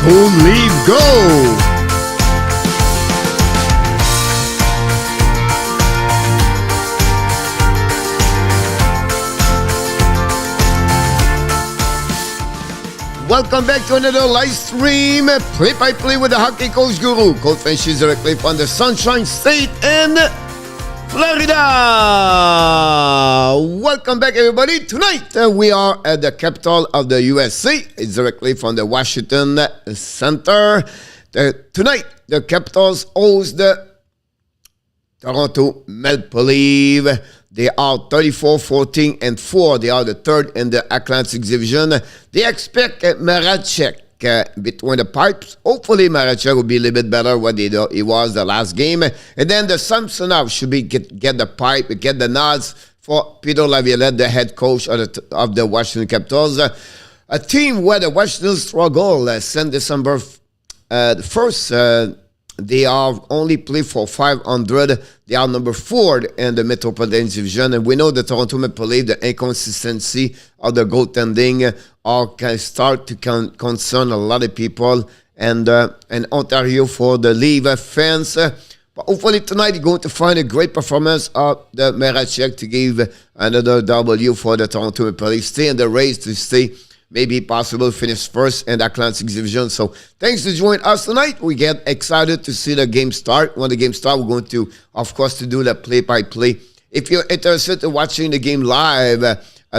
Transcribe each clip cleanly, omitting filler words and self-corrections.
Only go! Welcome back to another live stream, play-by-play with the Hockey Coach Guru, Coach FRENCHY directly from the Sunshine State in Florida. Welcome back, everybody. Tonight, we are at the capital of the USA. It's directly from the Washington Center. Tonight, the Capitals host the Toronto Maple Leafs. They are 34-14-4. They are the third in the Atlantic Division. They expect Mrazek between the pipes. Hopefully, Mrazek will be a little bit better what he was the last game. And then the Samsonov should be get the pipe, get the nods for Peter Laviolette, the head coach of the Washington Capitals. A team where the Washington struggle since December 1st. They are only play for 500. They are number 4 in the Metropolitan Division. And we know the Toronto Maple Leafs, the inconsistency of the goaltending can start to concern a lot of people. And Ontario for the Leafs fans. But hopefully tonight you're going to find a great performance of the Mrazek to give another W for the Toronto Maple Leafs. Stay in the race to stay maybe possible finish first in the Atlantic Division. So thanks for joining us tonight. We get excited to see the game start. When the game starts, we're going to, of course, to do the play-by-play. If you're interested in watching the game live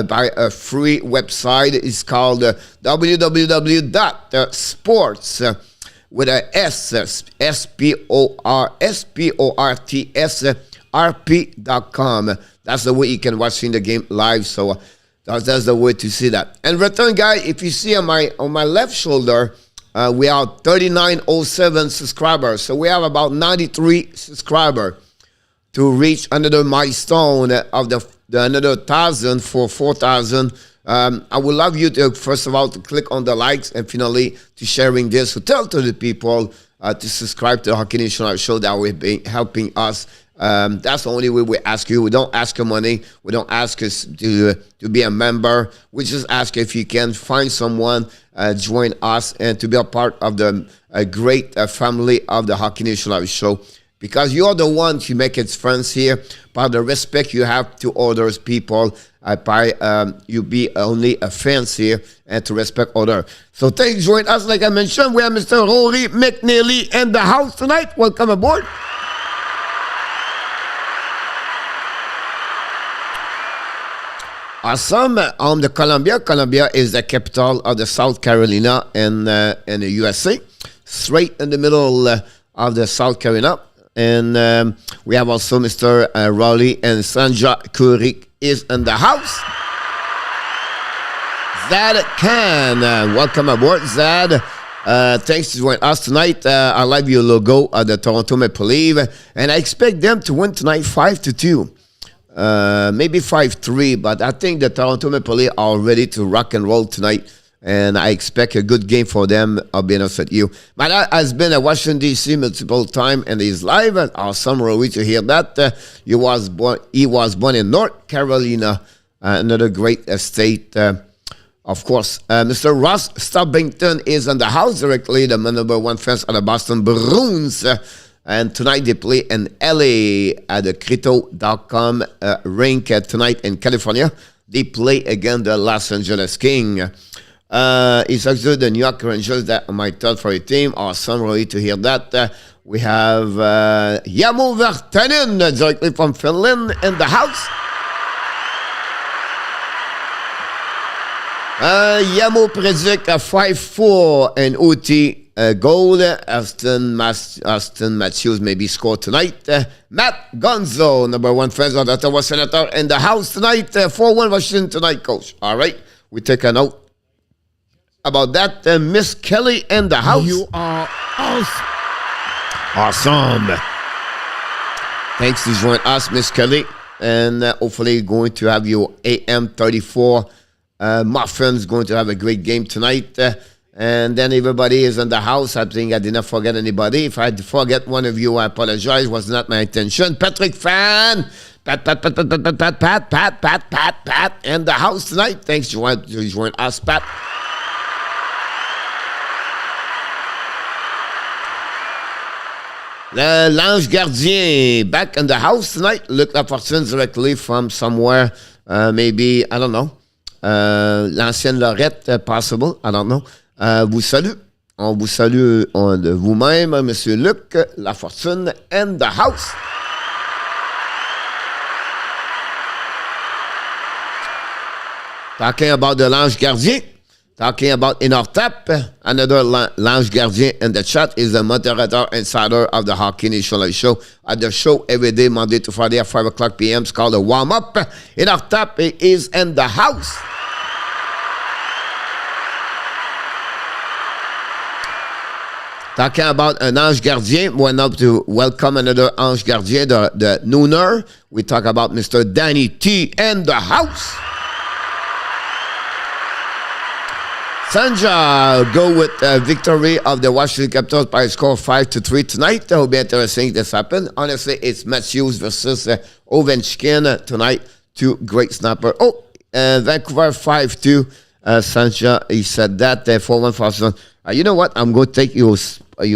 by a free website, it's called www.sports with a sportsrp.com. That's the way you can watch the game live. So that's the way to see that. And return guy, if you see on my left shoulder, we are 3907 subscribers. So we have about 93 subscribers to reach another milestone of the another 1,000 for 4,000. I would love you to, first of all, to click on the likes and finally to sharing this. So tell to the people to subscribe to the Hockey Nation Live show. That will be helping us. That's the only way we ask you. We don't ask for money. We don't ask us to be a member. We just ask if you can find someone, join us, and to be a part of the great family of the Hockey Nation Live show. Because you're the ones who make it friends here. By the respect you have to others people, you be only a fans here and to respect others. So thanks for joining us. Like I mentioned, we have Mr. Rory McNeely in the house tonight. Welcome aboard. Awesome. The Columbia. Columbia is the capital of the South Carolina in the USA. Straight in the middle of the South Carolina. And we have also Mr. Raleigh and Sandra Kurik is in the house. Zad Khan. Welcome aboard, Zad. Thanks for joining us tonight. I love your logo of the Toronto Maple Leafs. And I expect them to win tonight 5-2. Maybe 5-3, but I think the Toronto Maple Leafs are ready to rock and roll tonight, and I expect a good game for them. I'll be honest with you. My dad has been at Washington, D.C. multiple times, and he's live, and awesome, Rory, to hear that. He was born in North Carolina, another great state, of course. Mr. Ross Stubbington is in the house directly, the number 1 fans of the Boston Bruins. And tonight they play in LA at the Crypto.com rink tonight in California. They play against the Los Angeles King. It's actually the New York Rangers that are my third favorite team. Awesome, really, to hear that. We have Jamo Virtanen directly from Finland in the house. Jamo Mrazek 5-4 and OT. Goal. Austin Matthews maybe scored tonight. Matt Gonzo, number 1 friend of the Ottawa Senator in the house tonight. 4-1 Washington tonight, coach. All right. We take a note about that. Miss Kelly in the house. You are awesome. Thanks for joining us, Miss Kelly. And hopefully going to have your AM34 muffins. Going to have a great game tonight. And then everybody is in the house. I think I did not forget anybody. If I forget one of you, I apologize. It was not my intention. Patrick Fan. Pat, in the house tonight. Thanks for joining us, Pat. L'ange gardien back in the house tonight. Luc Lafortune directly from somewhere, maybe, I don't know. L'ancienne Lorette, possible, I don't know. Vous salue. On vous salue de vous-même, Monsieur Luc Lafortune in the house. Talking about the l'ange gardien. Talking about in our tap, another lounge gardien in the chat is the moderator insider of the Hockey Nation Show. At the show every day, Monday to Friday at 5 o'clock p.m. It's called a warm-up. In our tap, he is in the house. Talking about an ange gardien, we're now to welcome another ange gardien, the nooner. We talk about Mr. Danny T in the house. Sanja go with victory of the Washington Capitals by a score 5-3 tonight. That will be interesting. This happened. Honestly, it's Matthews versus Ovechkin tonight. Two great snapper. Vancouver 5-2. Sanja, he said that. 4-1 for you know what? I'm going to take your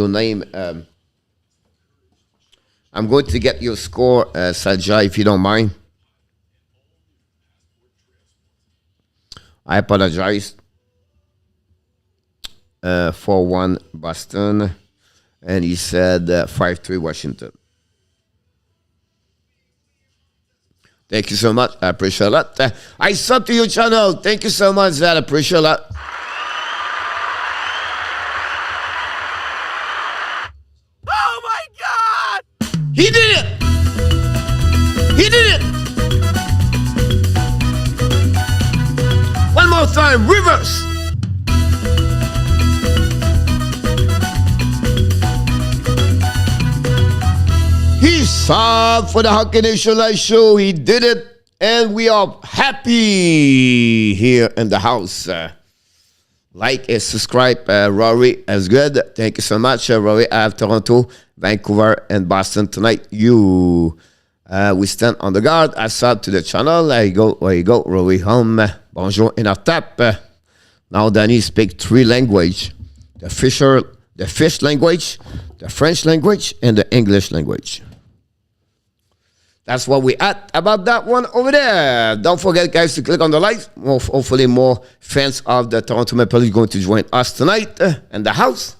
name. I'm going to get your score, Sanja, if you don't mind. I apologize. 4-1 Boston, and he said 5-3 Washington. Thank you so much. I appreciate that. I sub to your channel. Thank you so much, I appreciate that. Oh my God! He did it! He did it! One more time, reverse. He subbed for the Hockey Nation Live Show. He did it, and we are happy here in the house. Like and subscribe, Rory. That's good. Thank you so much, Rory. I have Toronto, Vancouver, and Boston tonight. We stand on the guard. I sub to the channel. There you go, Rory. Home. Bonjour in our tap. Now Danny speaks 3 languages: the fish language, the French language, and the English language. That's what we at about that one over there. Don't forget, guys, to click on the like. Hopefully more fans of the Toronto Maple Leafs going to join us tonight in the house.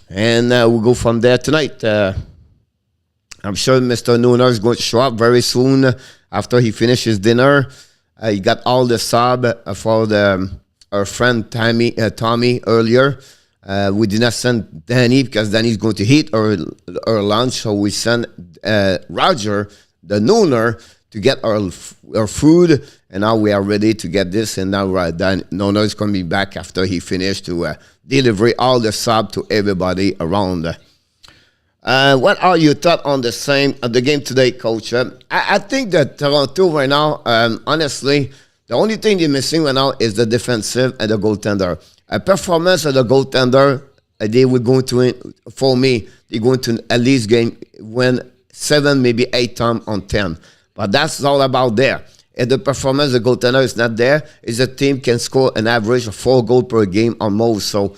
And we'll go from there tonight. I'm sure Mr. Nooner is going to show up very soon after he finishes dinner. He got all the sub for our friend Tommy earlier. We did not send Danny because Danny's going to eat our lunch. So we sent Roger, the nooner, to get our food. And now we are ready to get this. And now Nooner is going to be back after he finished to deliver all the sub to everybody around. What are your thoughts on the game today, Coach? I think that Toronto right now, honestly, the only thing they're missing right now is the defensive and the goaltender. A performance of the goaltender, they were going to, for me, they're going to at least win 7, maybe 8 times on 10. But that's all about there. If the performance of the goaltender is not there, is a team can score an average of 4 goals per game or more. So,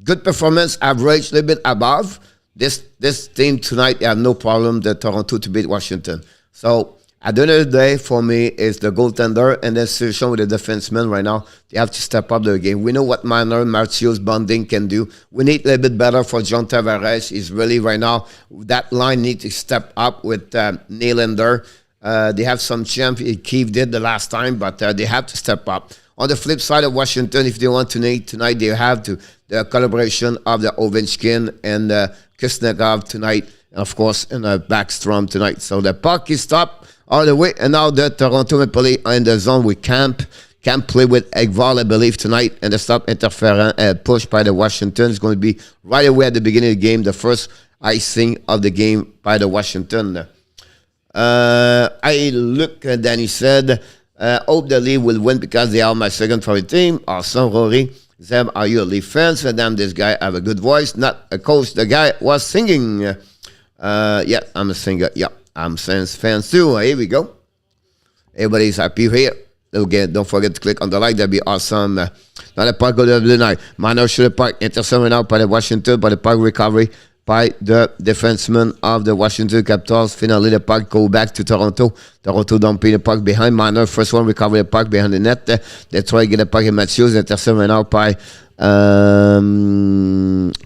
good performance, average, a little bit above. This team tonight, they have no problem, the Toronto, to beat Washington. So, at the end of the day, for me, it's the goaltender and the situation with the defenseman right now. They have to step up their game. We know what Marner, Matthews, Bonding can do. We need a little bit better for John Tavares. He's really right now, that line needs to step up with Nylander. They have some champ. Keith did the last time, but they have to step up. On the flip side of Washington, if they want to tonight, they have to. The collaboration of the Ovechkin and Kuznetsov tonight, and of course, in the Backstrom tonight. So the puck is stopped all the way, and now the Toronto Maple Leafs are in the zone with Camp play with Engvall, I believe, tonight, and the stop interference push by the Washington is going to be right away at the beginning of the game, the first icing of the game by the Washington. I look, Danny said, hope the Leafs will win because they are my second favorite team. Awesome, Rory. Zeb, are you a Leaf fan? So damn, this guy have a good voice. Not a coach. The guy was singing. Yeah, I'm a singer. Yeah. I'm Saints fans too. Here we go. Everybody's happy here. Again, don't forget to click on the like. That'd be awesome. Now the puck go to the blue line. Marner shoot the puck. Intercepted now by the Washington, by the puck recovery by the defenseman of the Washington Capitals. Finally, the puck go back to Toronto. Toronto dumping the puck behind Marner. First one recover the puck behind the net. They try to get the puck in Matthews. Intercepted now by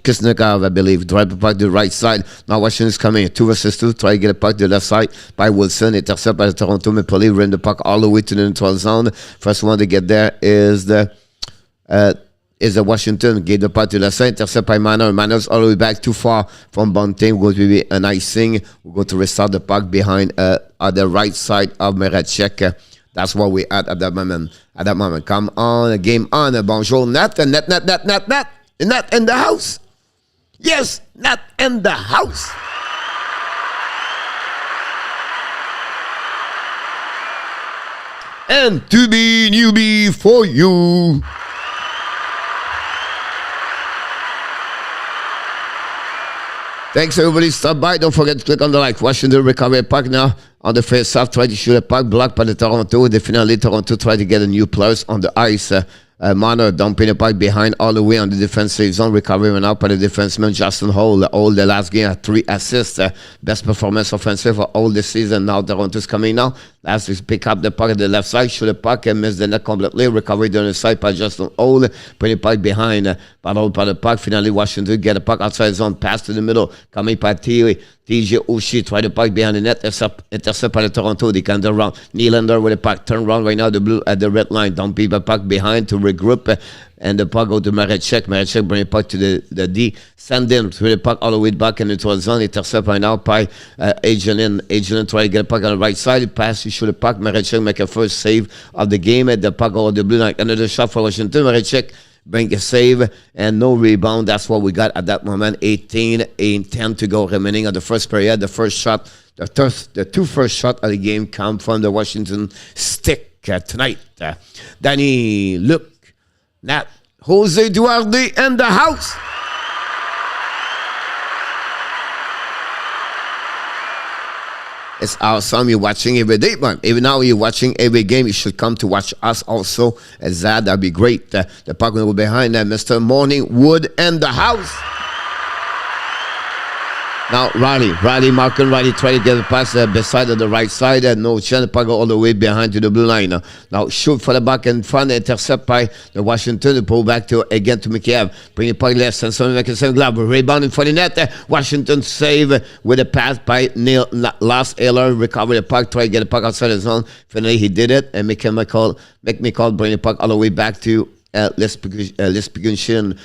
Kisnikov, I believe. Drive the puck to the right side. Now Washington's coming. 2 versus 2. Try to get the puck to the left side by Wilson. Intercept by the Toronto Maple Leafs. Ran the puck all the way to the neutral zone. First one to get there is the Washington. Gave the puck to the left side. Intercept by Marner. Marner's all the way back too far from Bunting. Going to be an icing. We're going to restart the puck behind at the right side of Mrazek. That's what we at that moment. At that moment. Come on, game on. Bonjour, Nat. Nat in the house. Yes, Nat in the house. And to be newbie for you. Thanks everybody, stop by. Don't forget to click on the like. Washington recovery puck now on the face off. Try to shoot a puck blocked by the Toronto. Finally Toronto try to get a new players on the ice. Marner dumping the puck behind all the way on the defensive zone. Recovery now by the defenseman Justin Holl. All the last game had 3 assists. Best performance offensive for all the season. Now Toronto's coming now. Last week pick up the puck at the left side. Shoot the puck and miss the net completely. Recovery down the side by Justin Holl. Put the puck behind. Battle by the puck. Finally Washington get the puck outside zone. Pass to the middle. Coming by TJ Oshie. Try the puck behind the net. Intercept by the Toronto. They can turn around. Nylander with the puck. Turn around right now. The blue at the red line. Dumping the puck behind to regroup. And the puck go to Mrazek. Mrazek bring the puck to the D. Sandin through the puck all the way back in the neutral zone. Intercept right now by Agelin try to get the puck on the right side. Pass to shoot the puck. Mrazek make a first save of the game. The puck over the blue line. Another shot for Washington. Mrazek bring a save and no rebound. That's what we got at that moment. 10 to go remaining of the first period. The first shot, the 2 first shot of the game come from the Washington stick tonight. Danny, Luke, Nat, Jose Duarte in the house. It's awesome. You're watching every day, but even now you're watching every game. You should come to watch us also. As that'd be great. The puck will be behind Mr. Morningwood in the house. Now Riley, Markin, try to get the pass beside of the right side. No chance. The puck all the way behind to the blue line. Now shoot for the back in front. Intercept by the Washington. The pull back to again to Mikheyev. Bring the puck left. And someone make a same glove. Rebounding for the net. Washington save with a pass by Neil Last Ayler. Recover the puck. Try to get the puck outside the zone. Finally he did it. And make me call. Bring the puck all the way back to Lesbution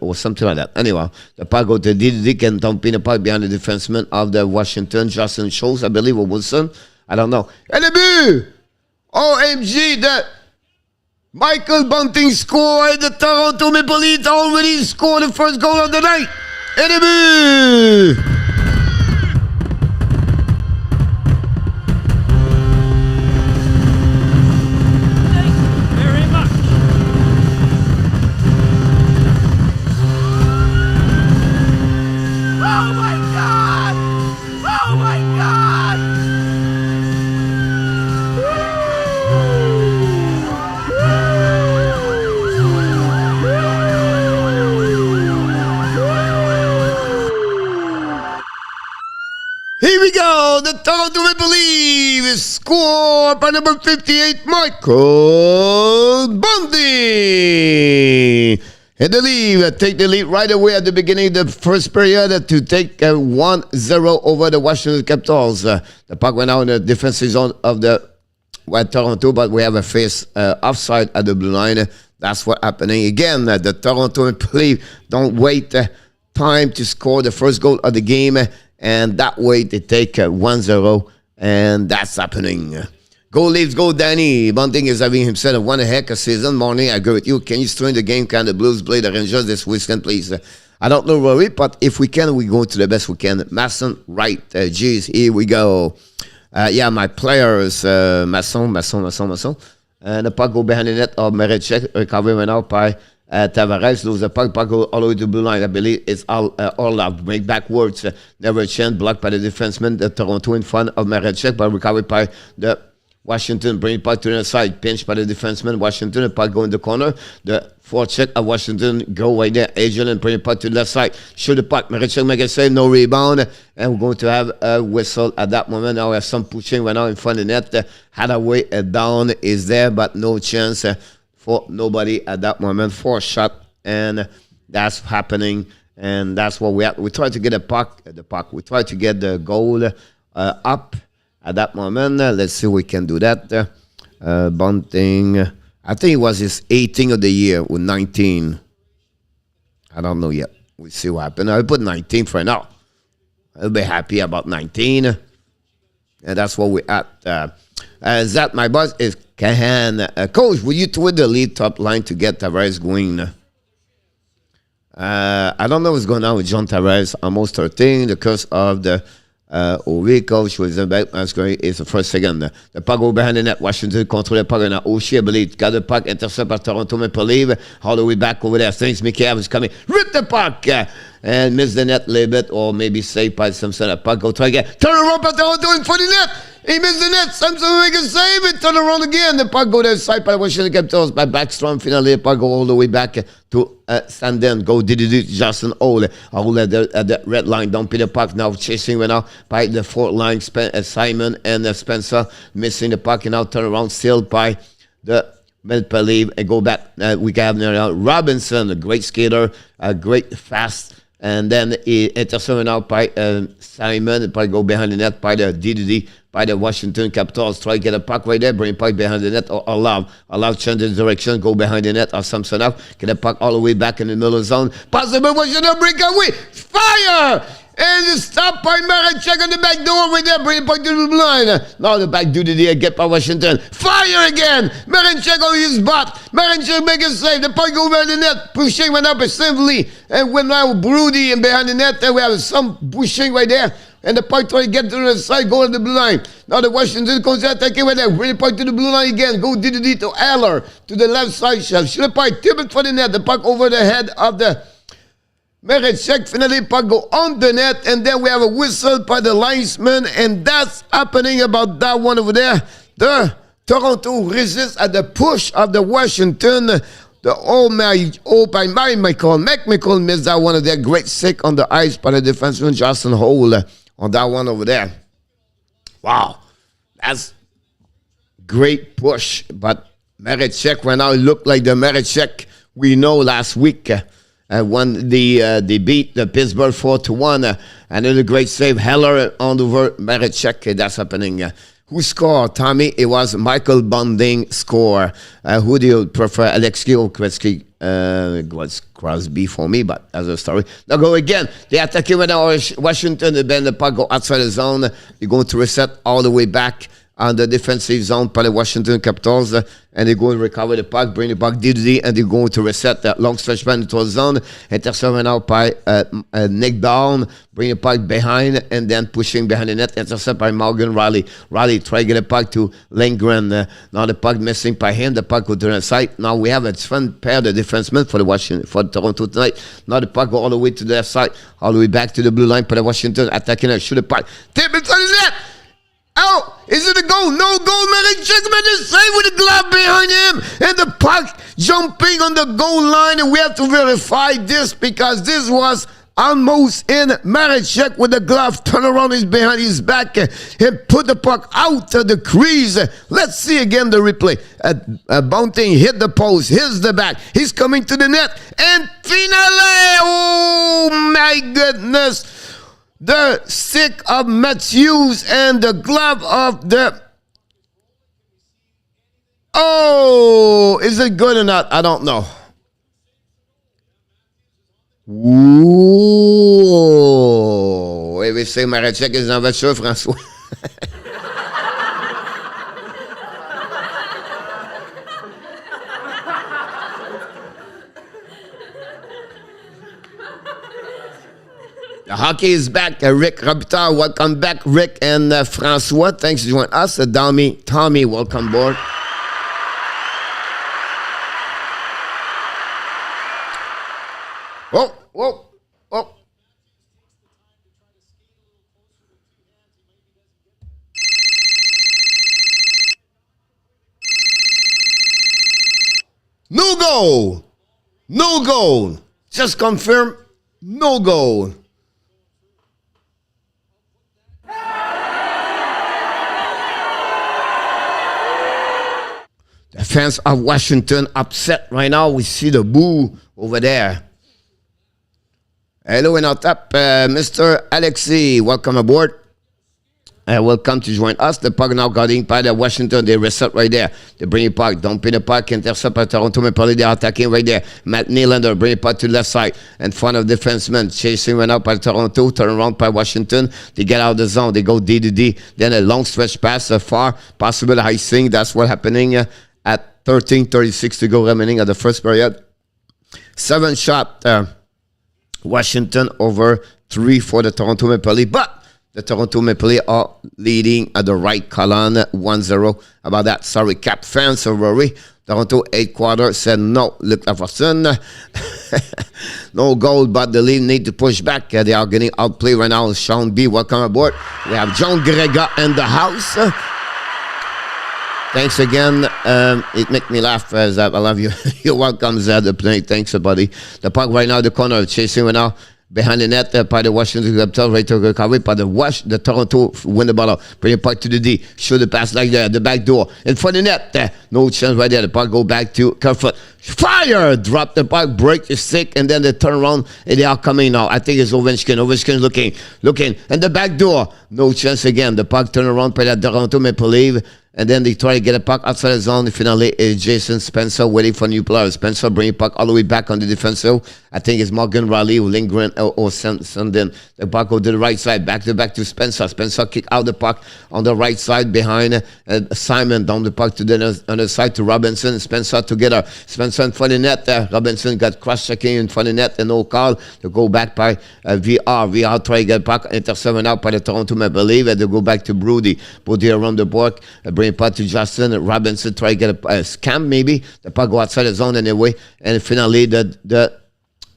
or something like that. Anyway, the puck go to Dick and dumping the puck behind the defenseman of the Washington, Justin Holl, I believe, or Wilson. I don't know. And the but OMG, that Michael Bunting scored. The Toronto Maple Leafs already scored the first goal of the night. And the the Toronto Maple Leafs score by number 58, Michael Bunting. And the Leafs take the lead right away at the beginning of the first period to take 1-0 over the Washington Capitals. The puck went out in the defensive zone of the Toronto, but we have a face offside at the blue line. That's what's happening. Again, the Toronto Maple Leafs don't wait time to score the first goal of the game. And that way they take 1-0, and that's happening. Go Leafs, go Danny. Bunting is having himself one heck of season. Morning, I agree with you. Can you stay in the game? Can the Blues play the Rangers this weekend, please? I don't know, Rory, but if we can, we go to the best we can. Masson, right. Geez, here we go. My players, Masson. And the puck go behind the net of Mrazek. Recovery went out by Tavares. Lose the puck go all the way to the blue line. I believe it's all out. Break backwards. Never a chance. Blocked by the defenseman. The Toronto in front of Mrazek, but recovered by the Washington bring the puck to the side, pinch by the defenseman. Washington, the puck go in the corner. The forecheck of Washington go right there. Agent and bring the puck to the left side. Shoot the puck. Mrazek make a save, no rebound. And we're going to have a whistle at that moment. Now we have some pushing right now in front of the net. Hadaway down is there, but no chance for nobody at that moment. 4 shot, and that's happening. And that's what we have. We try to get the puck. We try to get the goal up. At that moment, let's see if we can do that. Bunting, I think it was his 18th of the year with 19. I don't know yet. We'll see what happens. I'll put 19 for now. I'll be happy about 19. And that's what we're at. That, my boss, is Kahan. Coach, will you tweet the lead top line to get Tavares going? I don't know what's going on with John Tavares. Almost 13. The curse of the Ovi coach was the back masquerade is the first second. The puck go behind the net. Washington control the puck and Oshie, I believe. Got the puck intercept by Toronto Maple Leaf. All the way back over there. Thanks, Mickey Evans coming. Rip the puck and miss the net a little bit, or maybe save by Simpson. The puck go try again. Turn around by Toronto in front of the net. He missed the net. Simpson make a save and turn around again. The puck go to the side by Washington Capitals by Backstrom. Finally, the puck go all the way back to Sandin. Go did Justin Holl. Holl at the red line. Don't pay the puck now. Chasing right now by the fourth line. Simon and Spencer missing the puck and now turn around still by the Maple Leaf and go back. We have now Robinson, a great skater, a great fast. And then he intercepted out by Simon. Probably go behind the net by the DDD, by the Washington Capitals. Try to get a puck right there, bring puck behind the net, or allow change the direction, go behind the net, or Samson out, get a puck all the way back in the middle of the zone. Possible Washington breakaway, fire! And it's stopped by Mrazek on the back door right there, bring the puck to the blue line. Now the back duty get by Washington. Fire again! Mrazek on his butt. Mrazek make a save. The puck go behind the net, pushing went up simply. And when now Broody and behind the net, there we have some pushing right there. And the puck try to get to the side, go to the blue line. Now the Washington comes attacking right there. Bring the puck to the blue line again. Go DDD to Eller to the left side. Shoot the puck, tip it for the net. The puck over the head of the Mrazek. Finally, puck go on the net, and then we have a whistle by the linesman, and that's happening about that one over there. The Toronto resists at the push of the Washington. The old by Michael McMichael missed that one of their great sick on the ice by the defenseman Justin Holl on that one over there. Wow, that's great push, but Mrazek right now looked like the Mrazek we know last week. When they beat the Pittsburgh 4-1. Another great save. Heller on over Mrazek. That's happening. Who scored, Tommy? It was Michael Bunting score. Who do you prefer? Alex Ovechkin was Crosby for me, but as a story. Now go again. They attacking with Washington. They bend the puck, go outside the zone. They're going to reset all the way back on the defensive zone by the Washington Capitals, and they're going to recover the puck, bring the puck DDD, and they're going to reset that long stretch man into the zone. Intercepted out by Nick Down, bring the puck behind, and then pushing behind the net. Intercept by Morgan Riley. Riley try to get a puck to Lindgren. Now the puck missing by him. The puck go to the side. Now we have a front pair, the defenseman for Toronto tonight. Now the puck go all the way to the left side, all the way back to the blue line for the Washington attacking and shoot the puck. Tip it on the net. Oh, is it a goal? No goal. Mrazek made a save with the glove behind him. And the puck jumping on the goal line. And we have to verify this because this was almost in. Mrazek with the glove turn around his behind his back and put the puck out of the crease. Let's see again the replay. Bunting hit the post. Here's the back. He's coming to the net. And finale. Oh, my goodness. The stick of Matthews and the glove of the... Oh, is it good or not? I don't know. Ooh. Et we say Mrazek is not sûr, François. The hockey is back. Rick Robitaille, welcome back. Rick and François, thanks for joining us. Tommy, welcome aboard. Whoa. goal. No goal. Just confirm, no goal. The fans of Washington upset right now. We see the boo over there. Hello and out top, Mr. Alexei. Welcome aboard. Welcome to join us. The puck now guarding by the Washington. They reset right there. They bring it puck. Don't pin the puck. Intercept by Toronto Maple Leafs. They're attacking right there. Matt Nylander bring it puck to the left side. In front of defenseman. Chasing right out by Toronto. Turn around by Washington. They get out of the zone. They go D to D. Then a long stretch pass far. Possible icing. That's what's happening at 13:36 to go remaining of the first period. 7 shot. Washington over 3 for the Toronto Maple Leafs. But the Toronto Maple Leafs are leading at the right column 1-0. About that, sorry, Cap fans, so worry. Toronto 8-quarter said no. Luke Laforson. No goal, but the Leafs need to push back. They are getting outplayed right now. Sean B, welcome aboard. We have John Grega in the house. Thanks again. It makes me laugh as I love you. You're welcome, Zed. The play. Thanks, buddy. The puck right now, the corner, chasing right now. Behind the net by the Washington Capitals, right to recovery, but the Toronto win the ball, bring the puck to the D, shoot the pass like that, the back door, in front of the net, no chance right there, the puck go back to Kerfoot, fire, drop the puck, break the stick, and then they turn around, and they are coming now. I think it's Ovechkin looking, and the back door, no chance again, the puck turn around by the Toronto Maple Leafs, and then they try to get a puck outside the zone. Finally, Jason Spencer waiting for new players. Spencer bring the puck all the way back on the defensive. I think it's Morgan Riley or Lindgren or Sandin. The puck go to the right side, back to Spencer. Spencer kick out the puck on the right side behind Simon. Down the puck to the other side to Robinson. Spencer together. Spencer in front of the net. Robinson got cross-checking in front of the net and no call. They go back by VR. VR try to get puck. Intercepted out by the Toronto Maple Leafs. And they go back to Brody. Brody around the board. Bring puck to Justin. Robinson try to get a scam maybe. The puck go outside the zone anyway. And finally the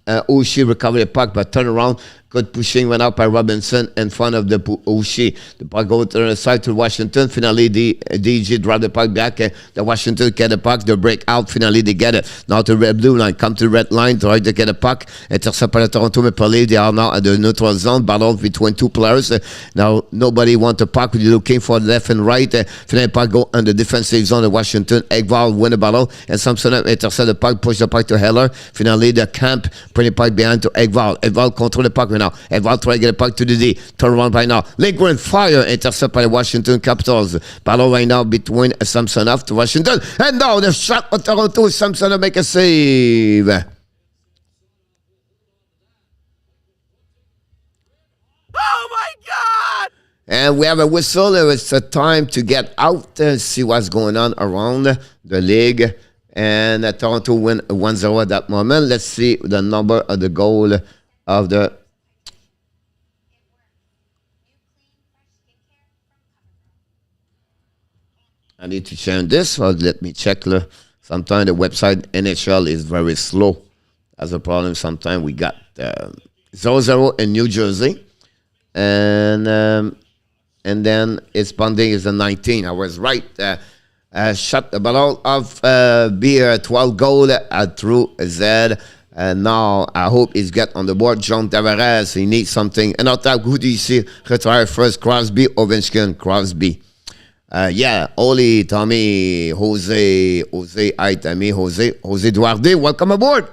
Oshie recovered the puck but turn around. Good pushing went out by Robinson in front of the Oshie. The puck go to the side to Washington. Finally, the DG drop the puck back. The Washington get the puck. They break out. Finally, they get it. Now to red blue line. Come to the red line. Try to get the puck. Intercept by the Toronto Maple Leafs. They are now at the neutral zone. Battle between two players. Now, nobody wants the puck. They're looking for left and right. Finally, puck go on the defensive zone of Washington. Engvall win the battle. And Samson intercept the puck. Push the puck to Heller. Finally, the camp bring the puck behind to Engvall. Engvall control the puck right now. Engvall try to get a puck to the D. Turn around right now. Lindgren fire. Intercept by the Washington Capitals. Battle right now between Samsonov to Washington. And now the shot of Toronto. Samsonov make a save. Oh my God! And we have a whistle. It's a time to get out and see what's going on around the league. And Toronto win 1-0 at that moment. Let's see the number of the goal of the... I need to change this, so let me check. Sometimes the website NHL is very slow. That's a problem. Sometimes we got 0-0 in New Jersey. And then its bonding is the 19. I was right. Shot the ball of beer, 12 goal through Z. And now I hope he's get on the board. John Tavares, he needs something. And I'll tell who do you see retire first? Crosby, Ovechkin, Crosby. Yeah, Oli, Tommy, Jose, hi, Tommy, Jose Duarte, welcome aboard.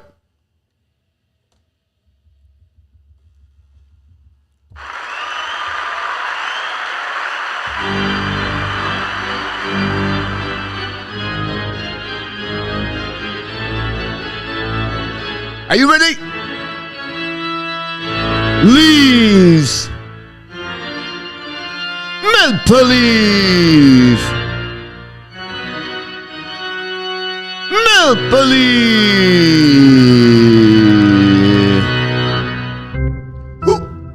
Are you ready? Leaves. Maple Leaf. Maple Leaf.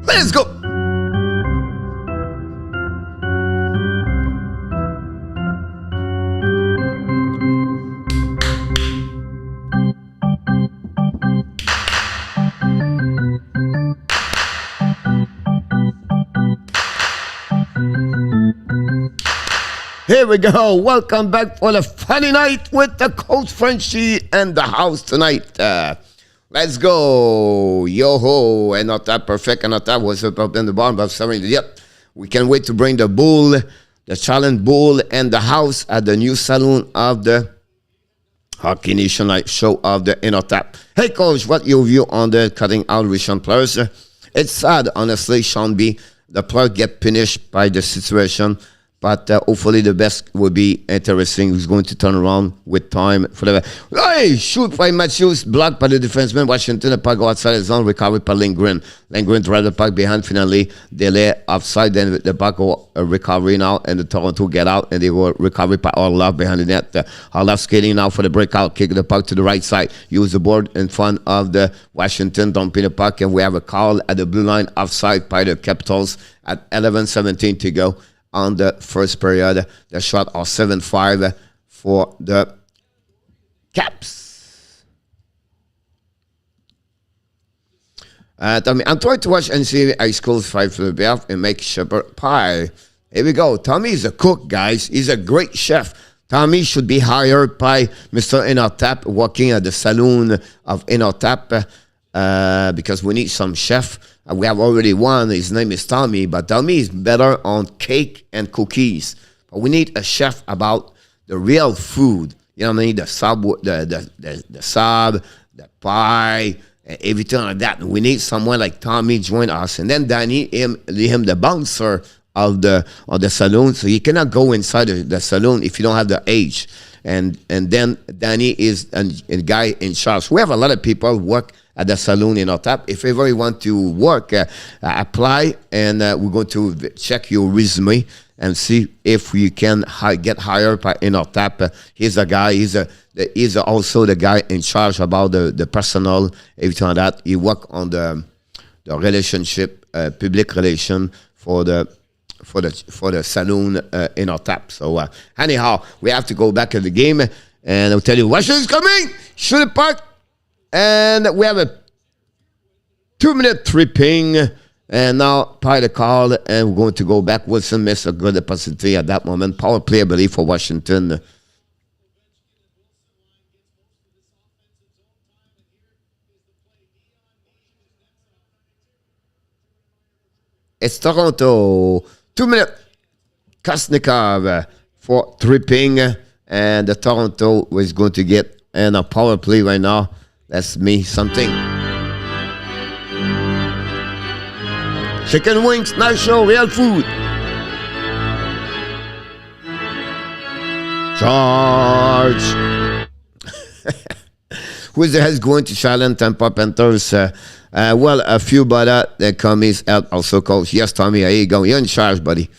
Let's go. Here we go. Welcome back for the funny night with the coach Frenchy and the house tonight. Let's go. Yo-ho. And not that perfect. And not that was up in the barn. But sorry. Yep. We can't wait to bring the bull, the challenge bull, and the house at the new saloon of the Hockey Nation Night show of the Inner Tap. Hey, coach, what your view on the cutting out recent players? It's sad, honestly, Sean B. The player get punished by the situation. But hopefully the best will be interesting. Who's going to turn around with time? Hey, shoot by Matthews, blocked by the defenseman. Washington, the puck go outside the zone, recovered by Lindgren. Lindgren drive the puck behind, finally delay offside. Then the puck go recovery now, and the Toronto get out, and they will recover by Orlov behind the net. Orlov skating now for the breakout, kick the puck to the right side. Use the board in front of the Washington, dumping the puck, and we have a call at the blue line offside by the Capitals at 11:17 to go. On the first period, the shot are 7-5 for the Caps. Tommy, I'm trying to watch NCAA high school 5 for the Bears and make shepherd pie. Here we go. Tommy is a cook, guys. He's a great chef. Tommy should be hired by Mr. Inotap, working at the saloon of Inotap, because we need some chef. We have already one. His name is Tommy, but Tommy is better on cake and cookies. But we need a chef about the real food. You know what I mean? The sub, the sub, the pie, and everything like that. We need someone like Tommy join us, and then Danny him the bouncer of the saloon. So you cannot go inside the saloon if you don't have the age. And then Danny is a guy in charge. We have a lot of people work at the saloon in Otap. If ever you want to work, apply, and we're going to check your resume and see if you can get hired by in Otap. He's a guy. He's also the guy in charge about the personal, everything like that. He work on the relationship, public relation for the saloon in Otap. So anyhow, we have to go back to the game, and I'll tell you, Washington's coming. Shoot the puck. And we have a 2-minute tripping, and now by the call, and we're going to go back. Wilson missed a good opportunity at that moment. Power play, I believe, for Washington. It's Toronto. 2-minute Kosnikov for tripping, and the Toronto is going to get a power play right now. That's me something. Chicken wings, nice show, real food. Charge. Who's the head going to challenge Tampa Panthers? Well, a few better. The commies out also coach. Yes, Tommy, here you go. You're in charge, buddy.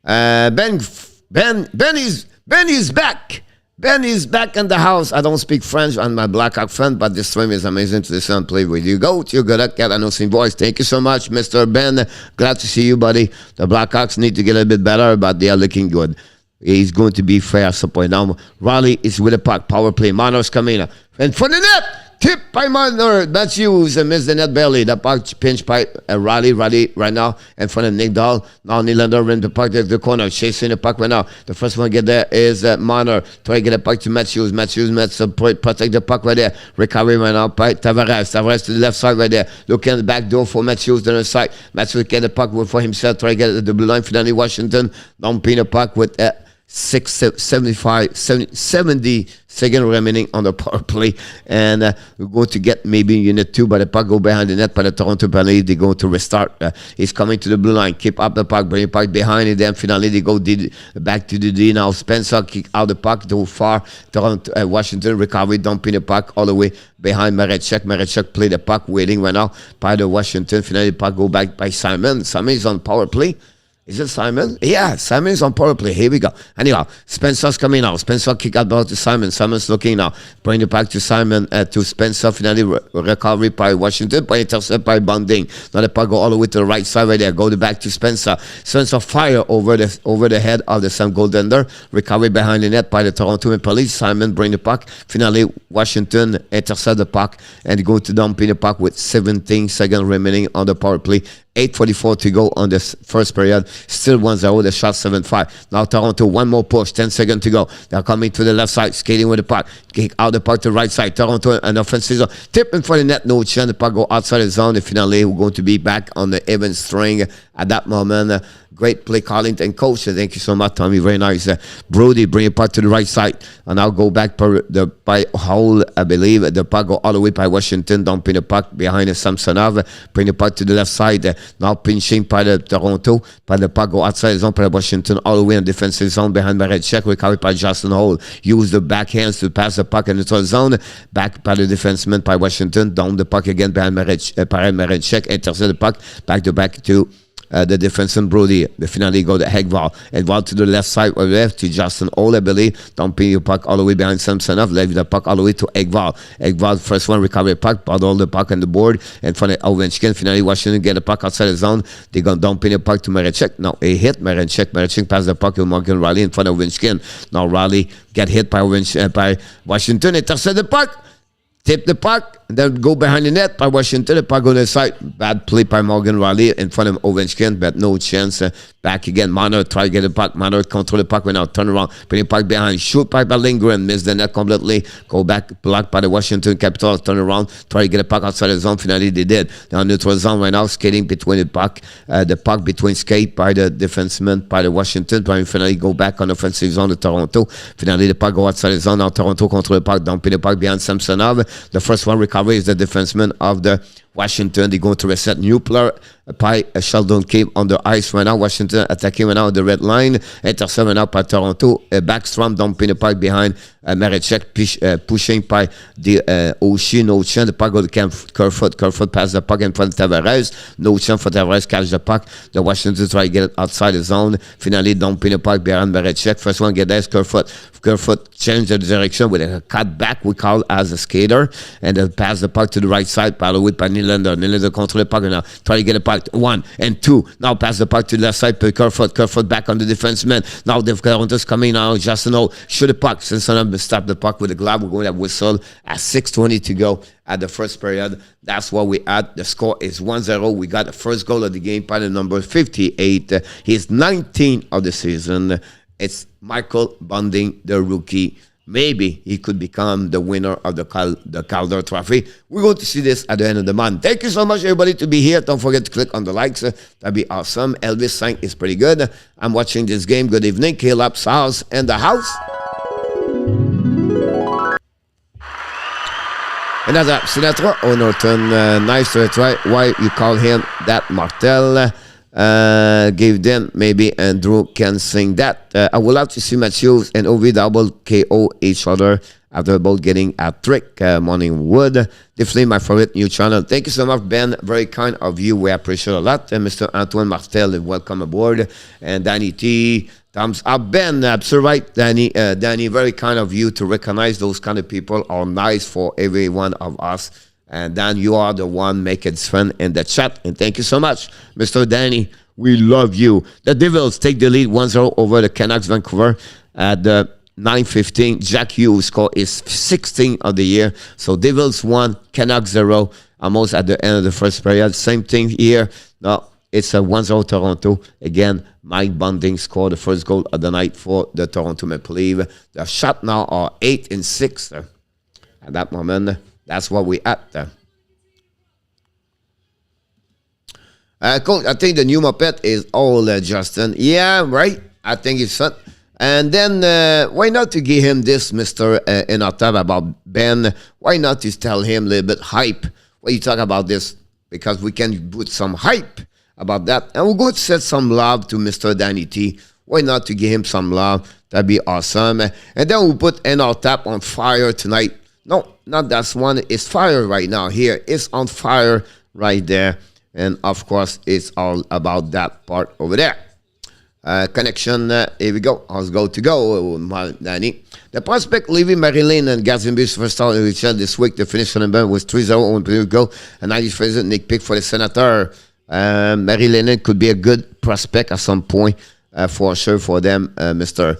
Ben is back. Ben is back in the house. I don't speak French. I'm my Blackhawk fan, but this stream is amazing to listen and play with you. Go to your good luck, I know some voice. Thank you so much, Mr. Ben. Glad to see you, buddy. The Blackhawks need to get a bit better, but they are looking good. He's going to be fair support. Now, Raleigh is with the puck. Power play. Marner's coming in. And for the net! Tip by Marner. That's used and missed the net barely. The puck pinch by Raleigh right now. And for the Nick Dahl. Now Nylander in the puck to the corner. Chasing the puck right now. The first one to get there is Marner. Try to get the puck to Matthews. Matthews protect the puck right there. Recovery right now by Tavares. Tavares to the left side right there. Looking at the back door for Matthews to the side. Matthews get the puck for himself. Try to get the blue line. Finally Washington. Dumping the puck with 70 seconds remaining on the power play, and we're going to get maybe unit 2, but the puck go behind the net by the Toronto penalty. They're going to restart. He's coming to the blue line, keep up the puck, bring the puck behind it, then finally they go back to the D. Now Spencer kick out the puck too far. Toronto, Washington recovery, dumping the puck all the way behind Marechek. Marechek play the puck, waiting right now by the Washington. Finally the puck go back by Simon. Simon is on power play. Is it Simon? Yeah, Simon's on power play. Here we go. Anyhow, Spencer's coming now. Spencer kick out ball to Simon. Simon's looking now. Bring it back to Simon, to Spencer. Finally, recovery by Washington. By intercept by Bonding. Now the puck go all the way to the right side right there. Go back to Spencer. Spencer fire over the head of the Sam Goldender. Recovery behind the net by the Toronto Maple Leafs. Simon bring the puck. Finally, Washington intercept the puck and go to dump in the puck with 17 seconds remaining on the power play. 8:44 to go on this first period. Still 1-0. The shot 7-5. Now Toronto, one more push. 10 seconds to go. They're coming to the left side, skating with the puck. Kick out the puck to the right side. Toronto, an offensive zone. Tip in front of the net. No chance. The puck go outside the zone. And finally, we're going to be back on the even string at that moment. Great play calling and coach. Thank you so much, Tommy. Very nice. Brody, bring the puck to the right side. And I'll go back by Holl, I believe. The puck go all the way by Washington. Dumping the puck behind the Samsonov. Bring the puck to the left side. Now pinching by the Toronto. By the puck go outside the zone by Washington. All the way in defensive zone behind Mrazek. Recovered by Justin Holl. Use the backhands to pass the puck in the zone. Back by the defenseman by Washington. Down the puck again behind Mrazek. Intercept the puck. Back to back to the defenseman Brody. The finale go to Engvall. Engvall to the left side or left to Justin Holl, I believe. Dumping the puck all the way behind Samsonov. Leave the puck all the way to Engvall. Engvall, first one, recover the puck. Bottle the puck on the board. And for the Ovechkin, finally Washington get the puck outside the zone. They're going to dump in the puck to Mrazek. Now, a hit Mrazek. Mrazek pass the puck to Morgan Riley in front of Ovechkin. Now, Riley get hit by Washington. Intercept the puck. Tip the puck, and then go behind the net by Washington. The puck on the side. Bad play by Morgan Riley in front of Ovechkin, but no chance. Back again. Marner try to get the puck. Marner control the puck right now. Turn around. Bring the puck behind. Shoot by Lindgren. Miss the net completely. Go back. Blocked by the Washington Capitals. Turn around. Try to get the puck outside the zone. Finally, they did. They're on neutral zone right now. Skating between the puck between skate by the defenseman by the Washington. But finally, go back on offensive zone to Toronto. Finally, the puck go outside the zone. Now Toronto control the puck. Dumping the puck behind Samsonov. The first one recovery is the defenseman of the Washington. They're going to reset new player. Sheldon came on the ice right now. Washington attacking right now the red line. Intercept right now by Toronto. Backstrom dumping the puck behind Mrazek. Pushing by the Oshie. No chance. The puck go to Kerfoot. Kerfoot pass the puck in front of Tavares. No chance for Tavares catch the puck. The Washington try to get it outside the zone. Finally dumping the puck behind Mrazek. First one get there is Kerfoot. Kerfoot changed the direction with a cut back we call as a skater. And then pass the puck to the right side. By the way, by Nylander. Nylander control the puck now. Try to get the puck. 1 and 2. Now pass the puck to the left side to Kerfoot. Kerfoot back on the defenseman. Now the Toronto's coming now. Justin Holl shoot the puck. Since I'm stop the puck with the glove, we're going to whistle at 6:20 to go at the first period. That's what we had. The score is 1-0. We got the first goal of the game by the number 58. He's 19 of the season. It's Michael Bunting, the rookie. Maybe he could become the winner of the Calder Trophy. We're going to see this at the end of the month. Thank you so much, everybody, to be here. Don't forget to click on the likes. That'd be awesome. Elvis Sank is pretty good. I'm watching this game. Good evening. Caleb's house and the house. Another Sinatra or Norton. Nice to try. Why you call him that Martel? Give them maybe Andrew can sing that. I would love to see Matthews and Ovi double KO each other after both getting a trick. Morning Wood, definitely my favorite new channel. Thank you so much, Ben. Very kind of you. We appreciate a lot. Mr. Antoine Martel, welcome aboard. And Danny T, thumbs up. Ben, absolutely right. Danny, very kind of you to recognize those kind of people are nice for every one of us. And Dan, you are the one making it fun in the chat. And thank you so much, Mr. Danny. We love you. The Devils take the lead 1-0 over the Canucks Vancouver at the 9:15. Jack Hughes score is 16 of the year. So Devils 1, Canucks 0. Almost at the end of the first period. Same thing here. No, it's a 1-0 Toronto. Again, Mike Bunting scored the first goal of the night for the Toronto Maple Leafs. The shot now are 8 and 6 at that moment. That's what we at. Coach, I think the new Muppet is all Justin. Yeah, right. I think it's fun. And then why not to give him this, Mr. in our tab about Ben? Why not to tell him a little bit hype? What you talk about this? Because we can put some hype about that. And we're going to set some love to Mr. Danny T. Why not to give him some love? That'd be awesome. And then we'll put in our tap on fire tonight. No, not that one. It's fire right now here. It's on fire right there. And, of course, it's all about that part over there. Connection, here we go. How's go to go, Danny? The prospect leaving Maryland and Gazenby's first start in Richard this week. The finish on the was 3-0 on the go. And 90th Nick Pick for the Senator. Maryland could be a good prospect at some point for sure for them, Mr.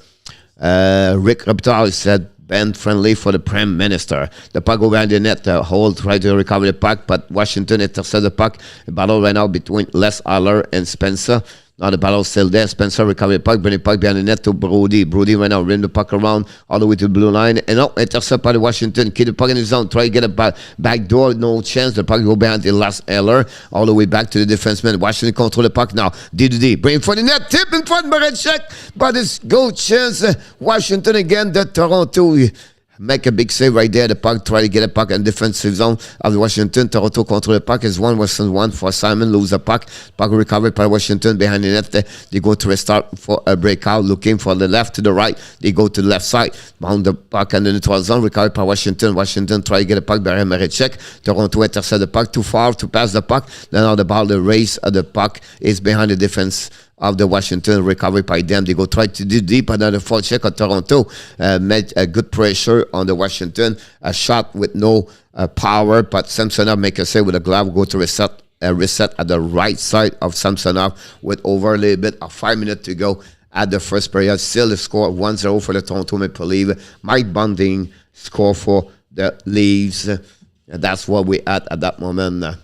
Rick Reptile said band friendly for the Prime Minister. The puck go behind the net. Holl try to recover the puck, but Washington intercept the puck. A battle right now between Les Aller and Spencer. Now the battle still there. Spencer recover the puck, bring the puck behind the net to Brody. Brody right now rim the puck around all the way to the blue line. And now intercept by the Washington. Keep the puck in his zone. Try to get a back door. No chance. The puck go behind the last Eller. All the way back to the defenseman. Washington control the puck now. D2D. Bring for the net. Tip in front. Mrazek. But it's goal chance. Washington again. The Toronto make a big save right there. The puck, try to get a puck in defensive zone of the Washington. Toronto control the puck. It's 1-1 for Simon. Lose the puck. Puck recovered by Washington behind the net. They go to restart for a breakout. Looking for the left to the right. They go to the left side. Bound the puck in the neutral zone. Recovered by Washington. Washington try to get a puck behind Mrazek. Toronto intercept the puck. Too far to pass the puck. Then now the ball, the race of the puck is behind the defense of the Washington, recovery by them. They go try to do deep, another full check of Toronto. Made a good pressure on the Washington. A shot with no power, but Samsonov make a save with a glove, go to reset at the right side of Samsonov with over a little bit of 5 minutes to go at the first period. Still the score 1-0 for the Toronto Maple Leafs. Mike Bunting score for the Leafs. And that's what we at that moment.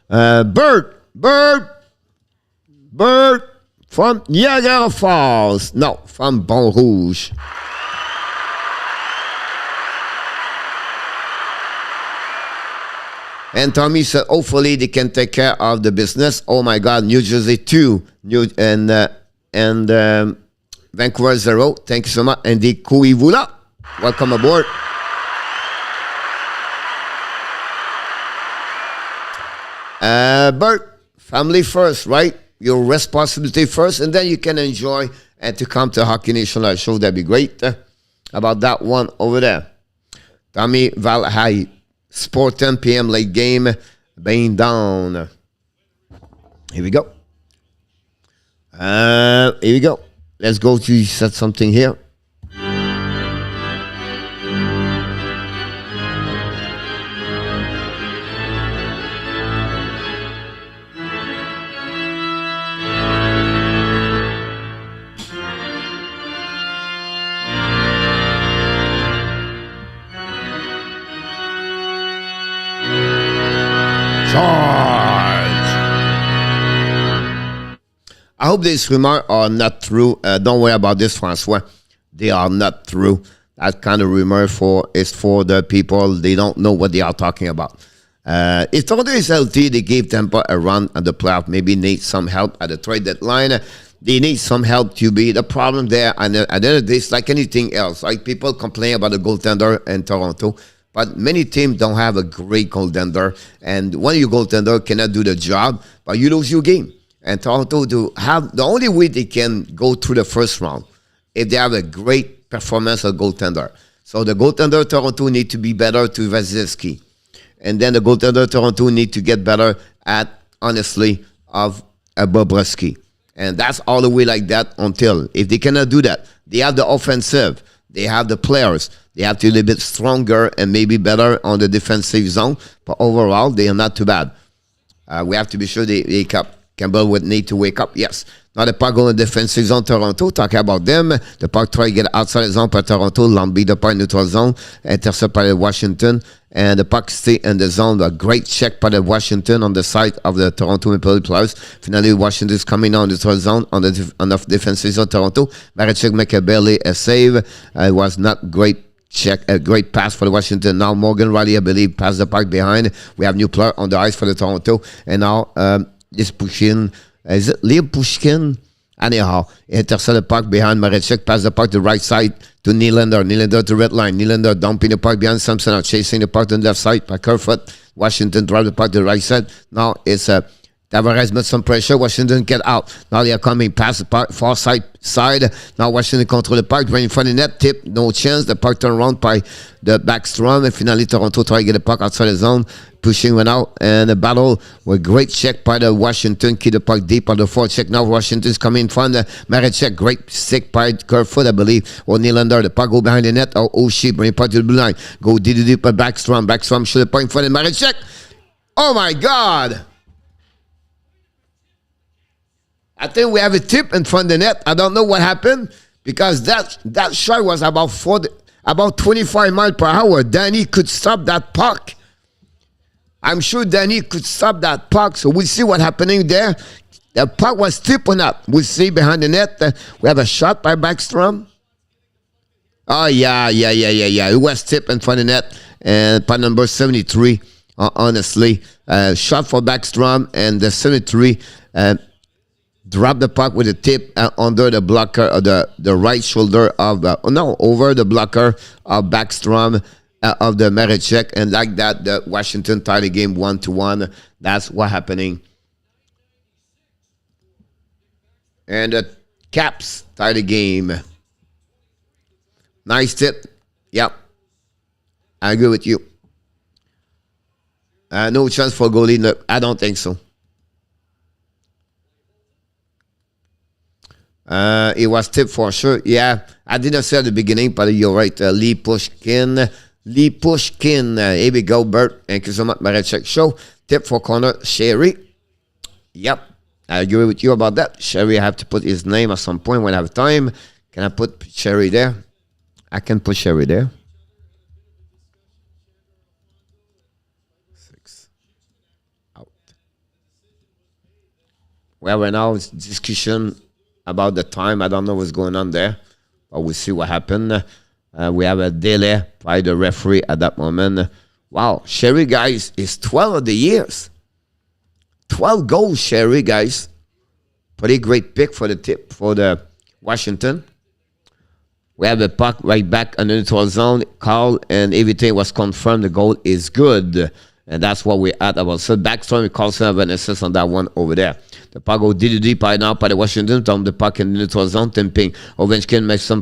Bird from Niagara Falls. No, from Bon Rouge. And Tommy said, hopefully they can take care of the business. Oh my God, New Jersey 2 and Vancouver 0. Thank you so much. And the Kuivula, welcome aboard. Bert, family first, right? Your responsibility first, and then you can enjoy and to come to Hockey Nation Live show. That'd be great. About that one over there. Tommy Valhai, Sport 10 p.m. late game, being down. Here we go. Here we go. Let's go to set something here. I hope these remarks are not true. Don't worry about this, Francois. They are not true. That kind of rumor is for the people. They don't know what they are talking about. If Toronto is healthy, they gave Tampa a run at the playoff. Maybe need some help at the trade deadline. They need some help to be the problem there. And at the end of this, like anything else, like people complain about the goaltender in Toronto. But many teams don't have a great goaltender. And when your goaltender cannot do the job, but you lose your game. And Toronto to have the only way they can go through the first round if they have a great performance of goaltender. So the goaltender Toronto need to be better to Vasilevsky. And then the goaltender Toronto need to get better at, honestly, of Bobrovsky. And that's all the way like that until if they cannot do that, they have the offensive, they have the players, they have to be a little bit stronger and maybe better on the defensive zone. But overall, they are not too bad. We have to be sure they wake up. Campbell would need to wake up, yes. Now the puck on the defensive zone, Toronto, talking about them. The puck try to get outside the zone by Toronto, Lambie the puck neutral zone, intercept by Washington, and the puck stay in the zone. A great check by the Washington on the side of the Toronto Maple Leafs players. Finally, Washington is coming on the neutral zone on the defensive zone, Toronto. Mrazek make a barely a save. It was not great. Check a great pass for the Washington. Now Morgan Riley, I believe, passed the puck behind. We have new player on the ice for the Toronto, and now this Pushkin, is it Liam Pushkin? Anyhow, intercept the puck behind Mrazek, pass the puck to the right side to Nylander. Nylander to red line. Nylander dumping the puck behind Samsonov, chasing the puck on the left side by Kerfoot. Washington drive the puck to the right side. Now it's Tavares met some pressure. Washington get out. Now they are coming past the puck, far side. Now Washington control the puck, right in front of the net. Tip, no chance. The puck turned around by the backstrom. And finally, Toronto try to get the puck outside the zone. Pushing went out. And the battle with great check by the Washington. Keep the puck deep on the fourth check. Now Washington's coming in front. Mrazek, great stick by Kerfoot, I believe. Or Nylander. The puck go behind the net. Oh shit, bring the puck to the blue line. Go deep by backstrom. Backstrom shoot the puck in front of Mrazek. Oh my God. I think we have a tip in front of the net. I don't know what happened because that shot was about 25 miles per hour. Danny could stop that puck. I'm sure Danny could stop that puck. So we'll see what's happening there. The puck was tipping up. We'll see behind the net. We have a shot by Backstrom. Oh, yeah. It was tipped in front of the net. And by number 73, honestly. Shot for Backstrom. And the 73 dropped the puck with a tip under the blocker of the right shoulder of, over the blocker of Backstrom of the Mrazek. And like that, the Washington tied the game 1-1. That's what happening. And the Caps tied the game. Nice tip. Yep. I agree with you. No chance for goalie. No, I don't think so. It was tipped for sure. Yeah. I didn't say at the beginning, but you're right. Lee Pushkin. Here we go, Bert. Thank you so much, Mrazek Show. Tip for corner, Sherry. Yep. I agree with you about that. Sherry, I have to put his name at some point when I have time. Can I put Sherry there? I can put Sherry there. 6. Out. Well, right now it's discussion about the time. I don't know what's going on there. But we'll see what happened. We have a delay by the referee at that moment. Wow. Sherry, guys, is 12 of the years. 12 goals, Sherry, guys. Pretty great pick for the tip for the Washington. We have a puck right back in the neutral zone. Call and everything was confirmed. The goal is good. And that's what we had about. So Backstrom, we call some an assist on that one over there. The puck go deep by now by the Washington. Down the puck in the neutral zone. Timping. Ovechkin makes some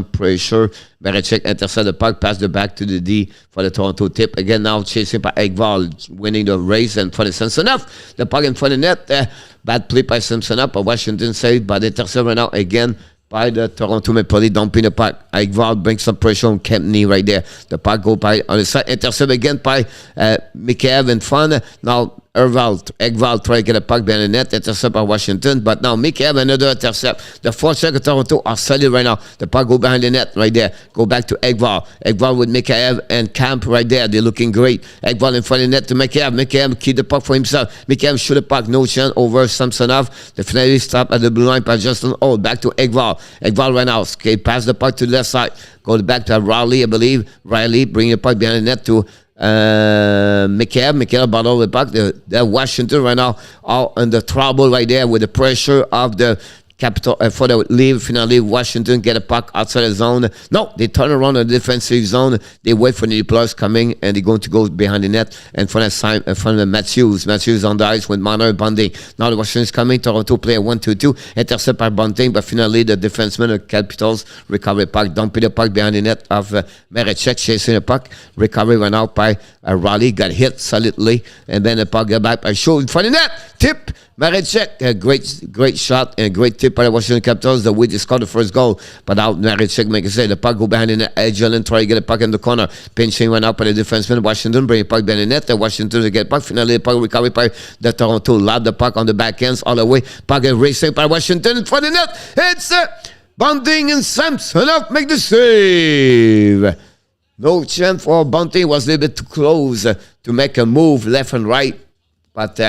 pressure. Mrazek intercept the puck. Pass the back to the D for the Toronto tip. Again now chasing by Engvall. Winning the race. And for the Samsonov. The puck in front of the net. Bad play by Samsonov. But Washington saved by the intercept right now. Again by the Toronto Maple Leafs, dumping the puck. Engvall brings some pressure on Kempney right there. The puck go by on the side. Intercept again by Mikheyev in front. Now Engvall try to get a puck behind the net. Intercept by Washington. But now Mikheyev another intercept. The forechecks of Toronto are solid right now. The puck go behind the net right there. Go back to Engvall. Engvall with Mikheyev and Camp right there. They're looking great. Engvall in front of the net to Mikheyev. Mikheyev keep the puck for himself. Mikheyev shoot the puck. No chance over Samsonov. The finale stop at the blue line by Justin Holl. Back to Engvall. Engvall right now. Okay, pass the puck to the left side. Go back to Riley, I believe. Riley bring the puck behind the net to Mikheyev. Mikheyev bottle the puck. The Washington right now all under trouble right there with the pressure of the Capital for the leave. Finally, Washington get a puck outside the zone. No, they turn around the defensive zone. They wait for the plus coming, and they're going to go behind the net in front of Matthews. Matthews on the ice with Marner Bunting. Now the Washington's coming. Toronto play 1-2-2. Intercept by Bunting, but finally the defenseman of Capitals recover the puck, dumping the puck behind the net of Mrazek, chasing the puck. Recovery went out by Raleigh, got hit solidly, and then the puck got back by Shaw in front of the net. Tip. Mrazek, a great shot and a great tip by the Washington Capitals. The way they scored the first goal, but now Mrazek make a save. The puck go behind in the edge and try to get a puck in the corner. Pinching went out by the defenseman. Washington bring a puck behind the net. The Washington to get puck. Finally, the puck recovered by the Toronto. Lob the puck on the back ends all the way. Puck is racing by Washington in front of the net. It's Bunting and Samsonov make the save. No chance for Bunting. Was a little bit too close to make a move left and right, but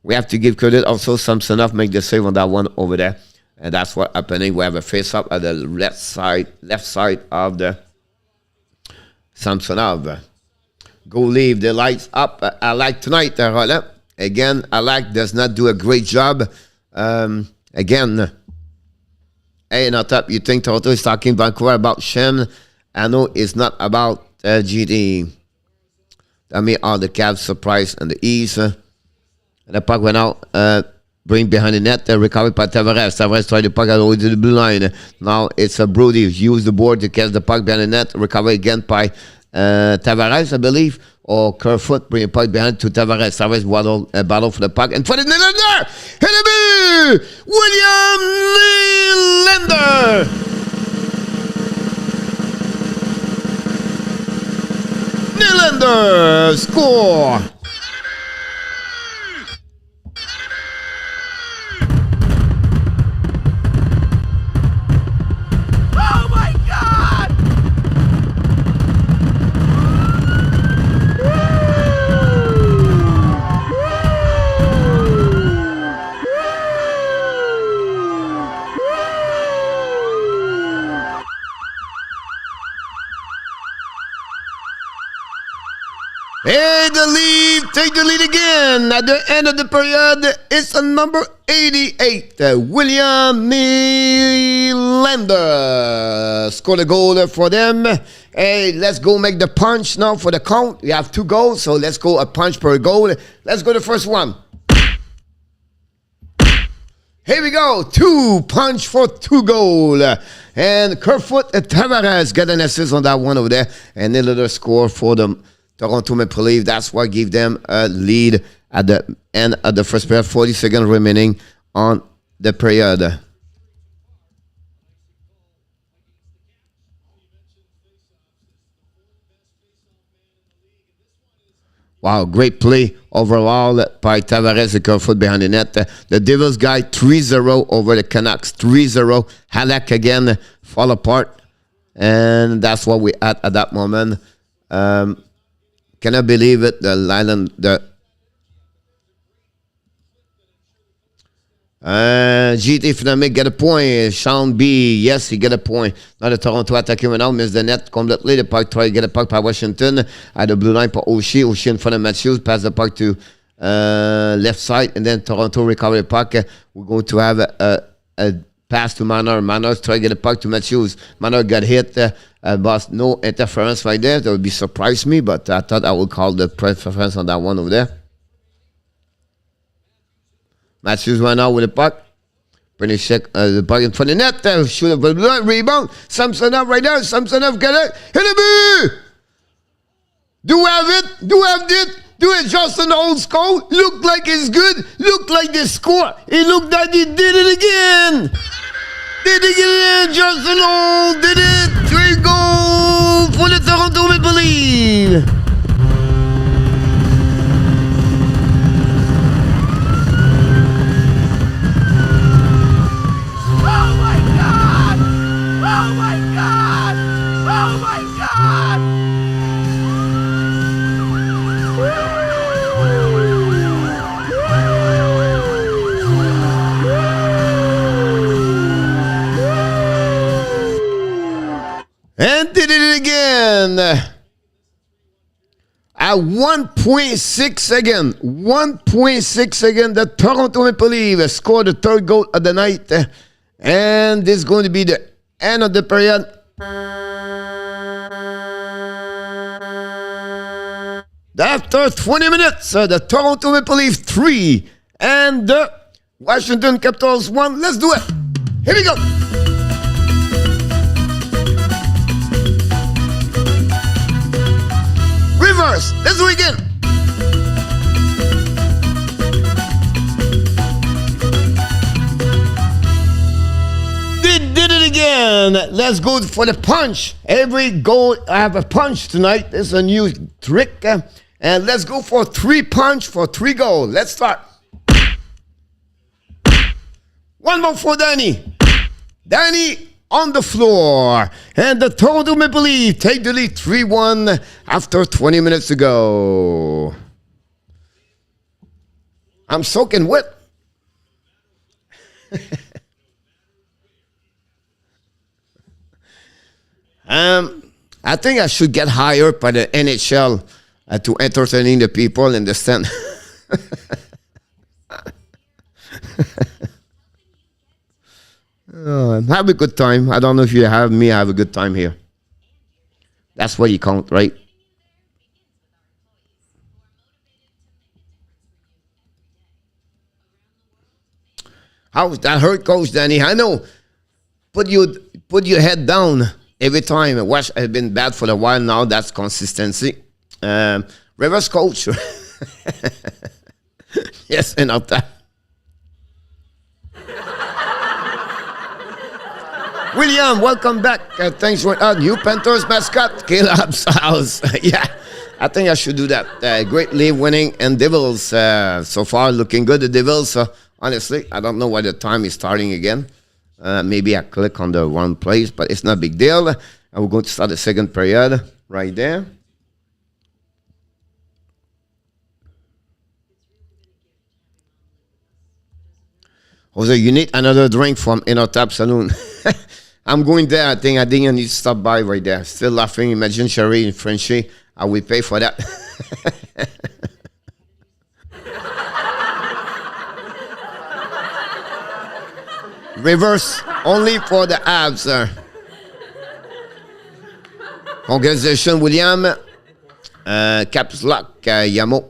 we have to give credit also. Samsonov make the save on that one over there. And that's what happening. We have a face-up at the left side of the Samsonov. Go leave the lights up. I like tonight, Roland. Again, I like does not do a great job. Again, hey, not up. You think Toronto is talking Vancouver about Shem? I know it's not about GD. I mean, all the Cavs surprise and the East. The puck went out, bring behind the net, recovered by Tavares. Tavares tried the puck all the way to the blue line. Now it's a Brody. Use the board to catch the puck behind the net. Recovered again by Tavares, I believe, or Kerfoot. Bring the puck behind to Tavares. Tavares battle for the puck. And for the Nylander! Hit William Nylander! Nylander score! Hey, the lead, take the lead again. At the end of the period, it's a number 88, William Nylander. Scored a goal for them. Hey, let's go make the punch now for the count. We have 2 goals, so let's go a punch per goal. Let's go the first one. Here we go, 2 punch for 2 goal. And Kerfoot Tavares got an assist on that one over there. And another score for them. Toronto Maple Leafs, that's what gave them a lead at the end of the first period. 40 seconds remaining on the period. Wow, great play overall by Tavares, the Kerfoot behind the net. The Devils guy 3-0 over the Canucks. 3-0. Halak again fall apart. And that's what we had at that moment. Cannot believe it. The Island, GT finally get a point. Sean B, yes, he get a point. Now the Toronto attacker now missed the net completely. The puck try to get a puck by Washington at the blue line for Oshie. Oshie in front of Matthews. Pass the puck to left side. And then Toronto recover the puck. We're going to have a pass to Marner. Marner try to get a puck to Matthews. Marner got hit. But no interference right there. That would be surprised me. But I thought I would call the preference on that one over there. Matthews went out with the puck. Pretty check the puck in front of the net. Shoot up a rebound. Samsonov right there. Samsonov got it. Hit it. Do we have it? Do we have it? Do it, Justin Holl score? Look like it's good. Look like they score. It looked like he did it again. Did it again. Justin Holl did it. 3 goals for the Toronto Maple Leafs. And did it again. At 1.6 second. 1.6 second. The Toronto Maple Leafs scored the 3rd goal of the night. And this is going to be the end of the period. After 20 minutes, the Toronto Maple Leafs 3 and the Washington Capitals 1. Let's do it. Here we go. Reverse. Let's do it again. They did it again. Let's go for the punch. Every goal, I have a punch tonight. It's a new trick. And let's go for 3 punch for 3 goals. Let's start. One more for Danny. Danny on the floor. And the Toronto Maple Leafs take the lead 3-1 after 20 minutes to go. I'm soaking wet. I think I should get hired by the NHL to entertaining the people in the stand. Have a good time. I don't know if you have me. I have a good time here. That's what you count, right? How's that hurt, Coach Danny? I know. Put your head down every time. Wash has been bad for a while now. That's consistency. Reverse coach. Yes, and up that. William, welcome back. Thanks for new Panthers mascot, Caleb's house. Yeah, I think I should do that. Great league winning and Devils so far looking good. The Devils, honestly, I don't know why the time is starting again. Maybe I click on the wrong place, but it's not a big deal. We're going to start the second period right there. Jose, you need another drink from Inner Tap Saloon. I'm going there. I think I need to stop by right there. Still laughing. Imagine Sherry and FRENCHY. I will pay for that. Reverse only for the abs. Congratulations, William. Caps lock, Yamo.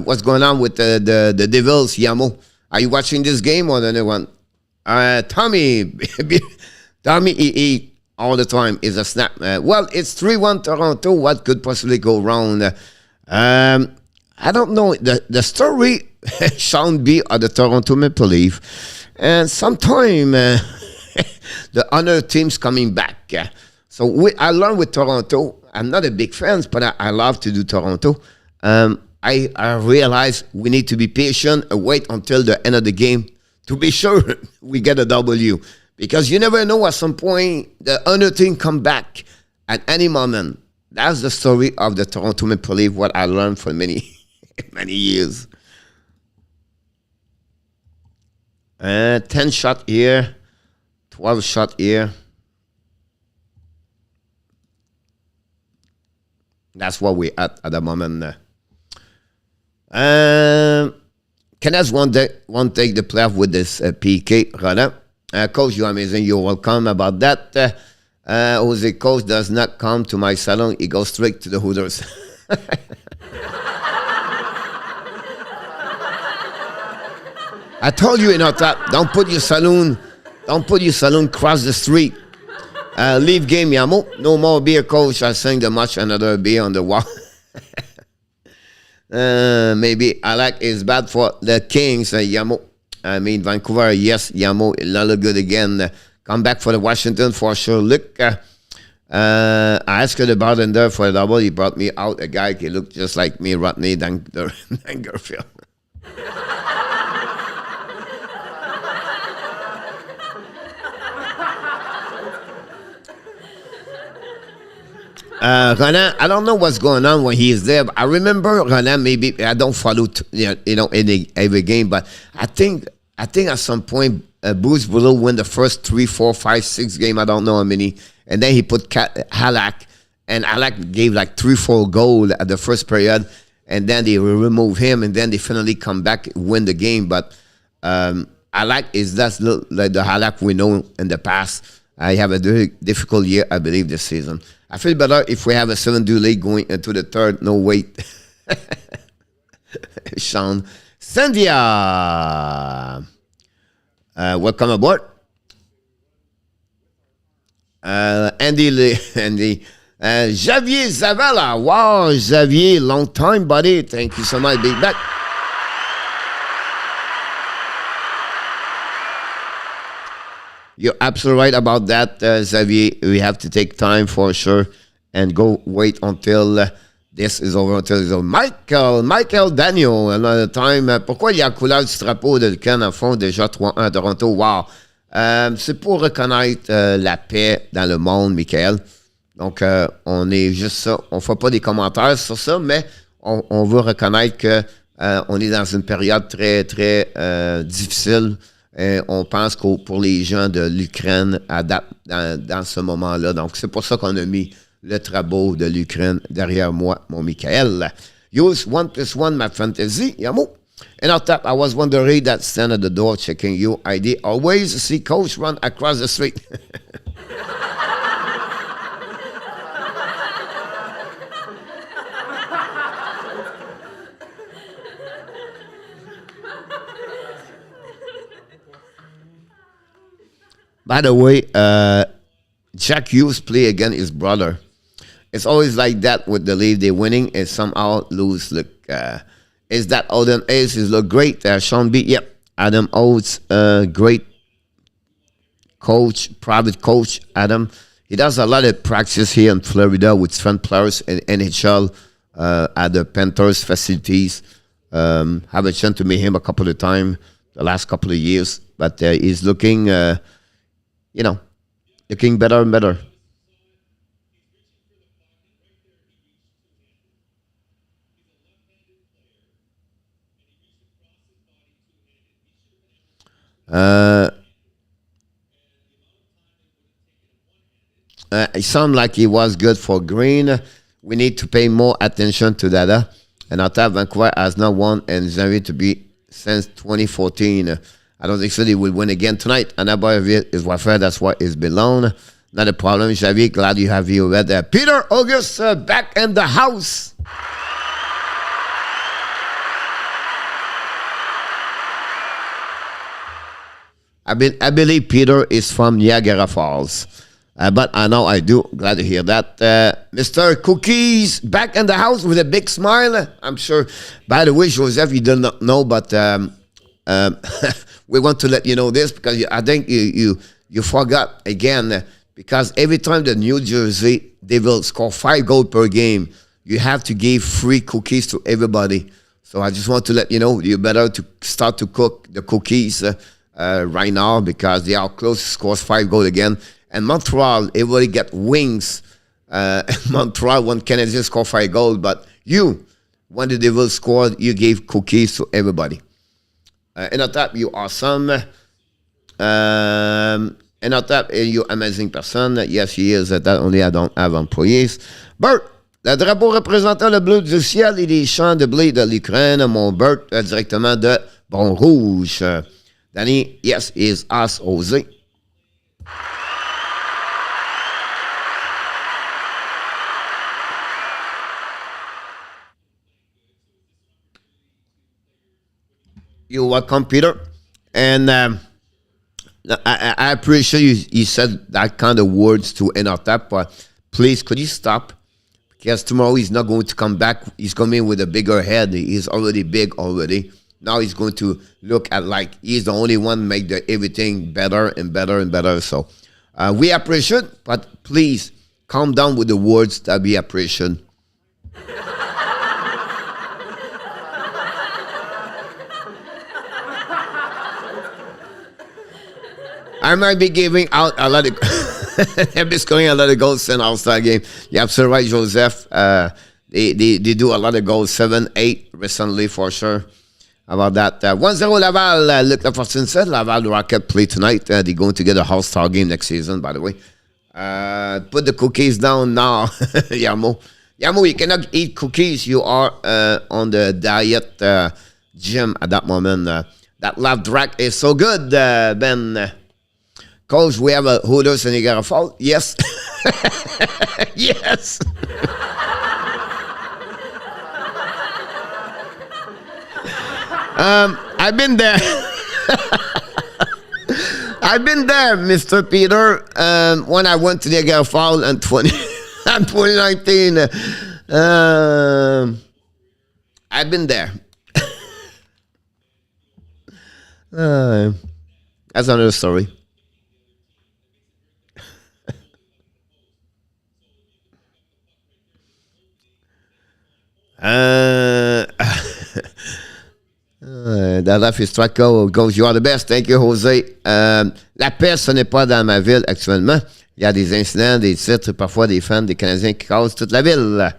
What's going on with the Devils, Yamo? Are you watching this game or the other one? Tommy, Tommy EE all the time is a snap. Well, it's 3-1 Toronto. What could possibly go wrong? I don't know. The story, Sean B. of the Toronto Maple Leaf. And sometime the other teams coming back. So I learned with Toronto. I'm not a big fan, but I love to do Toronto. I realize we need to be patient and wait until the end of the game to be sure we get a W. Because you never know, at some point the other team come back at any moment. That's the story of the Toronto Maple Leaf, what I learned for many, many years. 10 shot here, 12 shot here. That's what we're at the moment. Kenneth won't take the playoff with this PK, Roland. Coach, you're amazing. You're welcome about that. Jose, coach does not come to my salon. He goes straight to the Hooters. I told you in our top, don't put your saloon across the street. Leave game, Yamo. No more beer, coach. I sang the much another beer on the wall. Maybe Alec is bad for the Kings, Yamo. I mean, Vancouver, yes, Yamo, it'll look good again. Come back for the Washington for sure. Look, I asked the bartender for a double. He brought me out a guy. He looked just like me, Rodney Dangerfield. Roland, I don't know what's going on when he is there. But I remember Roland. Maybe I don't follow, every game, but I think at some point Bruce will win the first 3, 4, 5, 6 game. I don't know how many, and then he put Halak, and Halak gave like 3, 4 goals at the first period, and then they remove him, and then they finally come back win the game. But Halak is that's like the Halak we know in the past. I have a very difficult year, I believe, this season. I feel better if we have a 7-2 league going into the third. No, wait. Sean. Sandia. Welcome aboard. Andy. Xavier Zavala. Wow, Xavier, long time, buddy. Thank you so much. Big back. You're absolutely right about that, Xavier. We have to take time for sure and go wait until this is over. Until it's over. Michael Daniel, another time. Pourquoi il y a la couleur du drapeau de Cannes en fond déjà 3-1 à Toronto? Wow. C'est pour reconnaître la paix dans le monde, Michael. Donc, on est juste ça. On ne fait pas des commentaires sur ça, mais on veut reconnaître qu'on est dans une période très, très difficile. Et on pense que pour les gens de l'Ukraine dans ce moment-là. Donc, c'est pour ça qu'on a mis le travaux de l'Ukraine derrière moi, mon Michael. Use 1+1, my fantasy. Yamo. And on top, I was wondering that stand at the door checking your ID. Always see coach run across the street. By the way, Jack Hughes play against his brother. It's always like that with the league. They're winning and somehow lose. Look, is that Odin Aces look great? Sean B. Yep. Adam Oates, great coach, private coach. Adam, he does a lot of practice here in Florida with strength players in NHL at the Panthers facilities. Have a chance to meet him a couple of times the last couple of years, but he's looking. Looking better and better. It sounded like he was good for Green. we need to pay more attention to that. And our top Vancouver has not won and is going to be since 2014. I don't think so they will win again tonight. And about it is what that's what is belong. Not a problem, Xavier. Glad you have you read there. Peter August back in the house. I believe Peter is from Niagara Falls. But I know I do. Glad to hear that. Mr. Cookies back in the house with a big smile. I'm sure. By the way, Joseph, you do not know, but we want to let you know this because I think you forgot again. Because every time the New Jersey Devils score 5 goals per game, you have to give free cookies to everybody. So I just want to let you know you better to start to cook the cookies right now because they are close to score 5 goals again. And Montreal, everybody get wings. Montreal, when Canadians score 5 goals, but you, when the Devils scored, you gave cookies to everybody. And on top, you awesome. And on top, you're amazing person. Yes, he is. That only I don't have employees. Bert, le drapeau représentant le bleu du ciel et les champs de blé de l'Ukraine. Mon Bert, directement de Bon-Rouge. Danny, yes, is us, Jose. You're welcome, Peter. And I appreciate you said that kind of words to Enotap, but please, could you stop? Because tomorrow he's not going to come back. He's coming with a bigger head. He's already big already. Now he's going to look at like he's the only one make everything better and better and better. So we appreciate, but please calm down with the words that we appreciate. I might be giving out a lot of I'm scoring a lot of goals in All-Star game. You're absolutely right, Joseph. They do a lot of goals, 7, 8 recently for sure. About that. 1-0 Laval, Luc Lafortune said. Laval Rocket play tonight. They're going to get a All-Star game next season, by the way. Put the cookies down now, Yamo. Yamo, you cannot eat cookies. You are on the diet gym at that moment. That love track is so good, Ben. Coach, we have a Hooters in Niagara Falls. Yes. Yes. I've been there. I've been there, Mr. Peter. When I went to Niagara Falls in 2019. I've been there. That's another story. Dada Fistraco goes, you are the best. Thank you, José. La paix, ce n'est pas dans ma ville actuellement. Il y a des incidents, des titres, parfois des fans, des Canadiens qui causent toute la ville.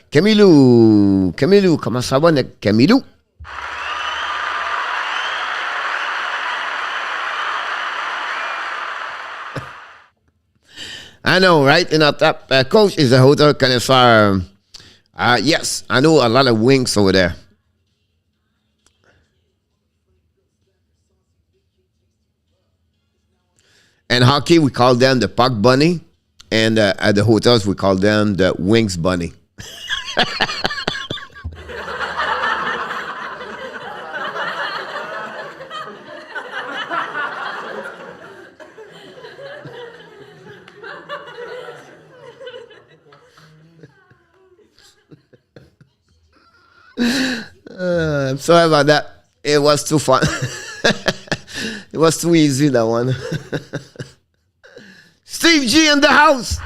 Camilou, comment ça va, Camilou? I know, right? In our top coach is a hotel connoisseur. Yes, I know a lot of wings over there. And hockey, we call them the puck bunny. And at the hotels, we call them the wings bunny. I'm sorry about that. It was too fun. It was too easy, that one. Steve G in the house.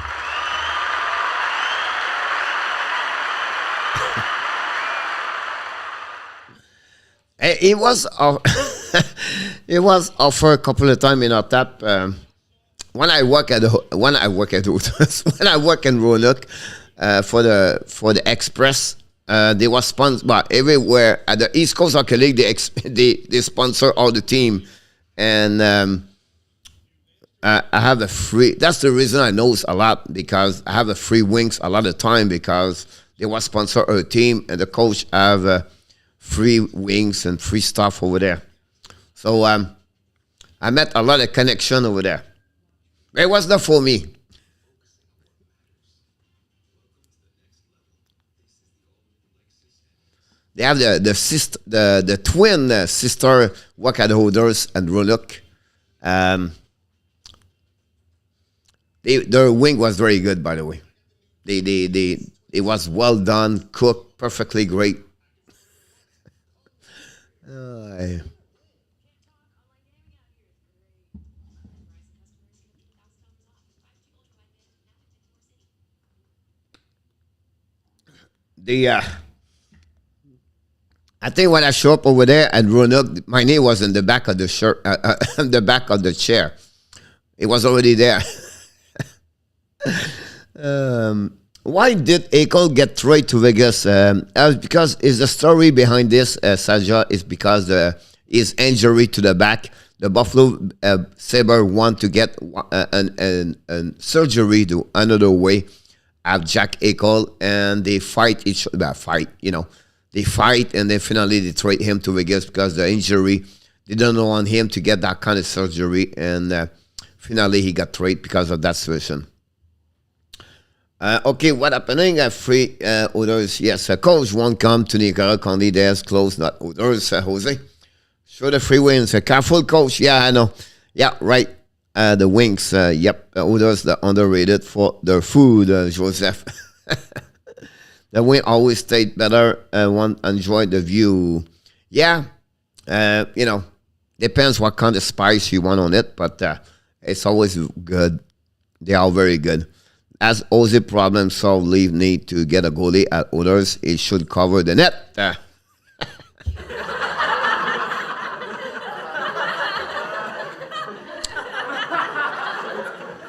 It was it was offered a couple of times in our tap. When I work in Roanoke for the Express. They were sponsored, but everywhere at the East Coast Hockey League, they sponsor all the team, and I have a free. That's the reason I know a lot, because I have a free wings a lot of time, because they was sponsor a team and the coach have free wings and free stuff over there. So I met a lot of connection over there. It was not for me. They have the twin sister work at Holders and Roanoke. Their wing was very good, by the way. It was well done, cooked perfectly great. I think when I show up over there at Roanoke, my name was in the back of the shirt, in the back of the chair. It was already there. Why did Eichel get traded to Vegas? Because is the story behind this, Saja, is because his injury to the back. The Buffalo Sabre want to get an surgery to another way at Jack Eichel, and they fight each other. They fight, and then finally they trade him to Vegas because the injury. They don't want him to get that kind of surgery, and finally he got traded because of that situation. Okay, what happening? Free orders. Yes, coach won't come to Nicaragua. Condi there's close, not orders, Jose. Show the free wins. Careful, coach. Yeah, I know. Yeah, right. The wings. Yep, orders the underrated for their food, Joseph. The wing always stayed better. Enjoy the view. Yeah, depends what kind of spice you want on it, but it's always good. They are very good. As Ozzy problem solved, leave need to get a goalie at others. It should cover the net.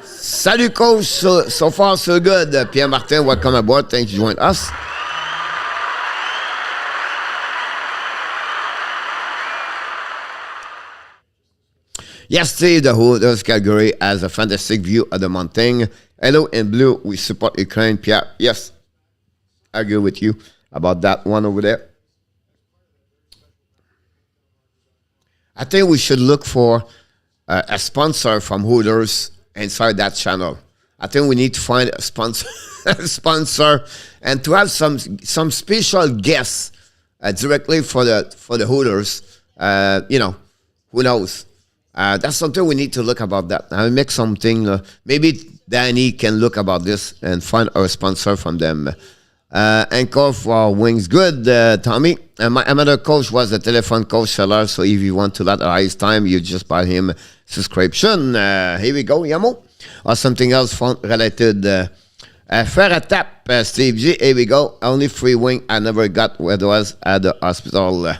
Salut, coach. So far, so good. Pierre Martin, welcome aboard. Thanks for joining us. Yes, Steve, the Holders Calgary has a fantastic view of the mountain. Hello, in blue, we support Ukraine. Pierre, yes, I agree with you about that one over there. I think we should look for a sponsor from Holders inside that channel. I think we need to find a sponsor, and to have some special guests directly for the Holders. Who knows? That's something we need to look about that. I'll make something. Maybe Danny can look about this and find our sponsor from them. Anchor for wings, good, Tommy. And my another coach was the telephone coach seller. So if you want to let his time, you just buy him a subscription. Here we go, Yamo. Or something else fun related. Faire a tap, Steve G. Here we go. Only free wing I never got where it was at the hospital.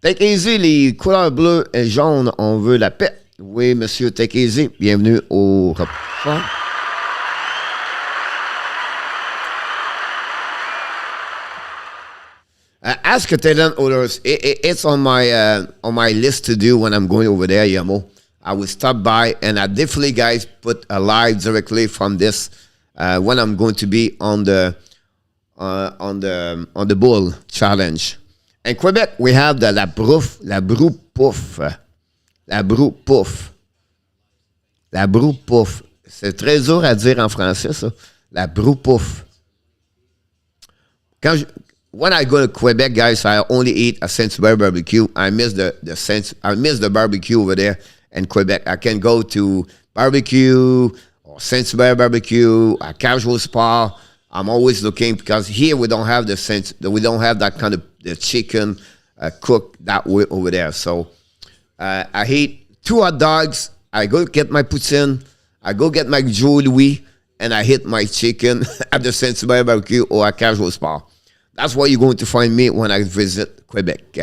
Take easy, les couleurs bleues et jaunes, on veut la paix. Oui, monsieur, take easy. Bienvenue au repas. Ask a talent owners. It's on my list to do when I'm going over there, Yamo. I will stop by, and I definitely, guys, put a live directly from this when I'm going to be on the Bull Challenge. In Quebec, we have the la brou pouf. La brou pouf. La brou pouf. C'est très dur à dire en français, ça. La brou pouf. When I go to Quebec, guys, I only eat a Saint-Hubert barbecue. I miss the barbecue over there in Quebec. I can go to barbecue or Saint-Hubert barbecue, a casual spa. I'm always looking, because here we don't have we don't have that kind of the chicken cooked that way over there. So I eat 2 hot dogs. I go get my poutine. I go get my Joe Louis, and I hit my chicken at the Saint-Hubert barbecue or a casual spa. That's where you're going to find me when I visit Quebec.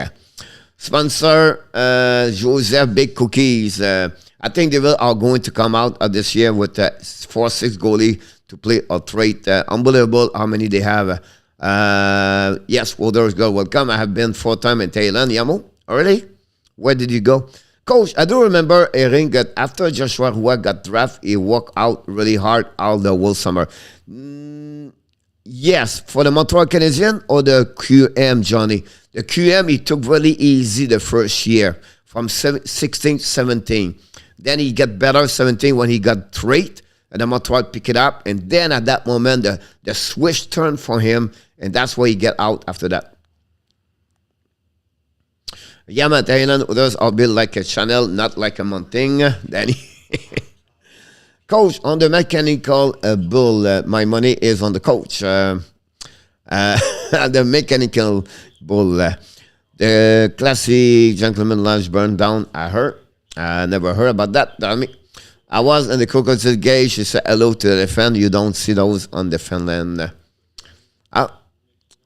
Sponsor Joseph Big Cookies. I think they are going to come out this year with 4-6 goalie to play or trade. Unbelievable how many they have. Yes, Wilders girl, welcome. I have been 4 times in Thailand. Yamo, already? Where did you go? Coach, I do remember a ring that after Joshua Roy got drafted, he worked out really hard all the whole summer. Yes, for the Montreal Canadiens or the QM, Johnny. The QM, he took really easy the first year from 16 to 17. Then he got better 17 when he got traded, and the Montreal picked it up. And then at that moment, the switch turned for him, and that's why he got out after that. Yeah, man, others are built like a Chanel, not like a Montaigne. Danny. Coach, on the mechanical bull, my money is on the coach. The mechanical bull, the classy gentleman lounge burned down. I heard. I never heard about that. I was in the Crocodile Gate. She said hello to the fan. You don't see those on the Finland.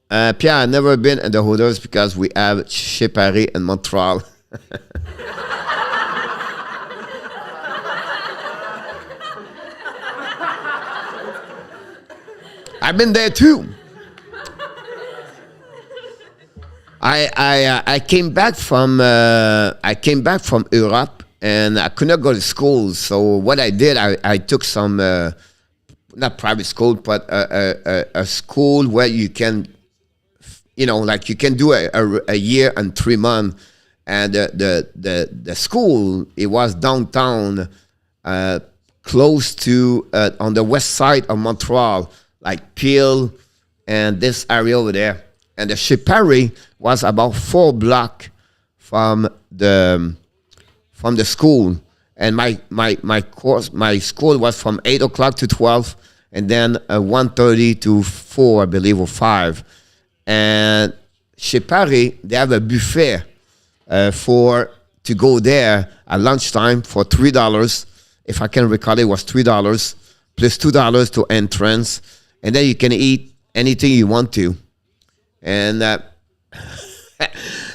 Pierre, I've never been in the Hooters because we have Chez Paris in Montreal. I've been there too. I came back from Europe and I could not go to school. So what I did, I took some not private school, but a school where you can, like you can do a year and 3 months. And the school, it was downtown, close to on the west side of Montreal, like Peel and this area over there. And the Chez Paris was about 4 blocks from the school. And my school was from 8 o'clock to 12, and then 1:30 to 4, I believe, or 5. And Chez Paris, they have a buffet to go there at lunchtime for $3. If I can recall, it was $3 plus $2 to entrance, and then you can eat anything you want to. And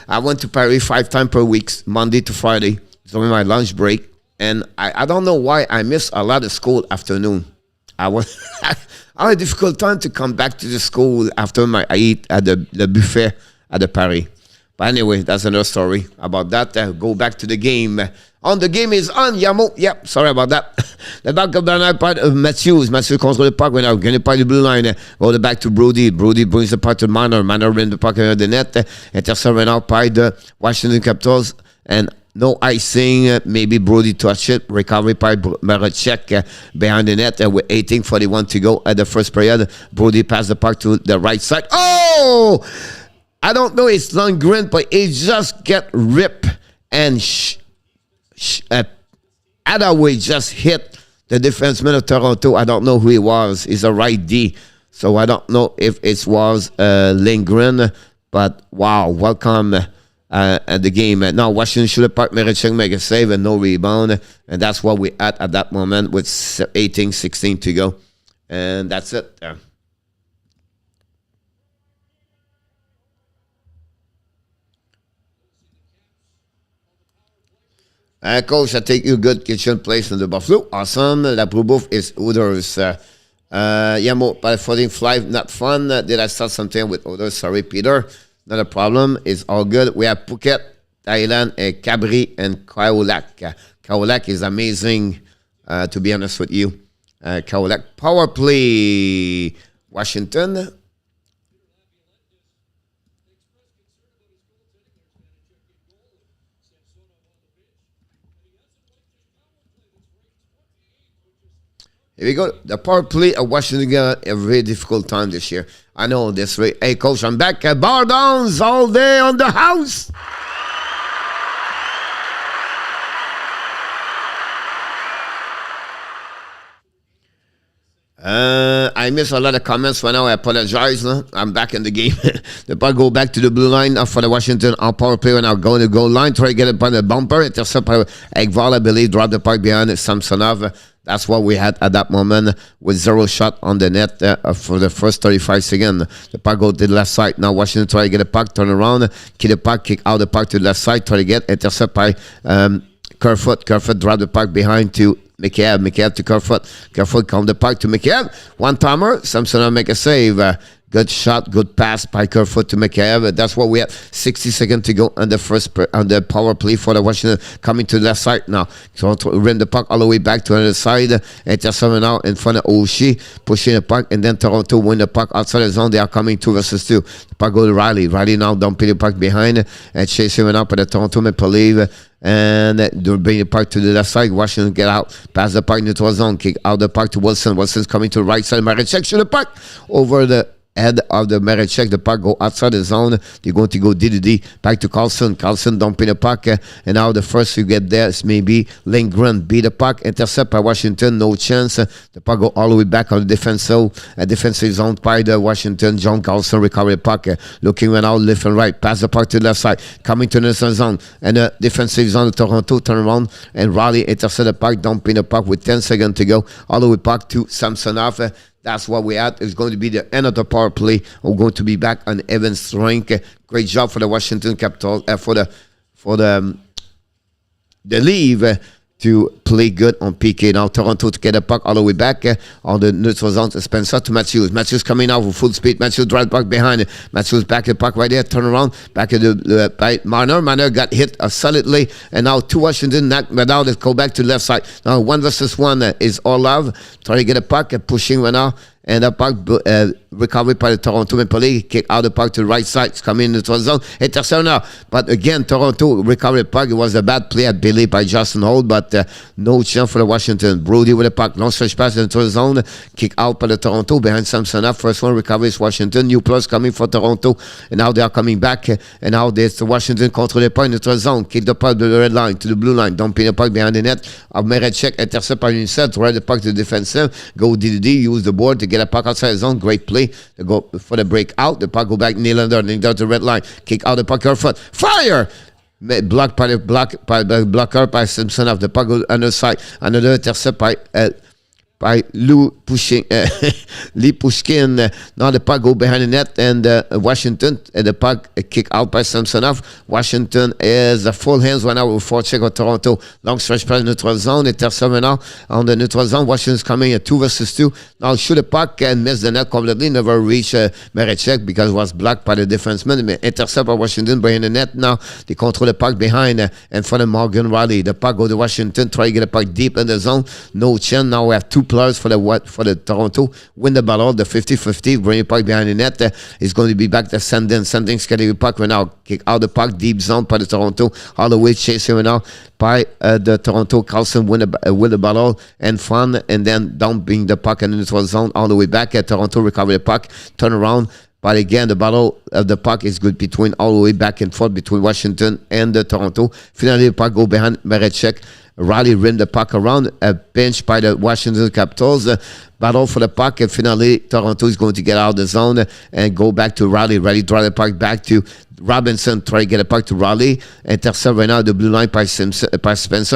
I went to Paris 5 times per week, Monday to Friday, during my lunch break. And I don't know why I missed a lot of school afternoon. I had a difficult time to come back to the school after I eat at the buffet at the Paris. But anyway, that's another story about that. Go back to the game. The game is on, Yamo. Yep, sorry about that. The back of the line part of Matthews. Matthews control the puck. We're now getting by the blue line. Go back to Brody. Brody brings the puck to Marner. Marner brings the puck in the net. Intercept right now by the Washington Capitals. And no icing. Maybe Brody touched it. Recovery by Mrazek behind the net. With 18:41 to go at the first period. Brody passed the puck to the right side. Oh! I don't know it's Lundgren, but it just get ripped and Adaway just hit the defenseman of Toronto. I don't know who he was. He's a right D. So I don't know if it was Lindgren, but wow, welcome at the game. Now Washington should have puck, Mrazek make a save and no rebound. And that's what we at that moment with 18-16 to go. And that's it. Coach, I take you good kitchen place in the Buffalo. Awesome. La Proubouf is Others. Yamo, by 45, not fun. Did I start something with Others? Sorry, Peter. Not a problem. It's all good. We have Phuket, Thailand, Cabri, and Kaolack. Kaolack is amazing, to be honest with you. Kaolack. Power play, Washington. Here we go. The power play of Washington got a very difficult time this year. I know this. Hey, Coach, I'm back. Bar downs all day on the house. I missed a lot of comments right now. I apologize. I'm back in the game. The ball go back to the blue line for the Washington on power play. We're now going to goal line. Try to get it by the bumper. Intercept by Engvall, I believe. Drop the puck behind Samsonov. That's what we had at that moment with 0 shot on the net for the first 35 seconds. The puck go to the left side. Now Washington try to get a puck, turn around, kick the puck, kick out the puck to the left side, try to get intercept by Kerfoot. Kerfoot drop the puck behind to Mikheyev. Mikheyev to Kerfoot. Kerfoot count the puck to Mikheyev. One timer. Samsonov make a save. Good shot, good pass by Kerfoot to Mikheyev. That's what we have. 60 seconds to go on the power play for the Washington coming to the left side now. Toronto rim the puck all the way back to the other side. Interception now in front of Oshie, pushing the puck, and then Toronto win the puck outside the zone. They are coming 2 versus 2. The puck go to Riley. Riley now dumping the puck behind and chasing it up by the Toronto Maple Leaf. And they bring the puck to the left side. Washington get out, pass the puck neutral zone, kick out the puck to Wilson. Wilson's coming to the right side. Maricek shoot the puck over the head of the Maricek. The puck go outside the zone. They're going to go DDD back to Carlson. Carlson dumping the puck. And now the first you get there is maybe Lindgren beat the puck. Intercept by Washington. No chance. The puck go all the way back on the defensive zone by the Washington. John Carlson recover the puck. Looking right now, left and right. Pass the puck to the left side. Coming to the neutral zone. And the defensive zone of Toronto turn around. And Raleigh intercept the puck. Dumping the puck with 10 seconds to go. All the way back to Samsonov. That's what we had. It's going to be the end of the power play. We're going to be back on Evans' rink. Great job for the Washington Capitals, for the leave to play good on PK. Now Toronto to get the puck all the way back on the neutral zone to Spencer to Matthews. Matthews coming out with full speed. Matthews drive back behind. Matthews back the puck right there. Turn around. Back at the by Marner. Marner got hit solidly. And now 2 Washington knocked out. Let's go back to the left side. Now 1 versus 1 is all love. Trying to get a puck. Pushing right now. And the puck recovered by the Toronto Maple Leaf. Kick out the puck to the right side. It's coming in the zone. Interception now. But again, Toronto recovered the puck. It was a bad play at Billy by Justin Holl, but no chance for the Washington. Brody with the puck. Long stretch pass into the zone. Kick out by the Toronto behind Samsonov. First one recovers Washington. New plus coming for Toronto. And now they are coming back. And now there's the Washington control the puck into the zone. Kick the puck to the red line, to the blue line. Dumping the puck behind the net. Of Maricek. Intercept by Unicef. Right the puck to the defensive. Go DDD. Use the board to get a puck outside the zone. Great play. They go for the breakout. The puck go back. Nylander to the red line. Kick out the puck. Foot. Fire! Blocked by the blocker by Simpson of the puck on the side. Another intercept by Lou pushing Lee Pushkin. Now the puck go behind the net, and Washington the puck kick out by Samsonov. Washington is a full hands right now with 4 check of Toronto. Long stretch pass neutral zone. Intercept now on the neutral zone. Washington's coming at 2 versus 2. Now shoot the puck and miss the net completely. Never reach Maricek because it was blocked by the defenseman. Intercept by Washington behind the net. Now they control the puck behind in front of Morgan Riley. The puck go to Washington. Try to get the puck deep in the zone. No chance. Now we have 2 players for the Toronto. Win the battle, the 50-50, bring the puck behind the net. Is going to be back to Sandin. Sandin's getting the puck right now. Kick out the puck, deep zone by the Toronto. All the way chasing right now by the Toronto. Carlson win the battle and fun, and then dumping the puck in the neutral zone all the way back. Toronto recover the puck, turn around. But again, the battle of the puck is good between all the way back and forth between Washington and the Toronto. Finally, the puck go behind Maricek. Riley rim the puck around, a bench by the Washington Capitals. Battle for the puck, and finally, Toronto is going to get out of the zone and go back to Riley. Riley drive the puck back to Robinson, try to get a puck to Raleigh. Intercept right now the blue line by Spencer.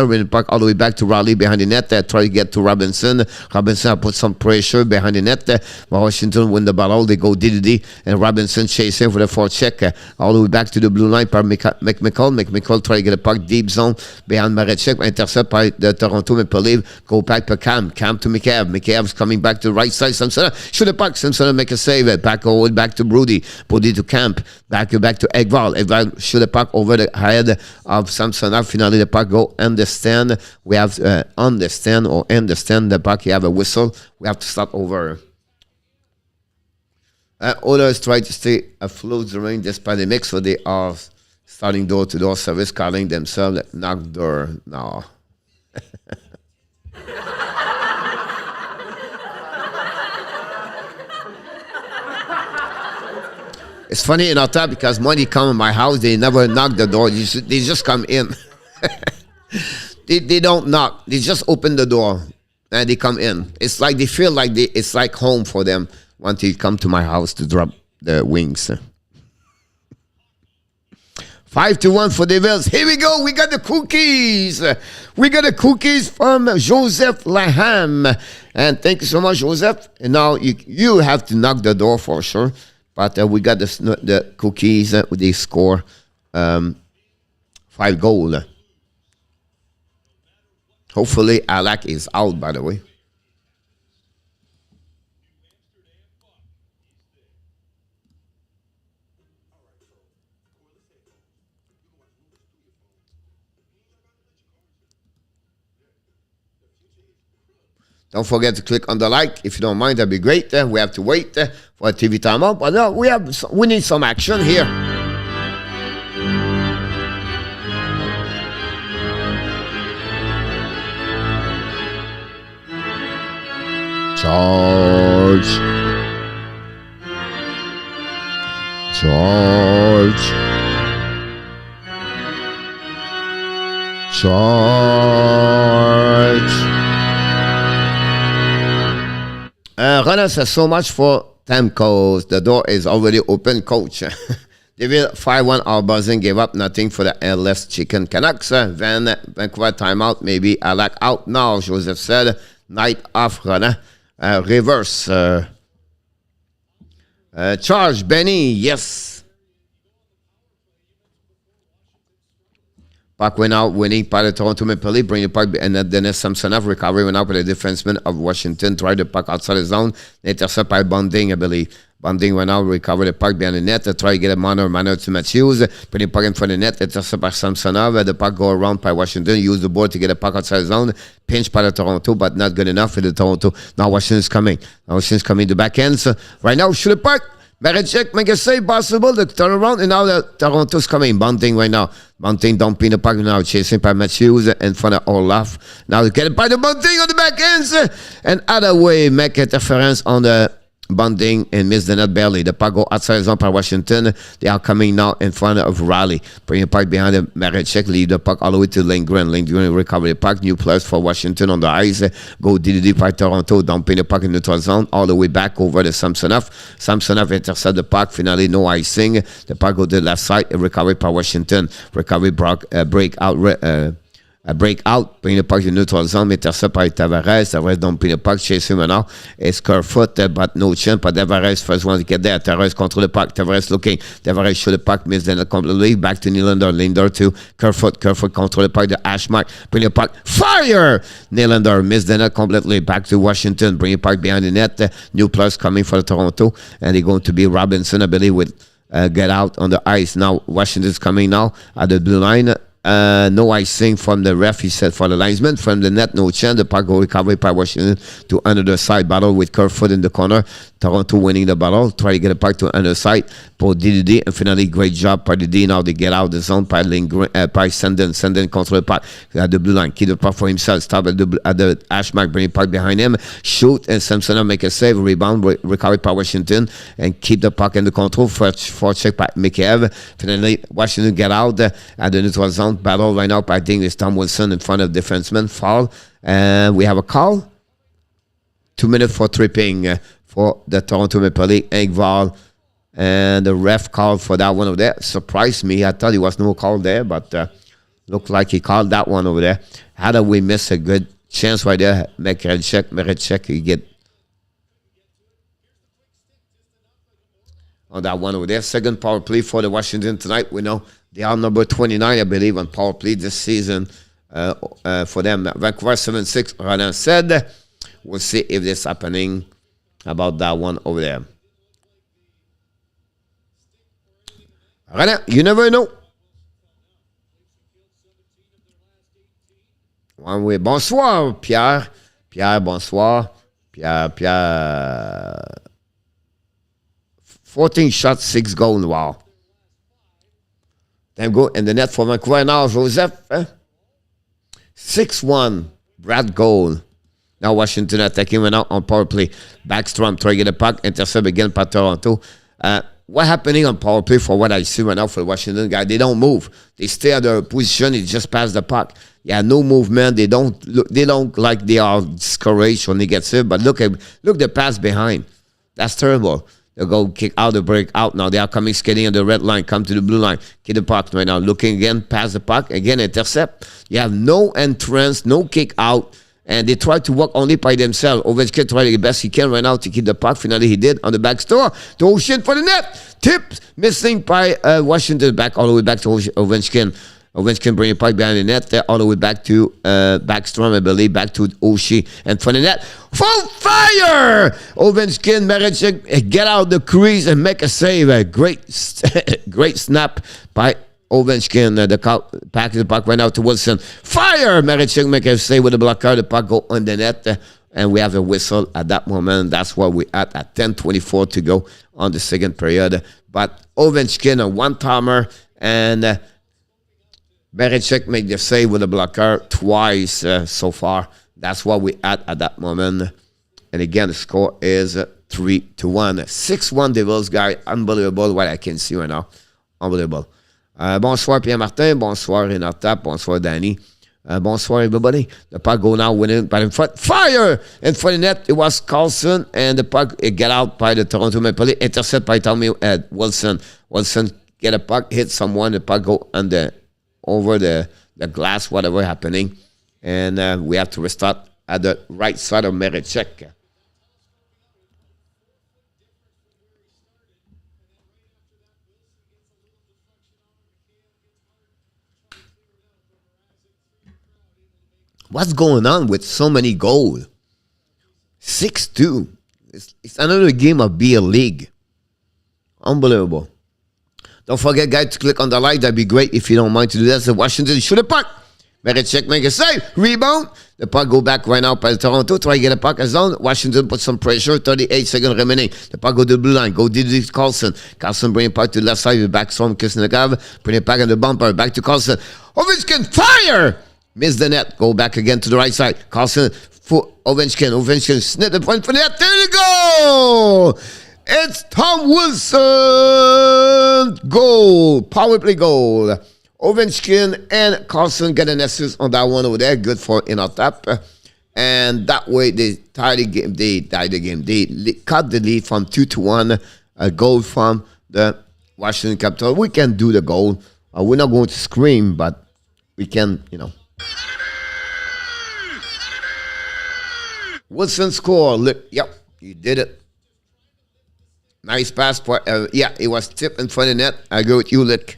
Win the puck all the way back to Raleigh behind the net. Try to get to Robinson. Robinson put some pressure behind the net. Washington win the battle. They go DDD, and Robinson chasing for the forecheck. All the way back to the blue line by McMichael. McMichael try to get a puck deep zone behind Maricek. Intercept by the Toronto Maple Leaf. Go back to Cam. Cam to Mikheyev. Mikheyev's coming back to the right side. Simpson shoot the puck. Simpson make a save. Back all the way back to Brody. Brody to Camp. Back to Engvall. Engvall shoot the puck over the head of Samsonov. Finally, the puck go understand. We have understand the puck. You have a whistle. We have to start over. Oilers try to stay afloat during this pandemic, so they are starting door-to-door service, calling themselves knock door now. It's funny in Ottawa because when they come in my house, they never knock the door. They just come in. they don't knock. They just open the door and they come in. It's like they feel like it's like home for them once they come to my house to drop the wings. 5-1 for the Devils. Here we go. We got the cookies. We got the cookies from Joseph Laham. And thank you so much, Joseph. And now you have to knock the door for sure. But we got the cookies. They score 5 goals. Hopefully, Alak is out, by the way. Don't forget to click on the like. If you don't mind, that'd be great. We have to wait for a TV timeout. But no, we need some action here. Charge. Rana says so much for time codes. The door is already open, coach. Deville 5-1 all buzzing, gave up nothing for the airless chicken Canucks. Vancouver timeout, maybe Alak out now, Joseph said. Night off, Rana. Reverse. Charge, Benny, yes. Puck went out, winning by the Toronto Maple Leafs, bring the puck, and then Dennis Samsonov recovery went out by the defenseman of Washington, tried the puck outside the zone, intercept by Bunting, I believe. Bunting went out, recovered the puck behind the net, tried to get a Marner to Matthews, put the puck in front of the net, intercept by Samsonov, the puck go around by Washington, use the board to get a puck outside the zone, pinch by the Toronto, but not good enough for the Toronto. Now Washington's coming. To back end. So right now, shoot the puck. Mrazek make a save possible, the turnaround, and now the Toronto's coming. Bunting right now. Bunting dumping the puck now, chasing by Matthews in front of Olaf. Now they get it by the Bunting on the back end, and other way, make interference on the Bunting and miss the net barely. The puck go outside zone by Washington. They are coming now in front of Raleigh. Bring the puck behind the Mrazek, leave the puck all the way to Lindgren. Lindgren recover the puck. New players for Washington on the ice. Go DDD by Toronto, dumping the puck in the neutral zone all the way back over to Samsonov. Samsonov intercept the puck. Finally, no icing. The puck go to the left side. Recovery by Washington. Recovery break out. A breakout, bring the puck to the neutral zone, intercept by Tavares. Tavares dumping the puck, chase him now. It's Kerfoot, but no chance. But Tavares first one to get there. Tavares control the puck. Tavares looking. Tavares shoot the puck, miss then completely. Back to Nylander. Nylander to Kerfoot. Kerfoot control the puck. The ash mark. Bring the puck. Fire! Nylander miss then completely. Back to Washington. Bring the puck behind the net. New plus coming for the Toronto. And they're going to be Robinson, I believe, with get out on the ice. Now Washington's coming now at the blue line. No icing from the ref, he said, for the linesman. From the net, no chance. The puck go recovery by Washington to another side. Battle with Kerfoot in the corner. Toronto winning the battle. Try to get it back to another side. For DDD. And finally, great job by the D. Now they get out the zone by Sandin. Sandin control the puck at the blue line. Keep the puck for himself. Stop at the hash mark. Bring the puck behind him. Shoot. And Samsonov make a save. Rebound. Recovery by Washington. And keep the puck in the control. For check by Mikheyev. Finally, Washington get out at the neutral zone. Battle right now. I think it's Tom Wilson in front of defenseman. Foul. And we have a call. 2 minutes for tripping for the Toronto Maple Leafs. Engvall. And the ref called for that one over there. Surprised me. I thought there was no call there, but looked like he called that one over there. How did we miss a good chance right there? Mrazek, he get on that one over there. Second power play for the Washington tonight. We know they are number 29, I believe, on power play this season for them. Vancouver 7-6, Ronan said. We'll see if this is happening about that one over there. Ronan, you never know. One way. Bonsoir, Pierre. Pierre, bonsoir. Pierre. 14 shots, 6 goals. Wow. Then go in the net for Vancouver now, Joseph. 6-1. Brad goal. Now Washington attacking right now on power play. Backstrom trying to get the puck. Intercept again by Toronto. What happening on power play for what I see right now for the Washington guy? They don't move. They stay at their position. They just pass the puck. Yeah, no movement. They don't look. They don't like they are discouraged when they get served. But look the pass behind. That's terrible. They go kick out the break out now. They are coming skating on the red line. Come to the blue line. Keep the puck right now. Looking again. Pass the puck. Again, intercept. You have no entrance. No kick out. And they try to work only by themselves. Ovechkin tried the best he can right now to keep the puck. Finally, he did on the back store. To Ocean for the net. Tip missing by Washington. Back all the way back to Ovechkin. Ovechkin bring the puck behind the net. All the way back to Backstrom, I believe. Back to Oshie. And for the net. Full fire! Ovechkin, Mrazek, get out the crease and make a save. A great snap by Ovechkin. Pack the puck right now to Wilson. Fire! Mrazek make a save with the blocker. The puck go on the net. and we have a whistle at that moment. That's where we at 10:24 to go on the second period. But Ovechkin, a one-timer, and Mrazek made the save with a blocker twice so far. That's what we at that moment. And again, the score is 3-1. 6-1 Devils, guys. Unbelievable what I can see right now. Unbelievable. Bonsoir Pierre-Martin. Bonsoir Renata. Bonsoir Danny. Bonsoir everybody. The puck go now winning by in front. Fire! In front of the net, it was Carlson. And the puck get out by the Toronto Maple Leafs. Intercept by Tommy Wilson. Wilson get a puck, hit someone. The puck go over the glass, whatever happening. And we have to restart at the right side of Mrazek. What's going on with so many goals? 6-2. It's another game of beer league. Unbelievable. Don't forget, guys, to click on the like. That'd be great if you don't mind to do that. So Washington shoot a puck. Mrazek make a save. Rebound. The puck go back right now by Toronto. Try to get a puck as zone. Washington put some pressure. 38 seconds remaining. The puck go to the blue line. Go to Carlson. Carlson bring it back to the left side. Back from Kisnegov. Bring it back on the bumper. Back to Carlson. Ovechkin fire! Miss the net. Go back again to the right side. Carlson for Ovechkin. Ovechkin snip the point for the net. There you go! It's Tom Wilson! Goal. Power play goal. Ovechkin and Carlson get an assist on that one over there. Good for in our tap. And that way they tied the game. They cut the lead from 2-1. A goal from the Washington Capitals. We can do the goal. We're not going to scream, but we can, Wilson score. Look, yep, he did it. Nice pass. It was tipped in front of the net. I go with you, Lick.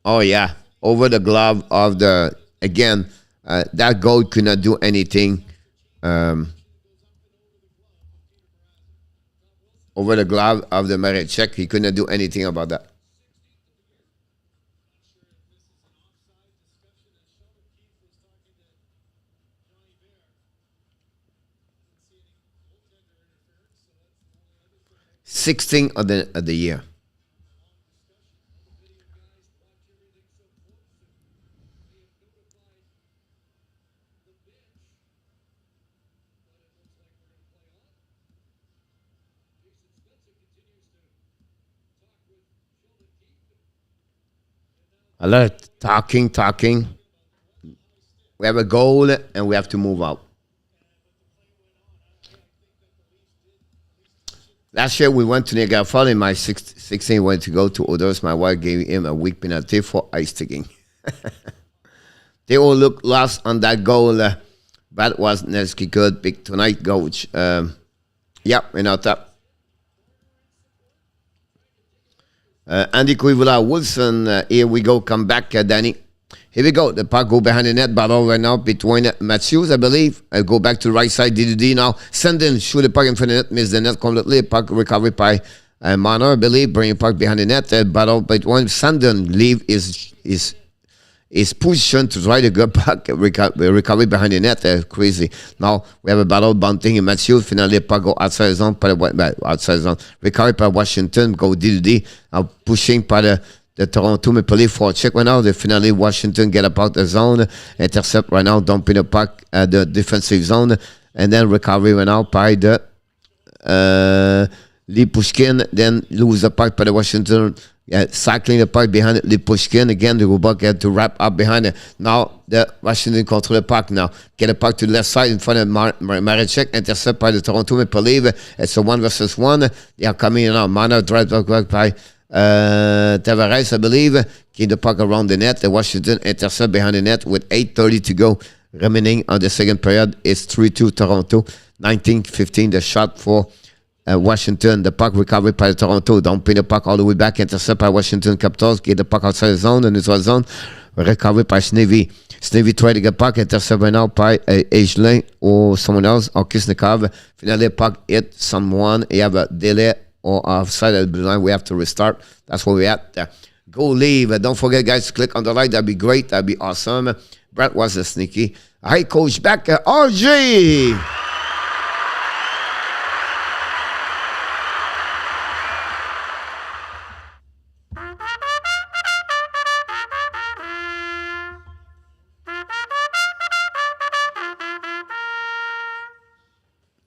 Oh, yeah. Over the glove of the... Again, that goal could not do anything. Over the glove of the Mrazek. He could not do anything about that. Sixteen of the year. A lot of talking. We have a goal and we have to move out. Last year we went to Niagara Falls in my 16 went to go to Odors. My wife gave him a week penalty for ice sticking. They all look lost on that goal. That was Nesky good. Big tonight, coach. In our top. Andy Kuivula Wilson. Here we go. Come back, Danny. Here we go. The puck go behind the net. Battle right now between Matthews, I believe. I go back to the right side. DDD now. Sandin shoot the puck in front of the net. Miss the net completely. Puck recovered by Marner, I believe. Bring the puck behind the net. Battle between Sandin. Leave is position to try to get puck. Recovery behind the net. Crazy. Now we have a battle bunting in Matthews. Finally, puck go outside zone. Outside zone. Recovery by Washington. Go DDD. Now pushing by the Toronto Maple Leafs for a check right now. They finally Washington get about the zone. Intercept right now. Dumping the puck at the defensive zone. And then recovery right now by the Lipushkin. Then lose the puck by the Washington. Cycling the puck behind it. Lipushkin. Again, the Rubak had to wrap up behind it. Now the Washington control the puck now. Get the puck to the left side in front of Mrazek. Intercept by the Toronto Maple Leafs. It's a 1-versus-1. They are coming in now. Marner drives back by Tavares, I believe, keep the puck around the net. The Washington intercept behind the net with 8:30 to go remaining on the second period. It's 3-2 Toronto. 19-15 the shot for Washington. The puck recovered by Toronto. Dumping the puck all the way back. Intercept by Washington Capitals. Get the puck outside the zone, the neutral zone. Recovered by Snevy. Snevy tried to get puck. Intercept right now by Agelin or someone else. Or Kisnikov. Finally, puck hit someone. You have a delay or offside at the blue line. We have to restart. That's where we're at. Go leave. Don't forget, guys, to click on the like. That'd be great. That'd be awesome. Brett was a sneaky. Hey, coach, back RJ.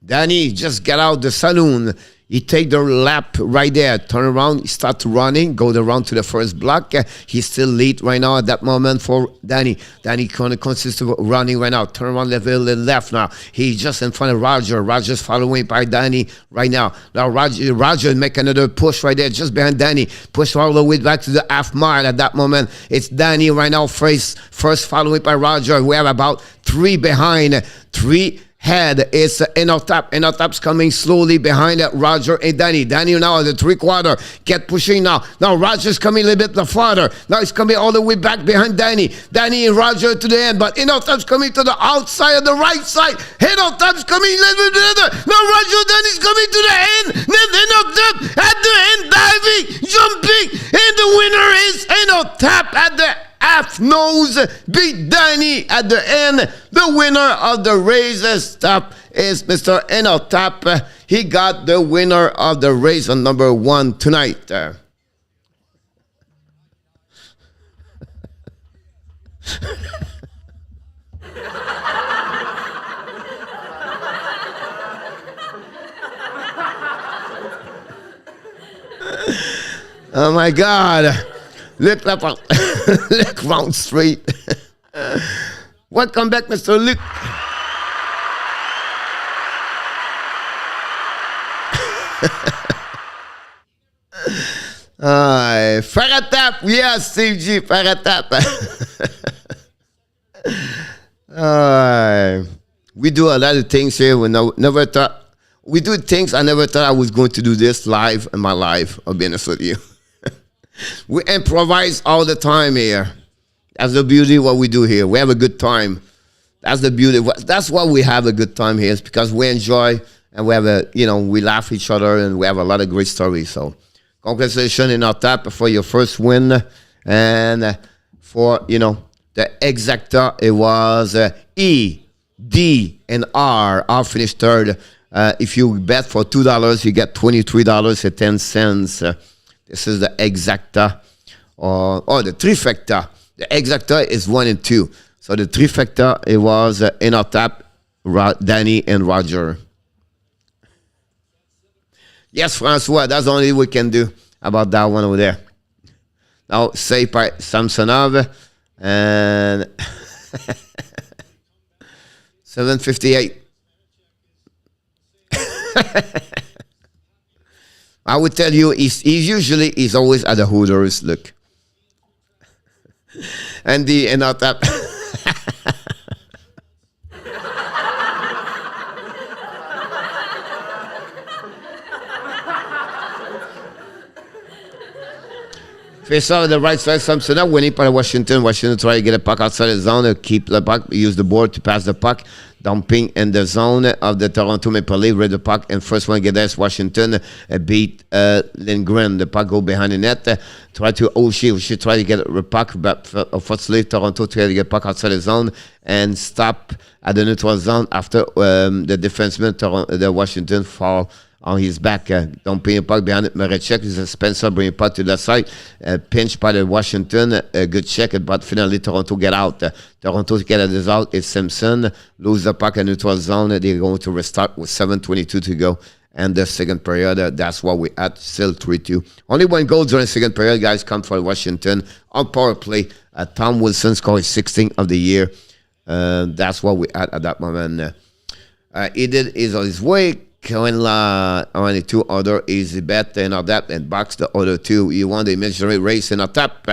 Danny just get out the saloon. He take the lap right there, turn around, he start running, go around to the first block. He's still lead right now at that moment for Danny. Danny kind of consists of running right now. Turn around level left now. He's just in front of Roger. Roger's following by Danny right now. Now Roger make another push right there, just behind Danny. Push all the way back to the half mile at that moment. It's Danny right now first following by Roger. We have about 3 behind. 3 head is Enotap. Enotap's coming slowly behind Roger and Danny. Danny now at the 3/4. Get pushing now. Now Roger's coming a little bit farther. Now he's coming all the way back behind Danny. Danny and Roger to the end. But Enotap's coming to the outside of the right side. Enotap's coming a little bit further. Now Roger Danny's coming to the end. Then Enotap at the end diving, jumping. And the winner is Enotap at the half nose, beat Danny at the end. The winner of the race stop is Mr. Enotap. He got the winner of the race on number 1 tonight. Oh my God. Look round straight. Welcome back, Mr. Luke. Faratap, yes, Steve G, Faratap. We do a lot of things here. We never thought. We do things I never thought I was going to do this live in my life. I'll be honest with you. We improvise all the time here. That's the beauty of what we do here. We have a good time. That's the beauty. That's why we have a good time here. It's because we enjoy and we have we laugh at each other and we have a lot of great stories. So, congratulations in our tap for your first win. And for, the exacta, it was E, D, and R. R finished third. If you bet for $2, you get $23.10. This is the exacta or the trifecta. The exacta is 1 and 2. So the trifecta, it was Enotap, Danny, and Roger. Yes, Francois, that's the only we can do about that one over there. Now, say by Samsonov and 758. I would tell you, he's always at the Hooters. Look, and not that. Face off the right side, Samson up, winning by Washington. Washington try to get a puck outside the zone, keep the puck, use the board to pass the puck. Dumping in the zone of the Toronto Maple Leafs, read the puck, and first one get there is Washington, beat Lindgren. The puck go behind the net, try to Oshie try to get the puck, but unfortunately Toronto try to get puck outside the zone and stop at the neutral zone after the defenseman, the Washington fall on his back. Dumping the puck behind it, Marechek is a Spencer, bring the puck to the side, pinched by the Washington, a good check, but finally Toronto get out. Toronto get a result. It's Simpson, lose the puck in neutral zone. They're going to restart with 7:22 to go. And the second period, that's what we at, still 3-2. Only 1 goal during the second period, guys, come for Washington. On power play, Tom Wilson scored 16th of the year. That's what we at that moment. He did his way. Only 2 other easy bet and all that, and box the other 2. You want the imaginary race in a tap.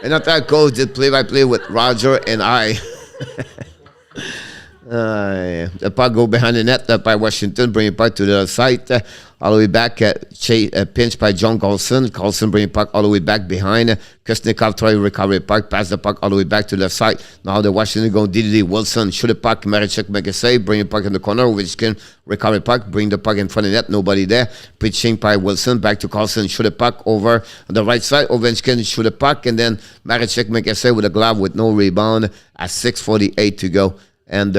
And that coach did play-by-play with Roger and I. The puck go behind the net by Washington, bring it back to the side, all the way back, pinch by John Carlson. Carlson bring it puck all the way back behind. Kuznetsov try to recover the puck, pass the puck all the way back to the left side. Now the Washington go DDD. Wilson shoot the puck, Mrazek make a save, bring the puck in the corner. Ovechkin recover the puck, bring the puck in front of the net, nobody there. Pitching by Wilson, back to Carlson, shoot the puck over on the right side. Ovechkin shoot the puck, and then Mrazek make a save with a glove with no rebound at 6:48 to go. And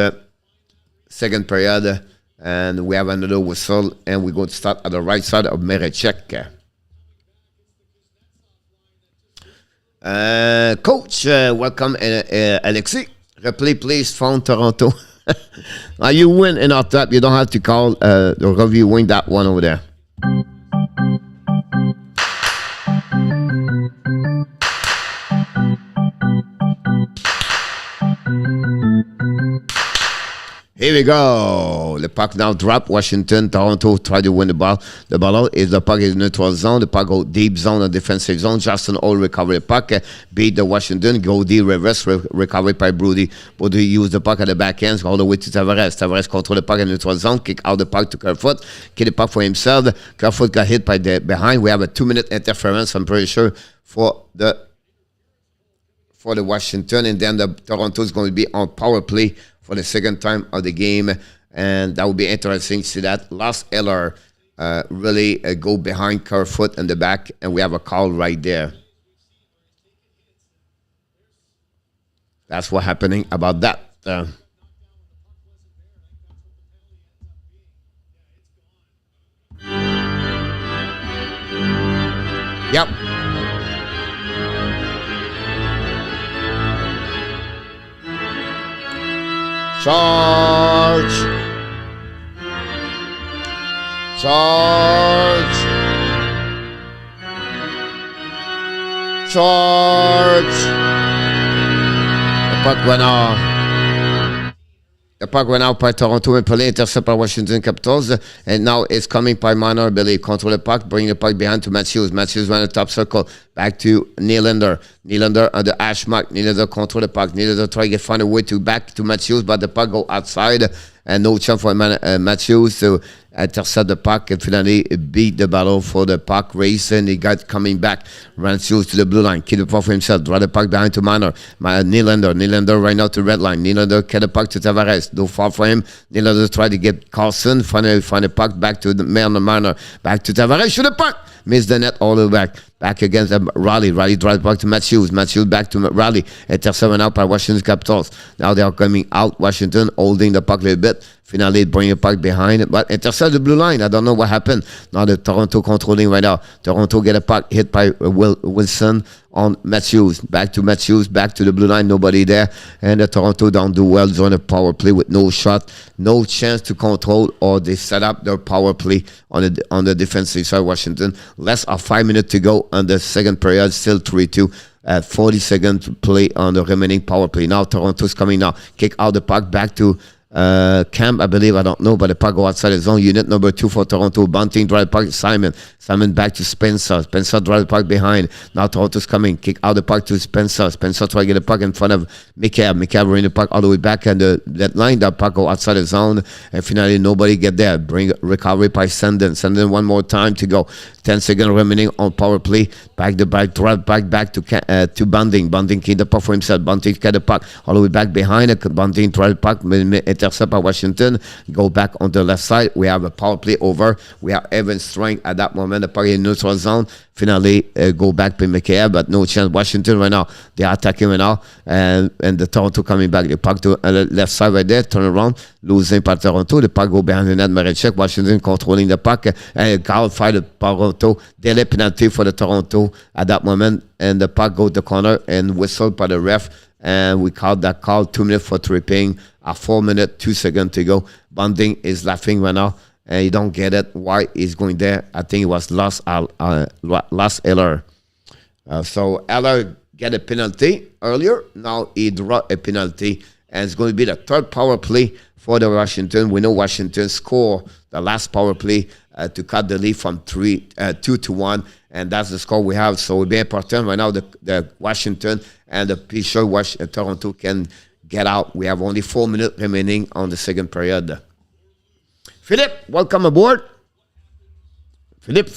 second period, and we have another whistle, and we're going to start at the right side of Mrazek. Coach, welcome, Alexi. Replay, please, phone Toronto. Now you win in our trap. You don't have to call the reviewing that one over there. Here we go. The puck now drop. Washington, Toronto try to win the ball. The ball is the puck is in neutral zone. The puck go deep zone or defensive zone. Justin Holl recover the puck. Beat the Washington. Go deep reverse. Recovery by Brody. Brody use the puck at the back end. All the way to Tavares. Tavares control the puck in neutral zone. Kick out the puck to Kerfoot. Kick the puck for himself. Kerfoot got hit by the behind. We have a 2-minute interference, I'm pretty sure, for the Washington. And then the Toronto is going to be on power play for the second time of the game, and that would be interesting to see that. Last Eller really go behind Kerfoot in the back, and we have a call right there. That's what happening about that. Yep. Charge! Charge! Charge! The puck went off. The puck went out by Toronto and play intercept by Washington Capitals, and now it's coming by Marner. Billy control the puck, bring the puck behind to Matthews. Matthews run the top circle, back to Nylander. Nylander on the hash mark. Nylander control the puck. Nylander try to find a way to back to Matthews, but the puck go outside, and no chance for Matthews to intercept the puck and finally beat the battle for the puck race, and he got coming back. Matthews to the blue line, keep the puck for himself, draw the puck behind to Marner. Nylander right now to red line. Nylander get the puck to Tavares, no fall for him. Nylander try to get Carlson, finally find the puck back to the Marner, back to Tavares, shoot the puck, miss the net all the way back against Raleigh. Raleigh drives back to Matthews. Matthews back to Raleigh. Intercepted out by Washington Capitals. Now they are coming out. Washington holding the puck a little bit. Finally, bring the puck behind. But intercept the blue line. I don't know what happened. Now the Toronto controlling right now. Toronto get a puck hit by Wilson on Matthews. Back to Matthews. Back to the blue line. Nobody there. And the Toronto don't do well. On a power play with no shot. No chance to control, or they set up their power play on the defensive side. Washington. Less of 5 minutes to go on the second period. Still 3-2. 40 seconds to play on the remaining power play. Now Toronto's coming now. Kick out the puck back to Camp, I believe, I don't know, but the puck go outside the zone. Unit number 2 for Toronto. Bunting drive the puck. Simon back to Spencer. Spencer drive the puck behind. Now Toronto's coming. Kick out the puck to Spencer. Spencer try to get the puck in front of Mikhail. Mikhail bring the puck all the way back, and that line, that puck go outside the zone, and finally nobody get there. Bring recovery by Sandin. Sandin one more time to go. 10 seconds remaining on power play. Back the back, drive back to Bunting. Bunting keep the puck for himself. Bunting get the puck all the way back behind. Bunting drive the puck, intercept by Washington. Go back on the left side. We have a power play over. We have Evan Strang at that moment. The puck in neutral zone. Finally, go back to Mikhail, but no chance. Washington right now, they are attacking right now, and the Toronto coming back. The puck to the left side right there, turn around, losing by Toronto. The puck go behind the net, Mrazek. Washington controlling the puck, and Carl fired the Toronto. Delay penalty for the Toronto at that moment, and the puck go to the corner and whistled by the ref, and we called that call. 2 minutes for tripping, at 4 minutes, 2 seconds to go. Bunting is laughing right now. And you don't get it. Why he's going there? I think it was last Eller. So Eller get a penalty earlier. Now he draw a penalty, and it's going to be the third power play for the Washington. We know Washington score the last power play to cut the lead from 2-1, and that's the score we have. So it'll be important right now. The Washington and the Toronto can get out. We have only 4 minutes remaining on the second period. Philippe, welcome aboard. Philippe.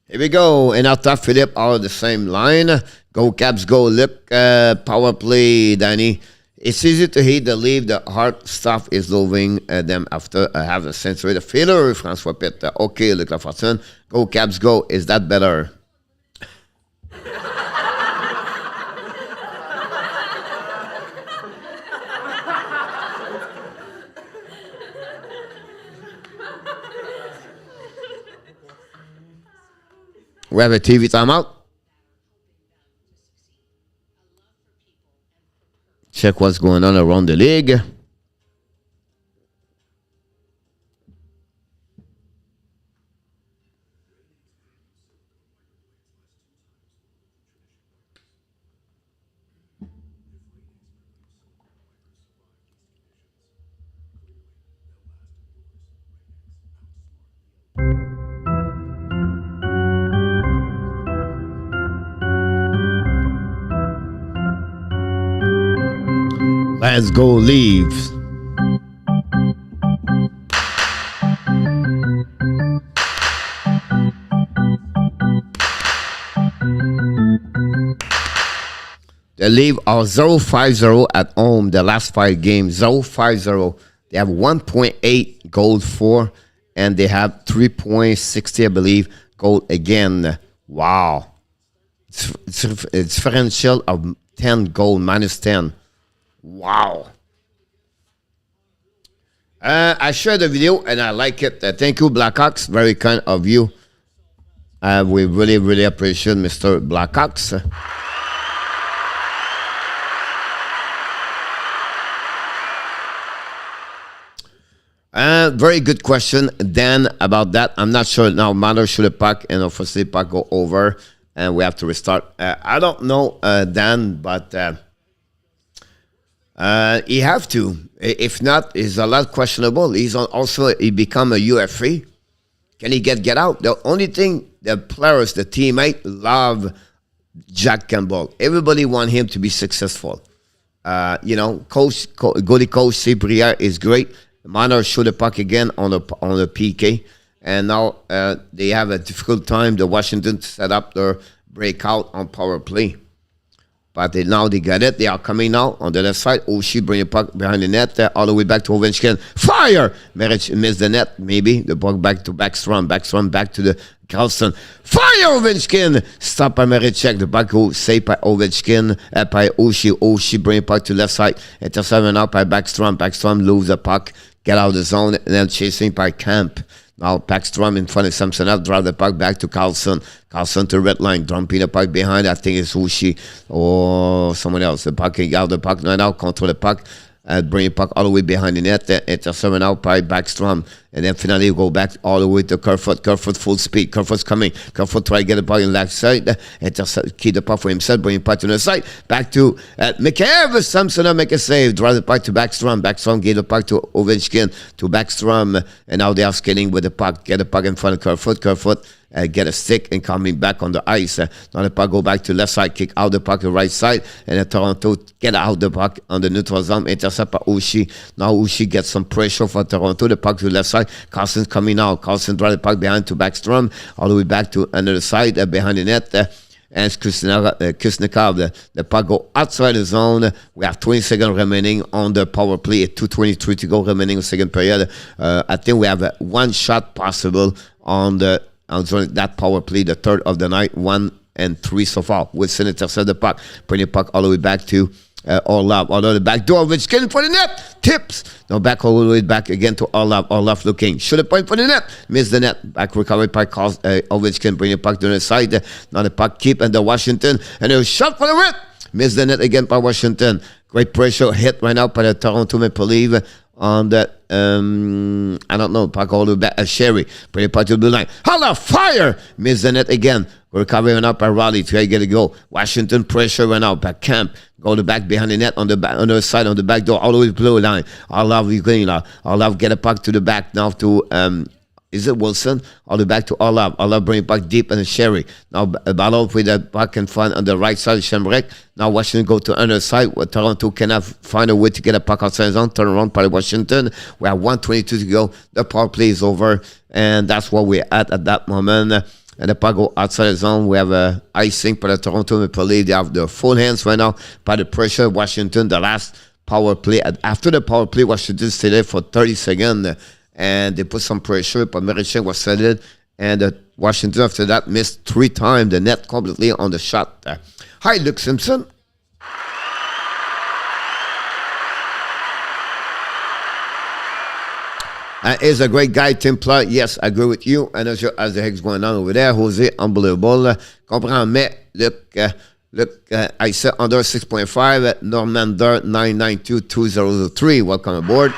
Here we go. And after Philippe, all the same line. Go Caps, go. Look, power play, Danny. It's easy to hit the leave. The hard stuff is loving them after have a sensory. The failure, François Pitt. Okay, Luc Lafortune. Go Caps, go. Is that better? We have a TV timeout. Check what's going on around the league. Let's go Leafs. The Leafs are 0-5-0 at home the last 5 games. 0-5-0. They have 1.8 goal for, and they have 3.60, I believe, goal again. Wow. It's differential of 10 goal, minus 10. Wow. I shared the video and I like it. Thank you, Blackhawks. Very kind of you. We really, really appreciate Mr. Blackhawks. Very good question, Dan, about that. I'm not sure now. Marner should have puck and obviously puck go over and we have to restart. I don't know, Dan, but he have to. If not, it's a lot questionable. He become a UFA. Can he get out? The only thing the players, the teammate, love Jack Campbell. Everybody want him to be successful. Goalie coach Cyprier is great. Marner shoot the puck again on the PK, and now they have a difficult time. The Washington to set up their breakout on power play. But now they got it. They are coming now on the left side. Oshie bring the puck behind the net. All the way back to Ovechkin. Fire! Merich missed the net, maybe. The puck back to Backstrom. Backstrom back to the Carlson. Fire, Ovechkin! Stop by Merich. The puck go saved by Ovechkin. By Oshie. Oshie bring the puck to left side. Intercepted out by Backstrom. Backstrom lose the puck. Get out of the zone. And then chasing by Camp. Now Backstrom in front of Samsonov, drive the puck back to Carlson. Carlson to red line, dumping the puck behind. I think it's Ushi or someone else. The puck, out the puck now, control the puck. Bring the puck all the way behind the net. Intercepted out by Backstrom. And then finally go back all the way to Kerfoot. Kerfoot full speed. Kerfoot's coming. Kerfoot try to get the puck on the left side. Keep the puck for himself. Bring the puck to the side. Back to McCabe. Samsonov make a save. Drive the puck to Backstrom. Backstrom gave the puck to Ovechkin. To Backstrom. And now they are skating with the puck. Get the puck in front of Kerfoot. Kerfoot. Get a stick and coming back on the ice. Now the puck go back to left side, kick out the puck to right side, and then Toronto get out the puck on the neutral zone, intercept by Oshie. Now Oshie gets some pressure for Toronto, the puck to the left side. Carlson's coming out. Carlson drive the puck behind to Backstrom, all the way back to another side behind the net. And Kuznetsov, the puck go outside the zone. We have 20 seconds remaining on the power play. 2:23 to go remaining in the second period. I think we have one shot possible on that power play, the third of the night, 1 and 3 so far. Wilson intercept the puck, bring the puck all the way back to Orlov. Although the back door, Ovechkin for the net, tips. Now back all the way back again to Orlov. Orlov looking, shoot a point for the net, miss the net. Back recovered by Ovechkin, bring the puck to the side. Now the puck keep and the Washington, and a shot for the rip. Miss the net again by Washington. Great pressure hit right now by the Toronto Maple Leafs on that, I don't know, puck all the way back, Sherry, bring the puck to the blue line. Holla, fire! Miss the net again. Recovery went out by Raleigh, try to get a goal. Washington pressure went out by Camp. Go the back behind the net on the back, on the side, on the back door, all the way to the blue line. All love Ukraine. All love get a puck to the back now to Is it Wilson? All the way back to Olav. Olav bring it back deep and Sherry. Now a battle with the back and front on the right side of Shamrek. Now Washington go to under side. Where Toronto cannot find a way to get a puck outside zone. Turn around by Washington. We have 1:22 to go. The power play is over. And that's what we're at that moment. And the puck go outside the zone. We have a icing for the Toronto Maple Leafs. They have the full hands right now by the pressure. Washington, the last power play. After the power play, Washington stayed there for 30 seconds. And they put some pressure, but Mrazek was set it. And Washington, after that, missed 3 times the net completely on the shot. Hi, Luke Simpson. Is a great guy, Tim Pla. Yes, I agree with you. And as the heck's going on over there, Jose, unbelievable. Comprends, mais Look, I said under 6.5, Normander 992-2003. Welcome aboard.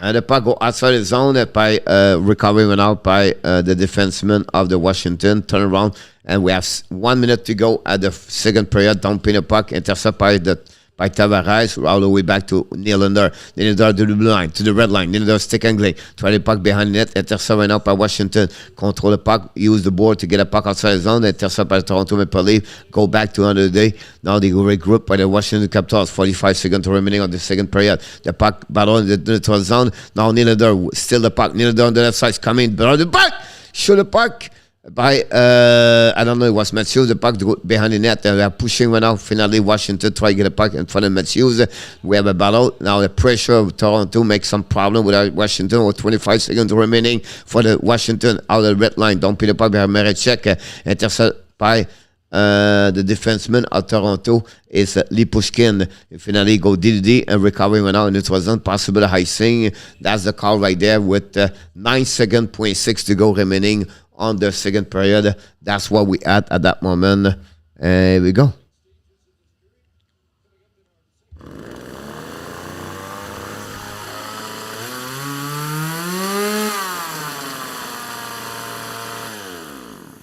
And the puck go outside the zone by recovery went out by the defenseman of the Washington. Turn around, and we have 1 minute to go at the second period. Dumping the puck, intercepted by Tavares, all the way back to Nylander. Nylander to the blue line, to the red line. Nylander stick angling. Try the puck behind the net. Intercept went out by Washington. Control the puck. Use the board to get a puck outside the zone. Intercept by Toronto Maple Leafs. Go back to another day. Now they regroup by the Washington Capitals. 45 seconds remaining on the second period. The puck battle in the neutral zone. Now Nylander still the puck. Nylander on the left side is coming. But on the back. Shoot the puck. By I don't know, it was Matthews, the puck behind the net. They are pushing right now. Finally, Washington try to get a puck in front of Matthews. We have a battle. Now the pressure of Toronto makes some problem with Washington with 25 seconds remaining for the Washington out of the red line. Don't put the puck behind Mrazek. Intercept by the defenseman of Toronto is Lipushkin. Finally go DDD and recovery went out, and it wasn't possible icing. That's the call right there with 9 seconds, 0.6 to go remaining on the second period. That's what we at that moment. Here we go.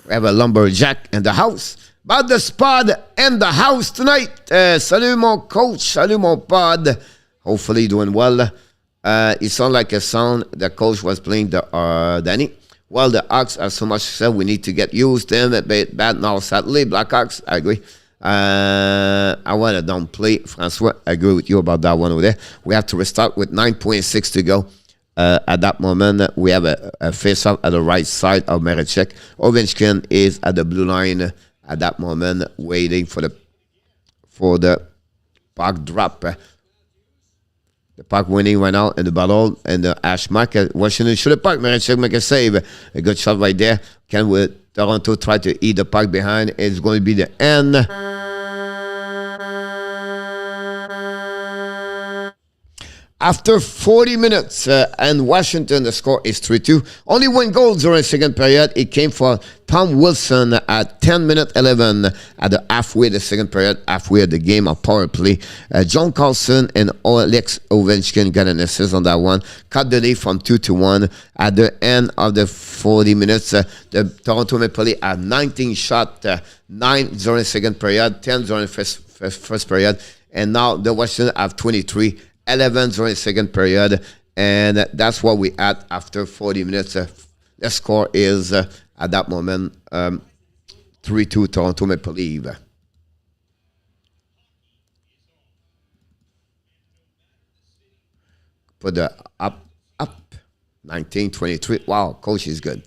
We have a lumberjack in the house. But the spud in the house tonight. Salut mon coach. Salut mon pod. Hopefully doing well. It sounded like a sound the coach was playing the Danny. Well, the Hawks are so much said we need to get used to them. A bit bad now, sadly. Blackhawks, I agree. I want to downplay Francois. I agree with you about that one over there. We have to restart with 9.6 to go. At that moment, we have a face-off at the right side of Mrazek. Ovechkin is at the blue line at that moment, waiting for the puck drop. The puck winning right now in the battle, and the Ash mark. Washington shoot the puck. Mrazek make a save. A good shot right there. Can Toronto try to eat the puck behind? It's going to be the end. After 40 minutes, and Washington, the score is 3-2. Only 1 goal during the second period. It came for Tom Wilson at 10 minutes 11 at the halfway of the second period, halfway of the game of power play. John Carlson and Alex Ovechkin got an assist on that one. Cut the lead from 2-1. At the end of the 40 minutes, the Toronto Maple Leafs had 19 shots, 9 during the second period, 10 during the first period. And now the Washington have 23. 11 during the second period, and that's what we had after 40 minutes. The score is, at that moment, 3-2 Toronto Maple Leafs. Put the up, 19-23. Wow, coach is good.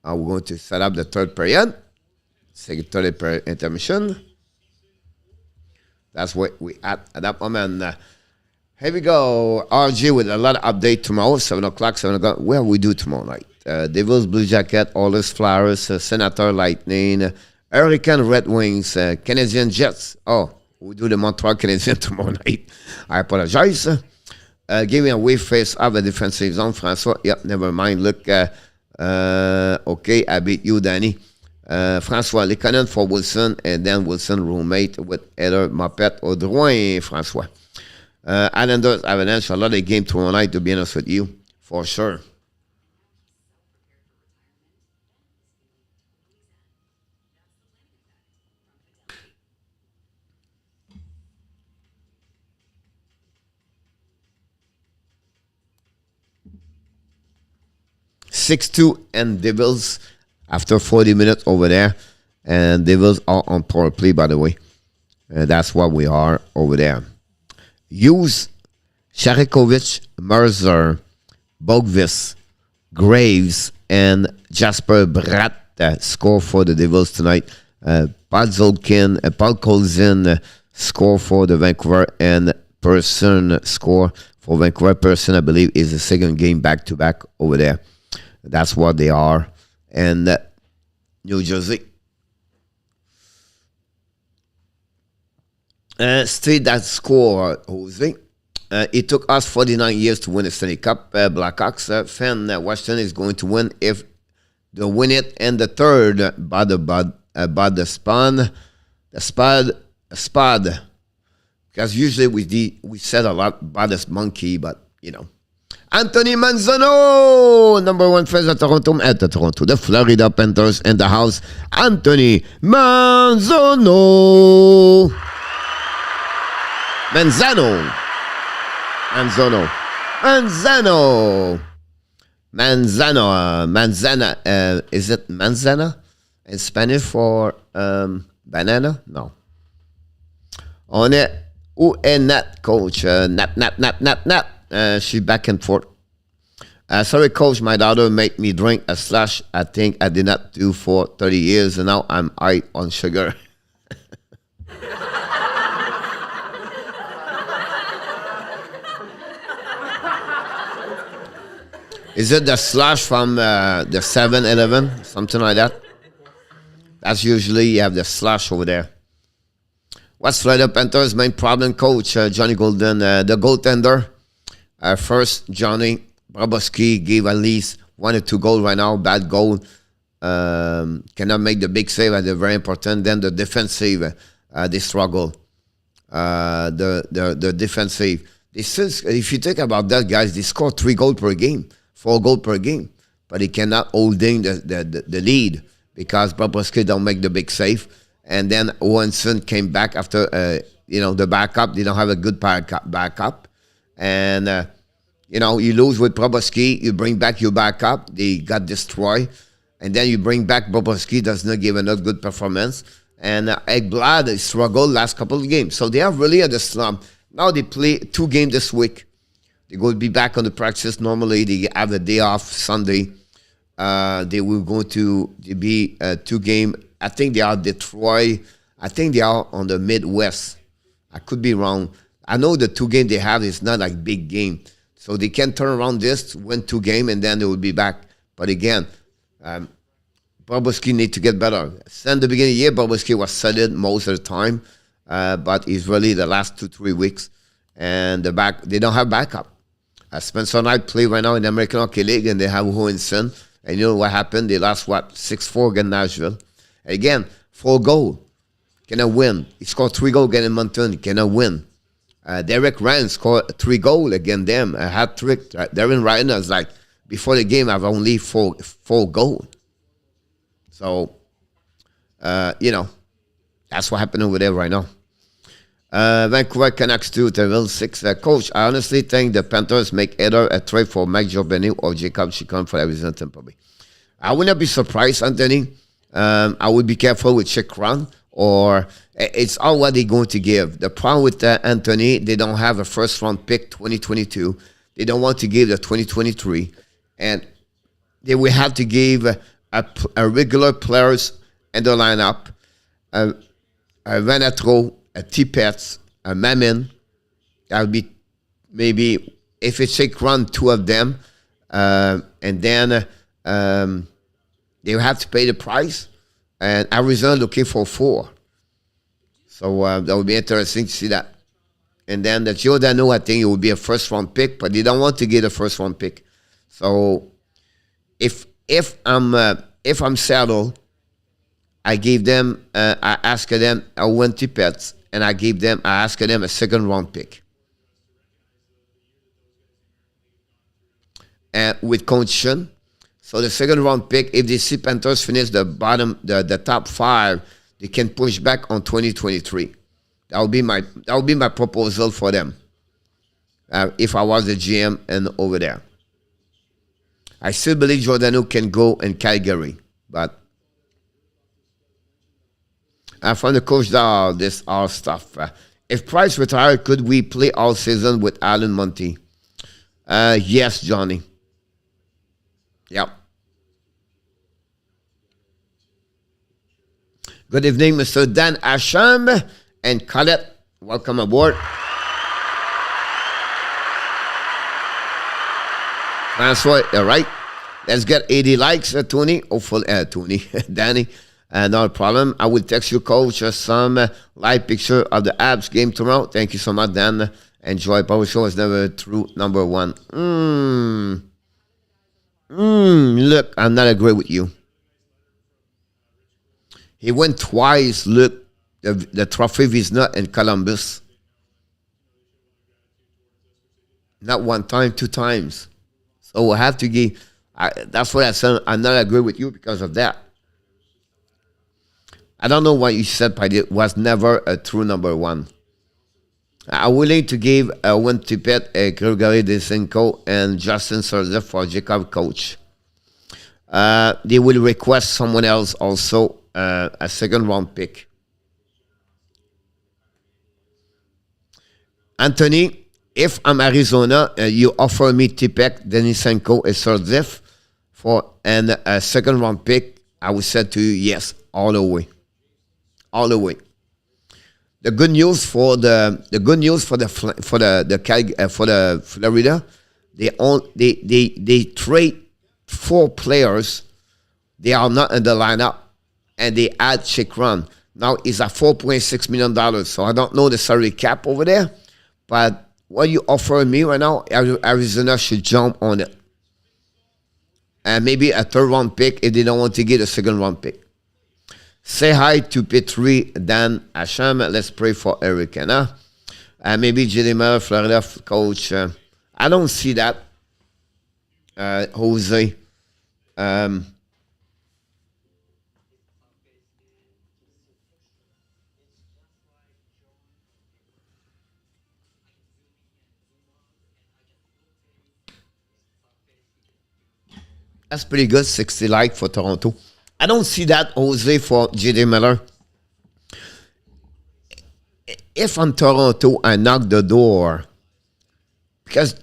Now we're going to set up the third period. Second period intermission. That's what we at that moment. Here we go. RG with a lot of update tomorrow, 7 o'clock, 7 o'clock. Where we do tomorrow night? Devils, Blue Jacket, Oilers, Flyers, Senator, Lightning, Hurricane, Red Wings, Canadian Jets. Oh, we do the Montreal Canadiens tomorrow night. I apologize. Give me a wave face of a defensive zone, Francois. Yep, never mind. Look, okay, I beat you, Danny. Francois, Lekonen for Wilson, and then Wilson roommate with either Mopet or Drouin, Francois. Islanders, Avalanche, a lot of game tomorrow night, to be honest with you, for sure. 6-2 and Devils after 40 minutes over there. And Devils are on power play, by the way. That's what we are over there. Hughes, Sharikovic, Mercer, Bogvis, Graves, and Jasper Bratt score for the Devils tonight. Paul Zolkin, Paul Colzin score for the Vancouver, and Person score for Vancouver. Person, I believe, is the second game back-to-back over there. That's what they are. And New Jersey. State that score, Jose. It took us 49 years to win the Stanley Cup. Blackhawks fan Washington is going to win if they win it. And the third, by the spud. Because usually we said a lot about this monkey, but you know. Anthony Manzano, number one friends at Toronto, the Florida Panthers in the house. Anthony Manzano. Manzana. Is it manzana in Spanish for banana? No. On it. Who and that coach? Nap. She's back and forth. Sorry, coach, my daughter made me drink a slush I think I did not do for 30 years, and now I'm high on sugar. Is it the slush from the 7-Eleven? Something like that? That's usually you have the slush over there. What's Florida Panthers' main problem, coach? Johnny Golden, the goaltender. First, Johnny Bobrovsky gave at least 1 or 2 goals right now. Bad goal. Cannot make the big save. They're very important. Then the defensive, they struggle. The defensive. If you think about that, guys, they score 3 goals per game, 4 goals per game. But they cannot hold in the lead because Bobrovsky don't make the big save. And then Owenson came back after, the backup. They don't have a good backup. And, you lose with Bobrovsky. You bring back your backup. They got destroyed. And then you bring back Bobrovsky. Does not give another good performance. And Ekblad struggled last couple of games. So they are really at the slump. Now they play 2 games this week. They will be back on the practice. Normally they have a day off Sunday. They will go to be 2 games. I think they are Detroit. I think they are on the Midwest. I could be wrong. I know the 2 games they have is not like big game. So they can turn around this, win 2 games, and then they will be back. But again, Bobrovsky need to get better. Since the beginning of the year, Bobrovsky was solid most of the time. But it's really the last 2-3 weeks. And they don't have backup. Spencer Knight play right now in the American Hockey League, and they have Hohenson. And you know what happened? They lost, 6-4 against Nashville. Again, 4 goals. Cannot win. He scored 3 goals against Edmonton. Cannot win. Derek Ryan scored 3 goals against them. A hat-trick. Darren Ryan was like, before the game, I have only 4 goals. So, that's what happened over there right now. Vancouver Canucks 2, Devils 6. Coach, I honestly think the Panthers make either a trade for Mike Giordano or Jacob Chikon for Arizona Tampa Bay. I would not be surprised, Anthony. I would be careful with Chikron, or it's all what they're going to give. The problem with Anthony, they don't have a first-round pick 2022. They don't want to give the 2023. And they will have to give a regular players in the lineup, a Vanatro, a Tippett, a Mamin. That would be maybe, if it's Chikron, 2 of them. And then they will have to pay the price. And Arizona looking for 4. So that would be interesting to see that. And then the Giordano, I think it would be a first-round pick, but they don't want to get a first-round pick. So if I'm Seattle, I gave them, I asked them, I went to Pets, and I asked them a second-round pick. With condition. So the second-round pick, if the see Panthers finish the top 5, they can push back on 2023. That would be my proposal for them. If I was the GM and over there. I still believe Giordano can go in Calgary, but from the coach, this all stuff. If Price retired, could we play all season with Alan Monty? Yes, Johnny. Yep. Good evening, Mr. Dan Asham and Colette. Welcome aboard. Francois, all right. Let's get 80 likes, Tony. Hopefully, Tony, Danny. Not a problem. I will text you, coach, some live picture of the Abs game tomorrow. Thank you so much, Dan. Enjoy. Power Show is never true number one. Look, I'm not agree with you. He went twice. Look, the trophy is not in Columbus. Not one time, two times. So we'll have to give. That's what I said. I'm not agree with you because of that. I don't know what you said, but it was never a true number one. I'm willing to give one Tippett, Gregory Desenko, and Justin Serzev for Jacob coach. They will request someone else also, a second round pick. Anthony, if I'm Arizona, you offer me Tippett, Denisenko, and Serzev and a second round pick, I would say to you, yes, all the way. All the way. The good news for the Florida, they trade 4 players. They are not in the lineup, and they add Chikran. Now it's at $4.6 million. So I don't know the salary cap over there, but what you offer me right now, Arizona should jump on it, and maybe a third round pick if they don't want to get a second round pick. Say hi to Petri, Dan Asham. Let's pray for Eric. Maybe JD Miller, Florida coach. I don't see that. Jose. That's pretty good. 60 like for Toronto. I don't see that, Jose, for JD Miller. If I'm Toronto, I knock the door. Because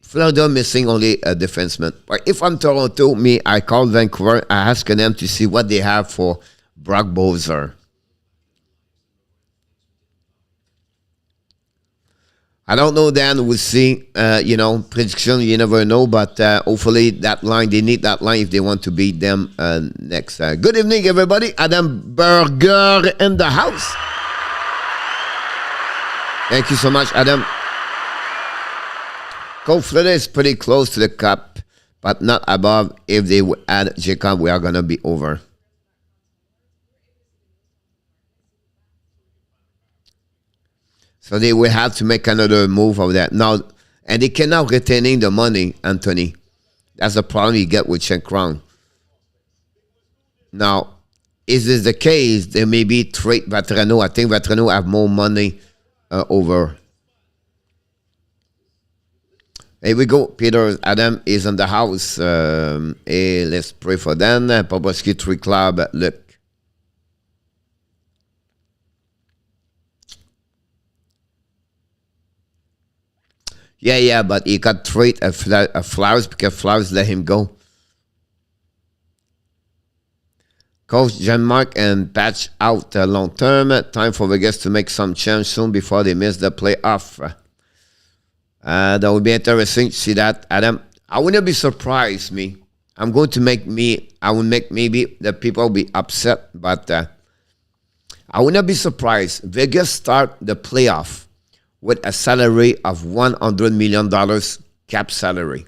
Florida missing only a defenseman. But if I'm Toronto, I call Vancouver. I ask them to see what they have for Brock Bowser. I don't know, Dan. We'll see. Prediction, you never know. But hopefully that line, they need that line if they want to beat them next. Good evening, everybody. Adam Berger in the house. Thank you so much, Adam. Coach, Florida is pretty close to the cup, but not above. If they would add Jacob, we are going to be over. So they will have to make another move of that. Now, and they cannot retaining the money, Anthony. That's the problem you get with Chen Crown. Now, is this the case? There may be trade Vatrano. I think Vatrano have more money over. Here we go. Peter Adam is in the house. Hey, let's pray for them. Poboski 3 Club. Look. Yeah, but he got trade a Flowers because Flowers let him go. Coach Jean-Marc and patch out long term. Time for Vegas to make some change soon before they miss the playoff. That would be interesting to see that, Adam. I wouldn't be surprised, I would make maybe the people be upset, but I would not be surprised. Vegas start the playoff with a salary of $100 million cap salary.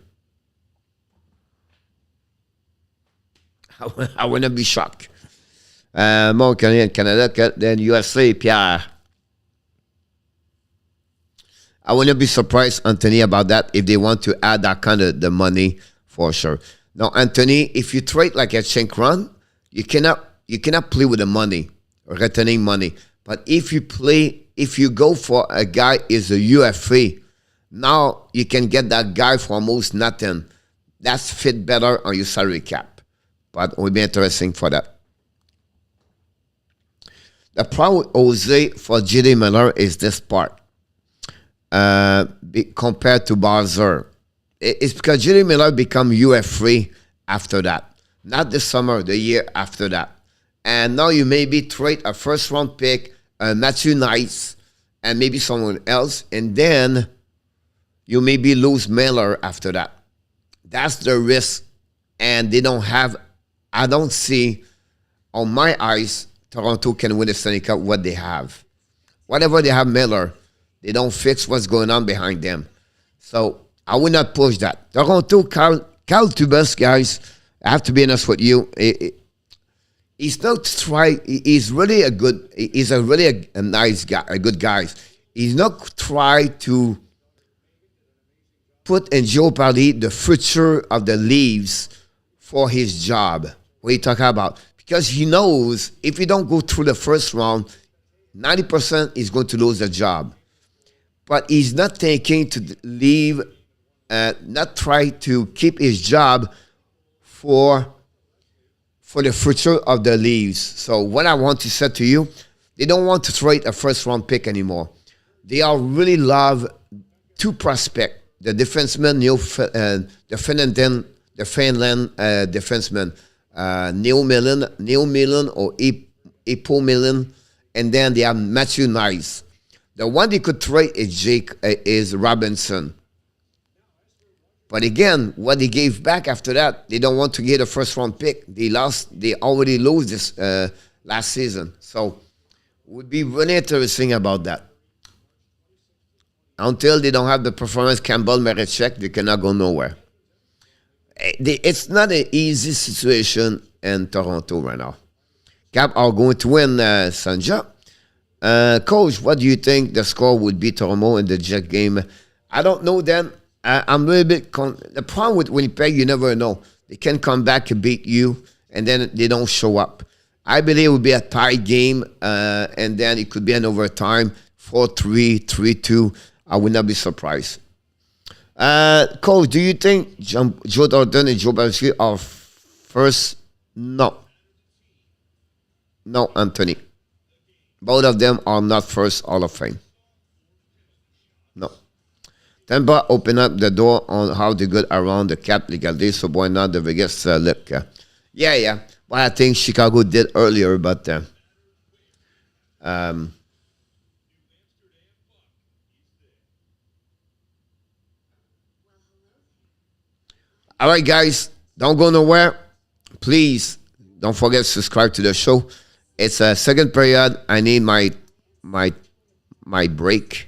I wouldn't be shocked. More Canada than USA, Pierre. I wouldn't be surprised, Anthony, about that if they want to add that kind of the money for sure. Now, Anthony, if you trade like a Chenkran, you cannot play with the money, retaining money. But if you go for a guy is a UFA, now you can get that guy for almost nothing. That's fit better on your salary cap. But it will be interesting for that. The problem with Jose for J.D. Miller is this part. Compared to Bowser. It's because J.D. Miller become UF3 after that. Not this summer, the year after that. And now you maybe trade a first-round pick, Matthew Nice, and maybe someone else, and then you maybe lose Miller after that. That's the risk, and they don't have, I don't see, on my eyes, Toronto can win the Stanley Cup what they have. Whatever they have Miller, they don't fix what's going on behind them. So I would not push that. Toronto, Carl Tubas, guys, I have to be honest with you. He's not try. He's really a good. He's a really a nice guy, a good guy. He's not try to put in jeopardy the future of the Leafs for his job. What are you talking about? Because he knows if he don't go through the first round, 90% is going to lose the job. But he's not thinking to leave, not try to keep his job for the future of the Leafs. So what I want to say to you, they don't want to trade a first-round pick anymore. They all really love two prospects, the defenseman, the Finland defenseman, Neil Millen or Epo Millen, and then they have Matthew Nice. The one they could trade is Robinson. But again, what they gave back after that, they don't want to get a first-round pick. They already lost this last season. So it would be really interesting about that. Until they don't have the performance Campbell Marechek, they cannot go nowhere. It's not an easy situation in Toronto right now. Cap are going to win Sanja. Coach, what do you think the score would be Toronto in the Jet game? I don't know then. I'm a little bit... the problem with Winnipeg, you never know. They can come back and beat you, and then they don't show up. I believe it would be a tie game, and then it could be an overtime, 4-3, 3-2. I would not be surprised. Coach, do you think Joe Thornton and Joe Pavelski are first? No. No, Anthony. Both of them are not first Hall of Fame. No. Tampa opened up the door on how to get around the cap legally, so why not the Vegas look? Yeah. Well, I think Chicago did earlier, but all right, guys, don't go nowhere. Please don't forget to subscribe to the show. It's a second period. I need my break,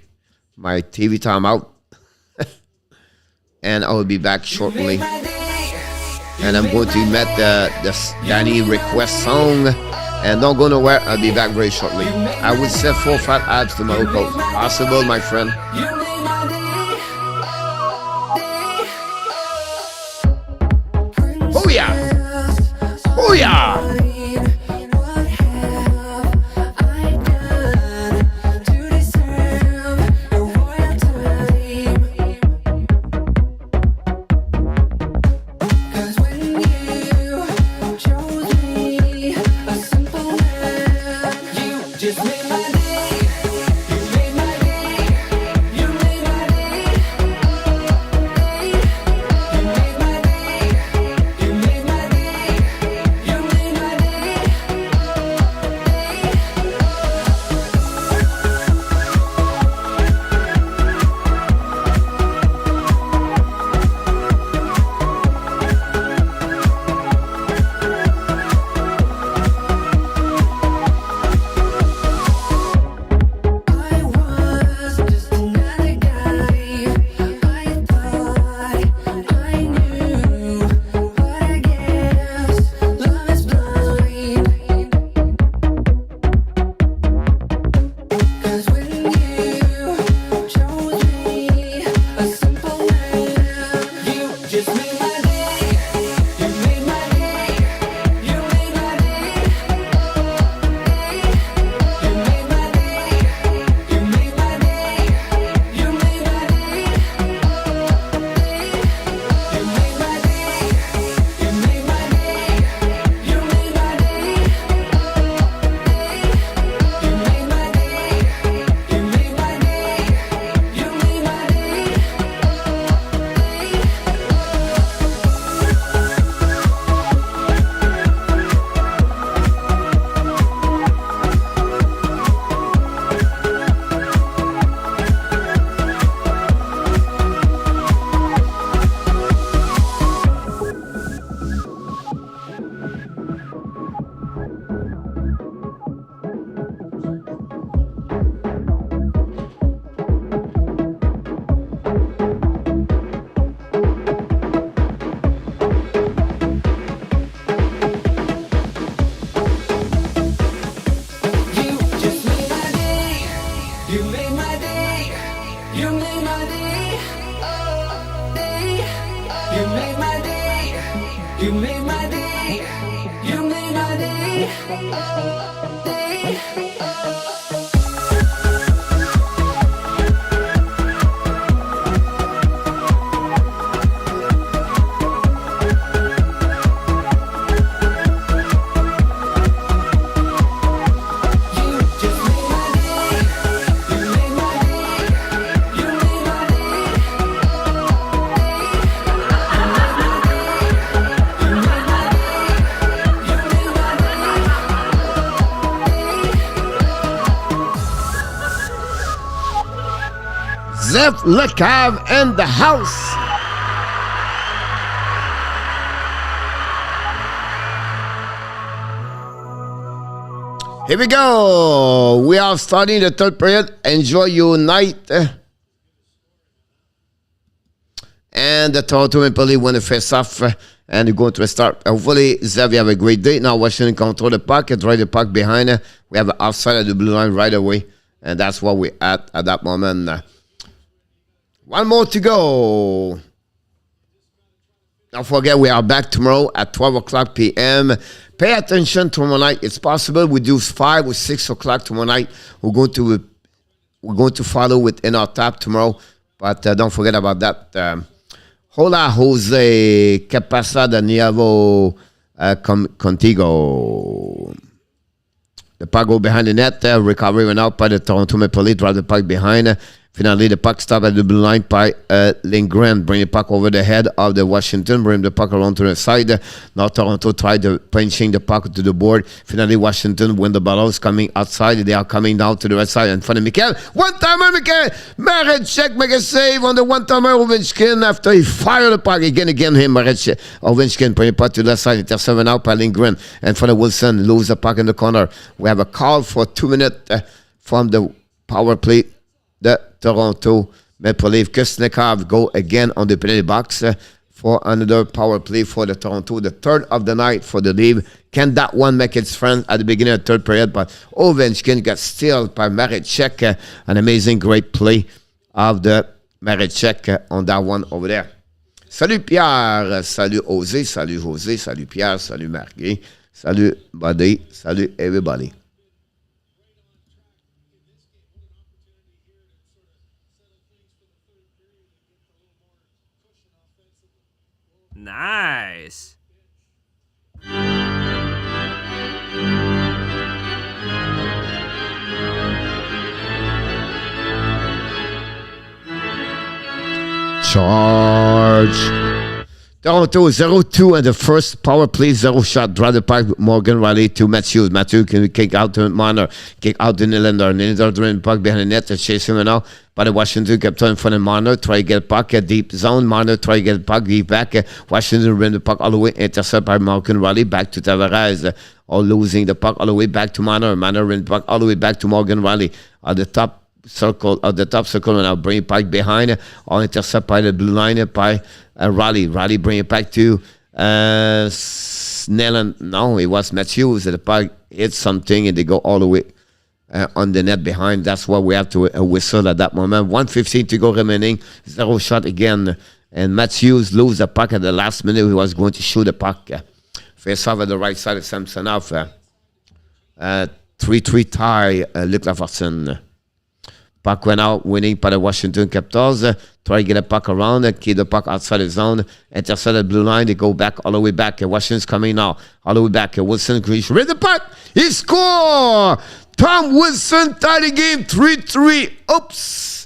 my TV timeout, and I will be back shortly. And I'm going to met the Danny request song. And don't go nowhere. I'll be back very shortly. I would set 4 or 5 abs tomorrow, coach. Possible, my friend. Booyah! Booyah! You made my day. You made my day. You made my day. Oh, day. Zeph Le Cave in the house. Here we go. We are starting the third period. Enjoy your night. And the Toronto Maple Leafs win the face-off. And you're going to start. Hopefully, Zev, you have a great day. Now, Washington control the puck. Drive the puck behind. We have an offside at the blue line right away. And that's what we're at that moment. One more to go. Don't forget, we are back tomorrow at 12 o'clock p.m. Pay attention tomorrow night. It's possible we do 5 or 6 o'clock tomorrow night. We're going to follow within our tap tomorrow. But don't forget about that. Hola, Jose. ¿Qué pasa de nuevo contigo? The puck go behind the net. Recovery went out by the Toronto Maple Leafs. Drive the puck behind. Finally, the puck stopped at the blue line by Lindgren. Bring the puck over the head of the Washington. Bring the puck around to the side. Now Toronto tried to punching the puck to the board. Finally, Washington, when the ball is coming outside, they are coming down to the right side in front of Mikhail. One-timer, Mikhail. Mrazek make a save on the one-timer Ovechkin after he fired the puck. Again, him, Mrazek. Ovechkin bring the puck to the left side. Intercepted out by Lindgren. And for the Wilson, lose the puck in the corner. We have a call for 2 minutes from the power play. The Toronto Maple Leafs. Kuznetsov go again on the penalty box for another power play for the Toronto. The third of the night for the Leafs. Can that one make its friend at the beginning of the third period? But Ovechkin got stealed by Mrazek. An amazing, great play of the Mrazek on that one over there. Salut Pierre, salut José, salut José, salut Pierre, salut Marguerite, salut Buddy, salut everybody. Nice. Charge. Toronto 0-2 in the first power play, 0 shot. Drive the puck, Morgan Riley to Matthews. Matthews can kick out to Marner, kick out to Nylander. Nylander throwing the puck behind the net to chase him now. But the Washington kept on in front of Marner, try to get puck a deep zone. Marner try to get puck deep back. Washington ran the puck all the way, intercept by Morgan Riley, back to Tavares. All losing the puck all the way back to Marner. Marner ran the puck all the way back to Morgan Riley. At the top circle, and now bring it back behind. All intercept by the blue line by Riley. Riley bring it back to Snellen. No, it was Matthews. The puck hit something and they go all the way on the net behind. That's why we have to whistle at that moment. 1:15 to go remaining. 0 shot again. And Matthews lose the puck at the last minute. He was going to shoot the puck. Face off at the right side of Samsonov. 3-3 tie. Luc Lafortune. Puck went out, winning by the Washington Capitals. Try to get a puck around, keep the puck outside the zone. Intercept the blue line. They go back all the way back. Washington's coming now. All the way back. Wilson Grease read the puck. He scored. Tom Wilson tied the game 3-3. Oops.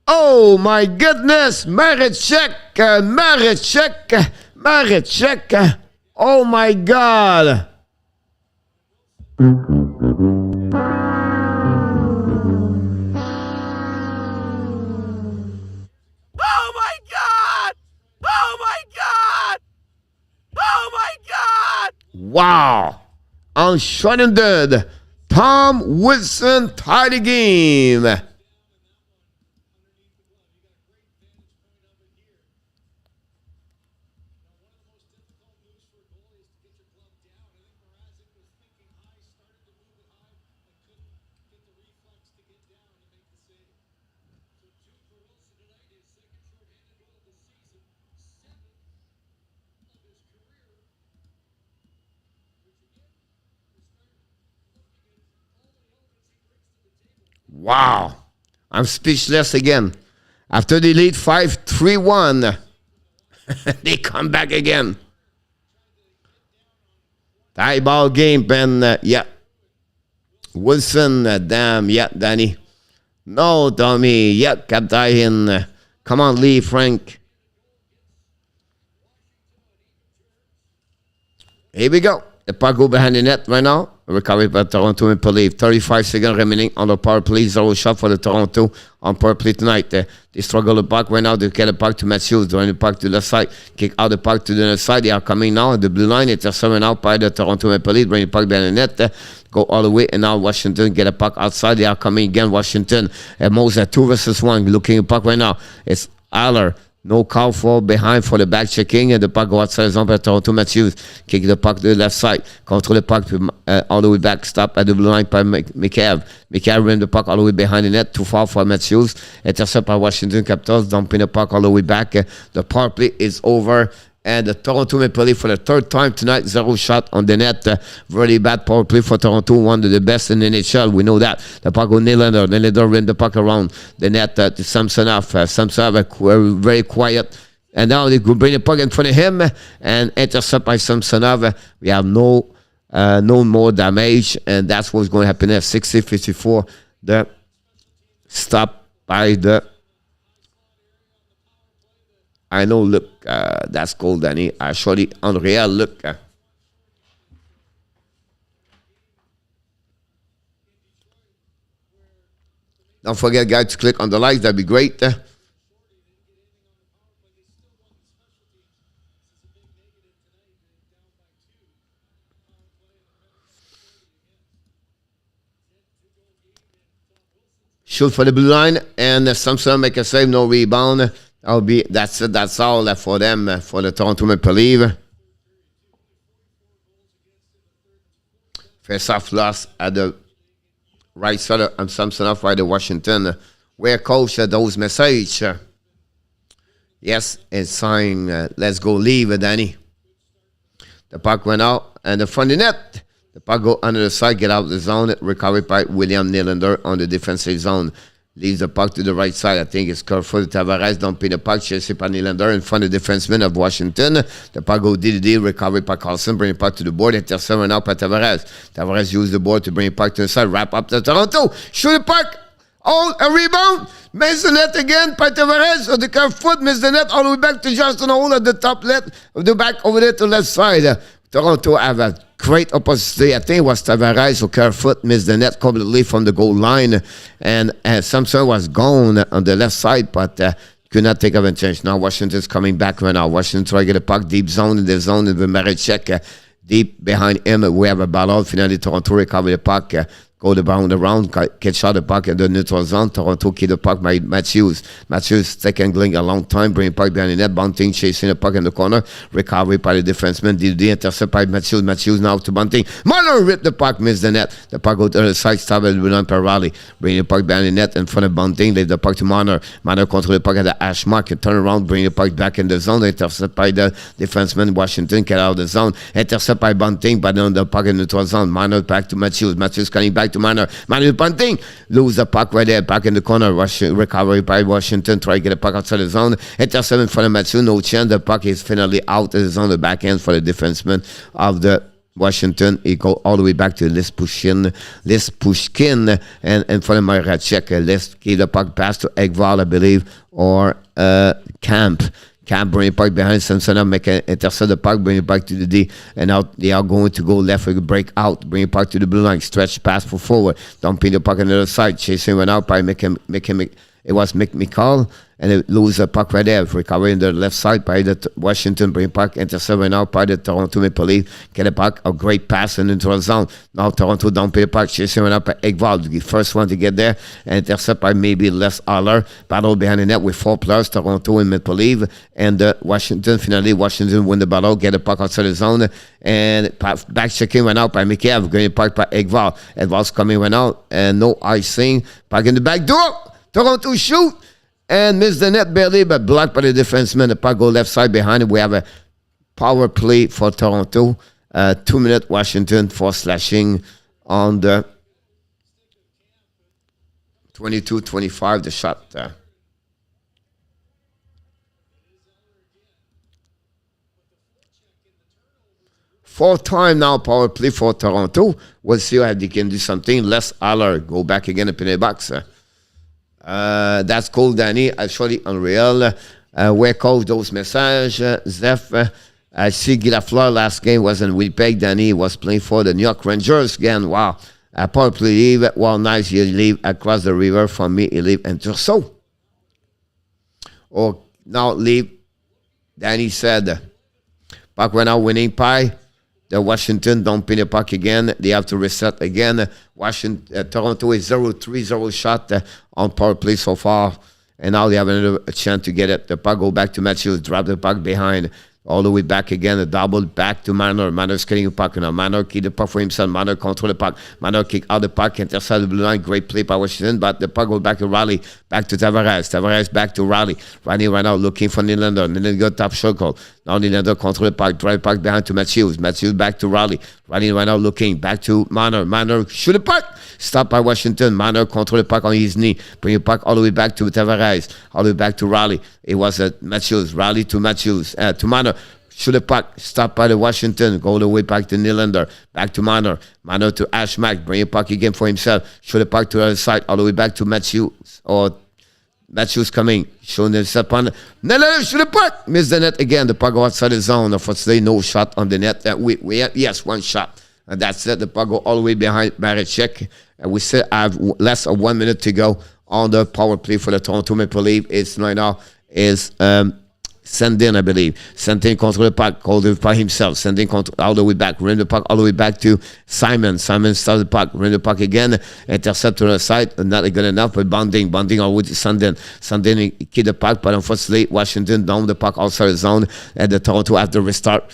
Oh my goodness. Mrazek. Oh my God. Oh my God! Oh my God! Oh my God! Wow. Unshorted. Tom Wilson tied the game. Wow. I'm speechless again. After they lead 5-3-1, they come back again. Tie ball game, Ben. Yeah. Wilson, damn. Yeah, Danny. No, Tommy. Yeah, Captain. Come on, Lee, Frank. Here we go. The puck go behind the net right now. Recovery by Toronto Maple Leaf. 35 seconds remaining on the power play. 0 shot for the Toronto on power play tonight. They struggle the puck right now. They get the puck to Matthews. Throwing the puck to the side. Kick out the puck to the other side. They are coming now on the blue line. It's serving out by the Toronto Maple Leaf. Bring the puck behind the net. Go all the way. And now Washington get a puck outside. They are coming again. Washington. Most at 2 versus 1. Looking at the puck right now. It's Aller. No call for behind for the back checking, and the puck go outside zone by Toronto Matthews. Kick the puck to the left side. Control the puck to, all the way back. Stop at the blue line by McCabe. McCabe ran the puck all the way behind the net. Too far for Matthews. Intercept by Washington Capitals. Dumping the puck all the way back. The power play is over. And the Toronto Maple Leaf for the third time tonight, 0 shot on the net. Very bad power play for Toronto, one of the best in the NHL. We know that. The puck on Nylander. Nylander ran the puck around the net to Samsonov. Samsonov very quiet. And now they bring the puck in front of him and intercept by Samsonov. We have no more damage. And that's what's going to happen there. 60-54. The stop by the... I know, look, that's cool, Danny. Actually, unreal, look. Don't forget, guys, to click on the likes. That'd be great. Shoot for the blue line, and Samson make a save, no rebound. That's it. That's all for them, for the Toronto Maple Leaf. Face-off loss at the right side of Samsonov by the Washington. Where coach those message. Yes, it's saying, let's go leave, Danny. The puck went out, and the front of the net. The puck go under the side, get out of the zone. Recovered by William Nylander on the defensive zone. Leaves the puck to the right side. I think it's Kerfoot. Tavares dumping the puck. Chased by Nylander in front of the defenseman of Washington. The puck go DDD. Recovered by Carlson. Bring the puck to the board. Intercepted out by Tavares. Tavares used the board to bring the puck to the side. Wrap up to Toronto. Shoot the puck. Oh, a rebound. Miss the net again by Tavares. Or the Kerfoot missed the net all the way back to Justin Holl at the top left of the back over there to the left side. Toronto have a great opportunity. I think it was Tavares or Kerfoot missed the net completely from the goal line. And Samson was gone on the left side, but could not take advantage. Now Washington's coming back right now. Washington try to get a puck deep zone in the zone of the Mrazek. Deep behind him, we have a battle. Finally, Toronto recover the puck. Go the bound around, catch out the puck at the neutral zone. Toronto keep the puck by Matthews. Matthews second going a long time, bring the puck behind the net. Bunting chasing the puck in the corner. Recovery by the defenseman. DD intercept by Matthews. Matthews now to Bunting. Marner ripped the puck, missed the net. The puck go to the side, stop it with on Raleigh. Bring the puck behind the net in front of Bunting. Leave the puck to Marner. Marner control the puck at the hash mark. Turn around, bring the puck back in the zone. Intercept by the defenseman. Washington get out of the zone. Intercept by Bunting, but on the puck in the neutral zone. Marner back to Matthews. Matthews coming back to Marner. Marner Bunting lose the puck right there, back in the corner. Recovery by Washington. Try to get the puck outside the zone. Intercept in front of Matthews. No chance. The puck is finally out of the zone. The back end for the defenseman of the Washington. He go all the way back to Pushkin, and in front of Mrazek. Let's give the puck pass to Engvall, I believe, or Camp. Camp bring the puck behind Samsonov, make an intercept the puck, bring it back to the D, and now they are going to go left for the break out, bring it back to the blue line, stretch pass for forward, dumping the puck on the other side, chasing went out by it was McCall, and they lose the puck right there. Recovering the left side by the Washington, bring puck, intercept went out by the Toronto Maple Leaf, get a puck, a great pass into the zone. Now Toronto dumping the puck, chasing went out by Engvall, the first one to get there, and intercept by maybe Les Aller, battle behind the net with 4 players, Toronto and Maple Leaf, and Washington, finally Washington win the battle, get a puck outside the zone, and back checking went out by McCabe, getting puck by Engvall. Engvall's coming went out, and no icing, puck in the back door. Toronto shoot and miss the net barely, but blocked by the defenseman. The puck go left side behind it. We have a power play for Toronto. 2 minute Washington for slashing on the 22-25 the shot. Fourth time now, power play for Toronto. We'll see if they can do something. Les Aller go back again up in the box. That's cool, Danny. Actually, unreal. Where coach those messages. Zeph, I see Guy Lafleur last game was in Winnipeg. Danny was playing for the New York Rangers again. Wow. Power play leave. Well, nice. You leave across the river from me. You leave in Turso. Or now leave. Danny said, puck right now winning pie. The Washington don't pin the puck again. They have to reset again. Toronto is 0-3-0 shot on power play so far. And now they have another chance to get it. The puck go back to Matthews. Drop the puck behind. All the way back again. A double back to Marner. Marner's getting the puck. Now Marner keep the puck for himself. Marner control the puck. Marner kick out the puck. Intercept the blue line. Great play by Washington. But the puck goes back to Raleigh. Back to Tavares. Tavares back to Raleigh. Raleigh right now looking for Nylander. Nylander got top circle. Now Nylander control the puck. Drive puck behind to Matthews. Matthews back to Raleigh. Raleigh right now looking. Back to Marner. Marner shoot the puck. Stopped by Washington. Marner control the puck on his knee. Bring the puck all the way back to Tavares. All the way back to Raleigh. It was Matthews. Raleigh to Matthews. To Marner. Shoot the puck, stopped by the Washington, go all the way back to Nylander, back to Marner, Marner to Ashmack, bring the puck again for himself, shoot the puck to the other side, all the way back to Matthews, or Matthews coming, showing himself on Nylander, shoot the puck, miss the net again, the puck go outside the zone, unfortunately no shot on the net, we have, yes, one shot, and that's it, the puck go all the way behind Maricek, and we still have less than 1 minute to go on the power play for the Toronto Maple Leafs. It's right now is Sandin, I believe. Sandin control the puck, hold it by himself. Sandin control all the way back, run the puck all the way back to Simon. Simon starts the puck, run the puck again, intercept to the side, not good enough, but bonding all the way to Sandin. Sandin keep the puck, but unfortunately, Washington down the puck outside the zone, and the Toronto have to restart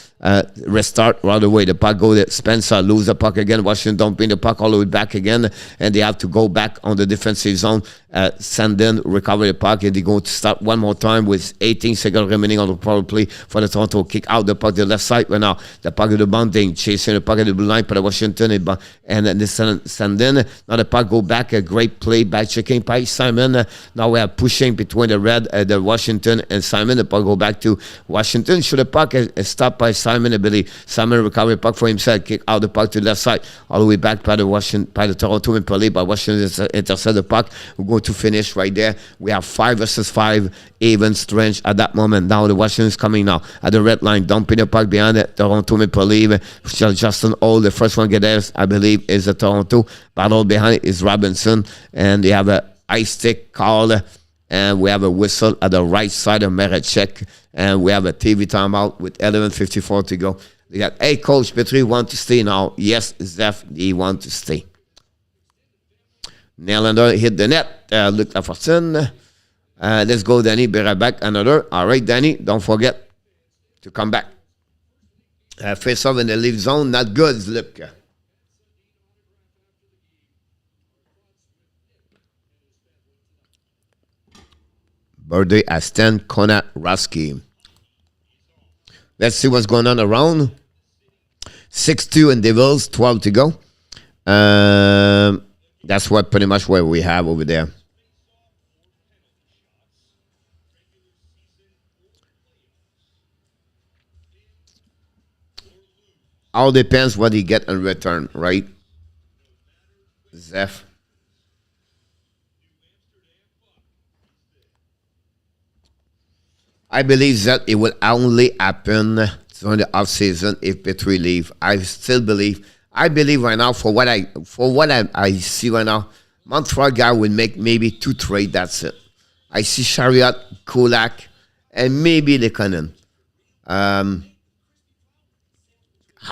right away. The puck go to Spencer, lose the puck again. Washington don't bring the puck all the way back again, and they have to go back on the defensive zone. Sandin recover the puck, and they go to start one more time with 18 seconds remaining on the power play for the Toronto. Kick out the puck to the left side right now. The puck is the bonding, chasing the puck at the blue line for the Washington, and then the Sandin. Now the puck go back, a great play by checking by Simon. Now we are pushing between the Washington and Simon. The puck go back to Washington. Should the puck is stopped by Simon, I believe. Simon recover the puck for himself, kick out the puck to the left side, all the way back by the Toronto Maple Leafs, but Washington intercept the puck. We go to finish right there. We have 5 versus 5, even strength at that moment. Now the Washington is coming now at the red line, dumping the puck behind the Toronto Maple Leafs. Justin Holl, the first one get there, I believe, is the Toronto. Battle behind it is Robinson, and they have a ice stick call, and we have a whistle at the right side of Maricek, and we have a TV timeout with 11:54 to go. They got, hey, Coach Petri want to stay now. Yes, Zeph, he want to stay. Nylander hit the net. Luke Lafferson. Let's go, Danny. Be right back. Another. All right, Danny. Don't forget to come back. Face off in the leaf zone. Not good, Luke. Birthday Aston Konaraski. Let's see what's going on around. 6-2 in Devils. 12 to go. That's what pretty much what we have over there. All depends what he get in return, right? Zeph. I believe that it will only happen during the off season if Petri leave. I still believe. I believe right now, for what I see right now, Montreal guy will make maybe 2 trades. That's it. I see Chariot, Kulak, and maybe Lekonen. I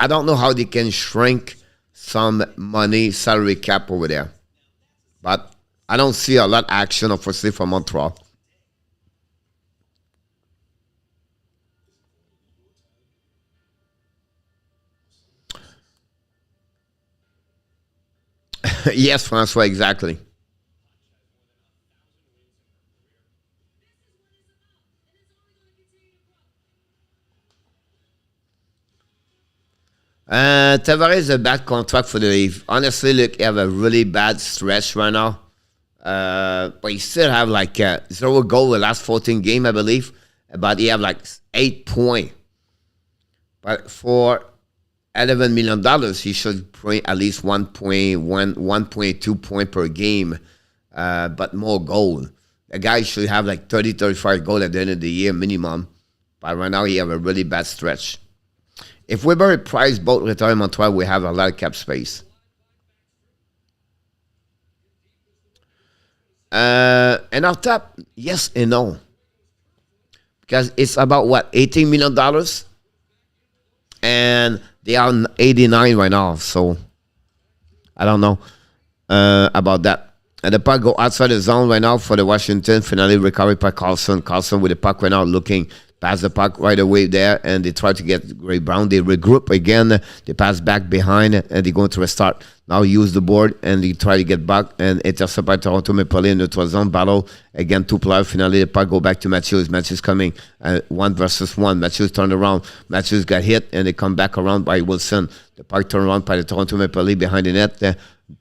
don't know how they can shrink some money, salary cap over there. But I don't see a lot of action, obviously, from Montreal. Yes, Francois, exactly. Tavares is a bad contract for the Leafs. Honestly, look, you have a really bad stretch right now. But he still have like 0 goal the last 14 game, I believe. But he have like 8 points. But for $11 million, he should bring at least 1.2 point per game, but more goal. The guy should have like 30, 35 goals at the end of the year minimum. But right now, he have a really bad stretch. If Weber Price both retire Montreal, we have a lot of cap space. And our top, yes and no. Because it's about what, $18 million? And they are 89 right now, so I don't know about that. And the puck go outside the zone right now for the Washington. Finally recovered by Carlson. Carlson with the puck right now looking past the puck right away there, and they try to get Gray Brown. They regroup again. They pass back behind, and they go to restart. Now use the board, and they try to get back, and intercept by Toronto Maple Leafs in the 12 zone battle. Again, 2 players. Finally, the puck go back to Matthews. Matthews coming 1 versus 1. Matthews turned around. Matthews got hit, and they come back around by Wilson. The puck turned around by the Toronto Maple Leafs behind the net.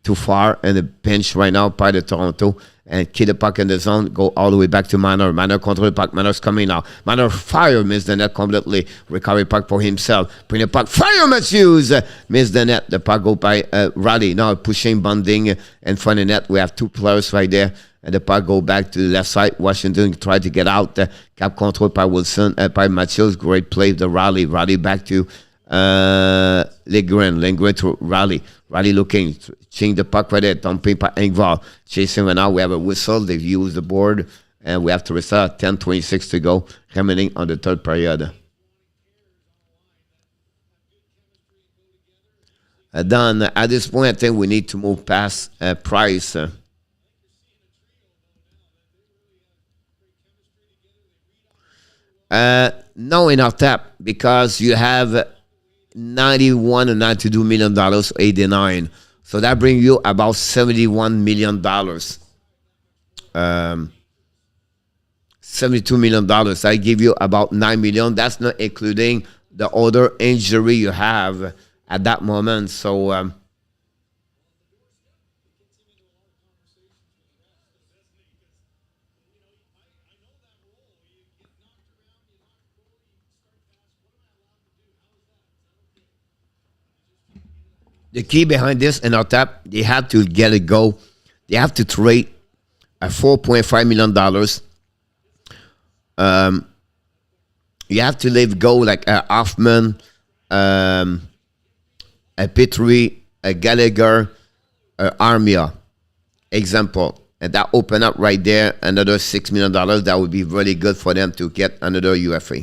Too far, and the pinch right now by the Toronto, and keep the puck in the zone, go all the way back to Marner. Marner control the puck. Marner's coming now. Marner fire, miss the net completely. Recovery puck for himself. Bring the puck. Fire, Matthews. Miss the net. The puck go by Raleigh. Now pushing, bonding in front of the net. We have 2 players right there. And the puck go back to the left side. Washington try to get out. Cap control by Wilson, by Matthews. Great play. The Raleigh. Raleigh back to Lindgren to Raleigh. Raleigh looking, change the puck right there, dumping by Engvall. Chasing right now, we have a whistle. They've used the board, and we have to restart. 10:26 to go, remaining on the 3rd period. Done. At this point, I think we need to move past Price. No, in our tap, because you have $91 or $92 million, 89. So that brings you about $71 million. $72 million. I give you about $9 million. That's not including the other injury you have at that moment. So the key behind this in our tap, they have to get it go. They have to trade a $4.5 million. You have to leave go like a Hoffman, a Petry, a Gallagher, a Armia. Example. And that open up right there another $6 million. That would be really good for them to get another UFA.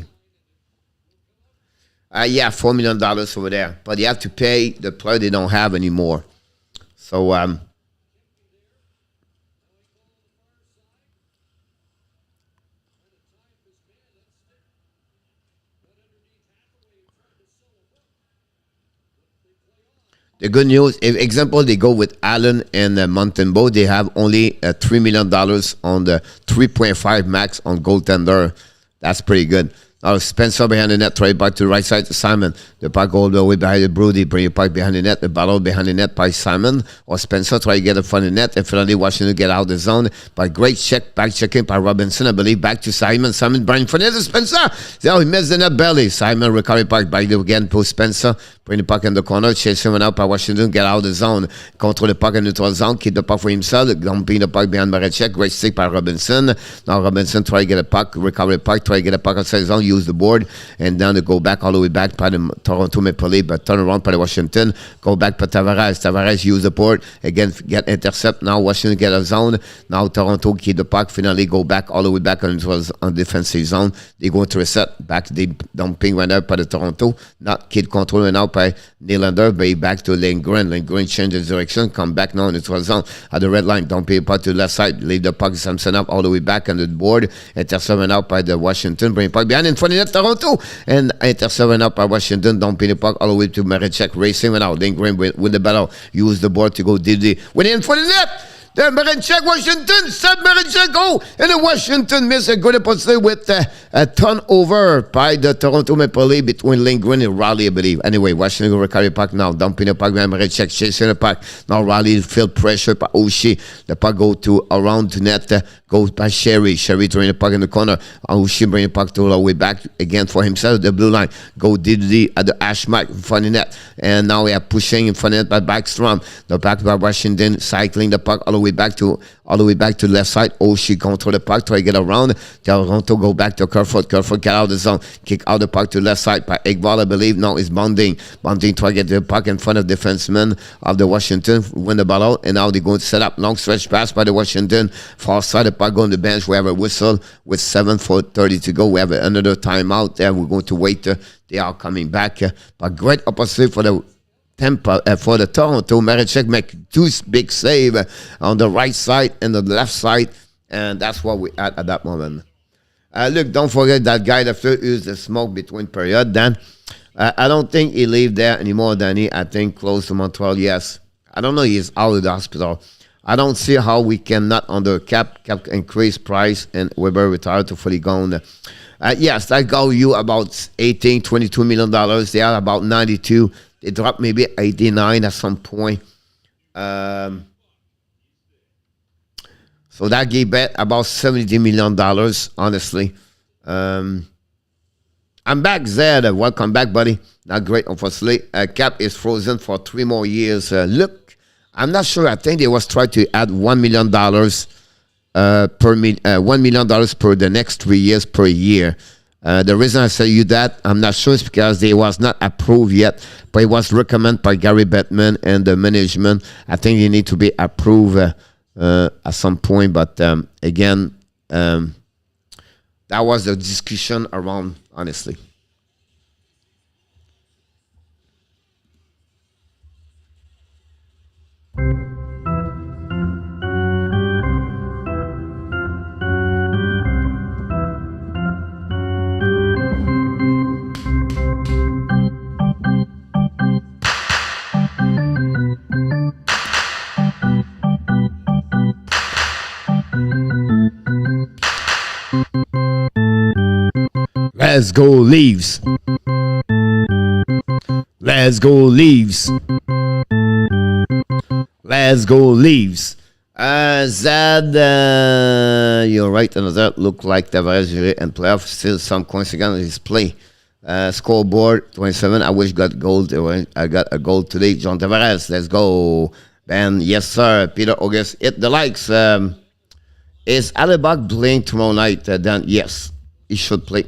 Yeah, $4 million over there. But you have to pay the player they don't have anymore. So, the good news, if example, they go with Allen and Montembeault, they have only $3 million on the 3.5 max on goaltender. That's pretty good. Now Spencer behind the net, try back to the right side to Simon. The puck all the way behind the Brody, bring it back behind the net. The battle behind the net by Simon or Spencer, try to get in front of the net. And finally Washington get out of the zone. By great check, back checking by Robinson, I believe, back to Simon. Simon bringing for the net to Spencer. So he missed the net belly. Simon recovery back by again to Spencer. Bring the puck in the corner, chase him out by Washington, get out of the zone. Control the puck in the neutral zone, keep the puck for himself. Dumping the puck behind Marechek, great stick by Robinson. Now Robinson try to get a puck, recover the puck, try to get a puck outside the zone, use the board, and then to go back all the way back by the Toronto Maple Leafs, but turn around by the Washington, go back by Tavares. Tavares use the board, again get intercept. Now Washington get a zone. Now Toronto keep the puck, finally go back all the way back on defensive zone. They go to reset, back they dumping right now by the Toronto, not keep controlling now by Nylander, but back to Lindgren. Lindgren changes direction, come back now in the 12 zone at the red line, dumping the puck to the left side, leave the puck Samson up all the way back on the board, intercept out by the Washington, bring the puck behind in front of the Toronto, and intercept out by Washington, dumping the puck all the way to Marechek, racing out. Lindgren with the battle, use the board to go DD. When in front of the net, The Mrazek, Washington, Seb Mrazek, oh, and the Washington miss a good opportunity with a turnover by the Toronto Maple Leafs between Lindgren and Raleigh, I believe. Anyway, Washington will recover the puck now, dumping the puck by Mrazek, chasing the puck. Now Raleigh feel pressure by Oshie. The puck go to around the net, goes by Sherry. Sherry throwing the puck in the corner. Oshie bring the puck to all the way back again for himself. The blue line go Didi at the ash mark in front of the net, and now we are pushing in front of the net by Backstrom. The back by Washington cycling the puck all the way back to the left side. Oshie control the puck, try to get around. Toronto go back to Kerfoot. Kerfoot get out of the zone, kick out the puck to the left side by Engvall, I believe. Now it's Bonding. Bonding try to get the puck in front of defenseman of the Washington, win the ball out, and now they're going to set up long stretch pass by the Washington. Far side, the puck on the bench. We have a whistle with 7:30 to go. We have another timeout there. We're going to wait. They are coming back. But great opportunity for the for the Toronto. Mrazek make two big save on the right side and the left side, and that's what we at that moment. Look, don't forget that guy that used the smoke between period. Then I don't think he live there anymore, Danny. I think close to Montreal. Yes, I don't know. He's out of the hospital. I don't see how we cannot under cap increase price and Weber retired to fully gone. Yes, that got you about $22 million. They are about 92. They dropped maybe 89 at some point. So that gave back about $70 million, honestly. I'm back, Zed. Welcome back, buddy. Not great, unfortunately. Cap is frozen for 3 more years. Look, I'm not sure. I think they was trying to add $1 million $1 million per the next 3 years per year. The reason I say you that, I'm not sure, is because they was not approved yet, but it was recommended by Gary Bettman and the management. I think they need to be approved at some point, but again, that was the discussion around, honestly. Let's go Leafs. Let's go Leafs. Let's go Leafs. Zad, you're right. Another look like Tavares and playoff. Still some coincidence in his play. Scoreboard 27. I wish got gold. I got a goal today. John Tavares. Let's go. Ben, yes sir. Peter August. Hit the likes. Is Alibak playing tomorrow night? Then yes, he should play.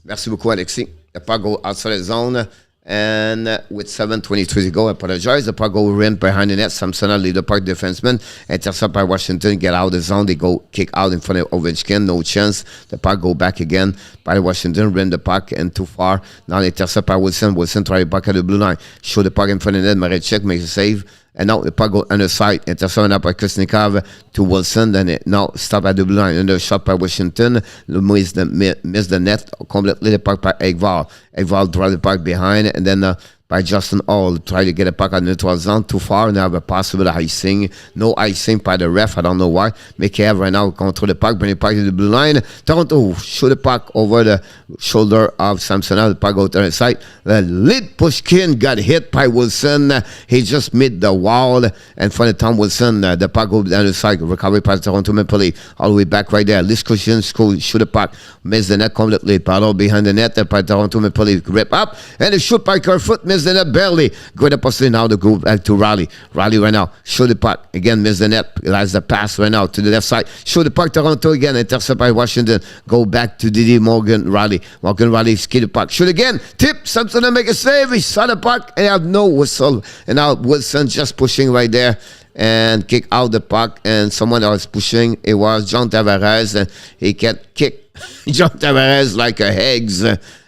Merci beaucoup, Alexis. The puck go outside the zone, and with 7:23 to go, I apologize. The puck go in behind the net. Samson lead the puck defenseman. Intercept by Washington. Get out of the zone. They go kick out in front of Ovechkin. No chance. The puck go back again by Washington. Ran the puck and too far. Now they intercept by Wilson. Wilson try to back at the blue line. Show the puck in front of the net. Mrazek makes a save. And now the puck go on the side. Intercepted up by Kuznetsov to Wilson. Then it now stop at the blue line. Under shot by Washington. Missed the net completely. The puck by Engvall. Engvall drive the puck behind. And then by Justin Holl. Try to get a puck on the neutral zone. Too far. Now have a possible icing. No icing by the ref. I don't know why. Mikheyev right now control the puck. Bring the puck to the blue line. Toronto shoot the puck over the shoulder of Samson. The puck go to the side. The lead Pushkin got hit by Wilson. He just made the wall. And for the Tom Wilson, the puck go down the side. Recovery by Toronto Maple Leafs. All the way back right there. Liz Cushion shoot the puck. Miss the net completely. Paddle behind the net by Toronto Maple Leafs. Grip up. And the shoot by Kerfoot. Miss the net barely. Good opportunity now to go back to Raleigh. Raleigh right now. Shoot the puck. Again, miss the net. Lies the pass right now to the left side. Shoot the puck. Toronto again. Intercept by Washington. Go back to Didi Morgan Raleigh. Morgan Raleigh ski the puck. Shoot again. Tip. Samson to make a save. He saw the puck and have no whistle. And now Wilson just pushing right there and kick out the puck. And someone else pushing. It was John Tavares. And he can kick John Tavares like a eggs.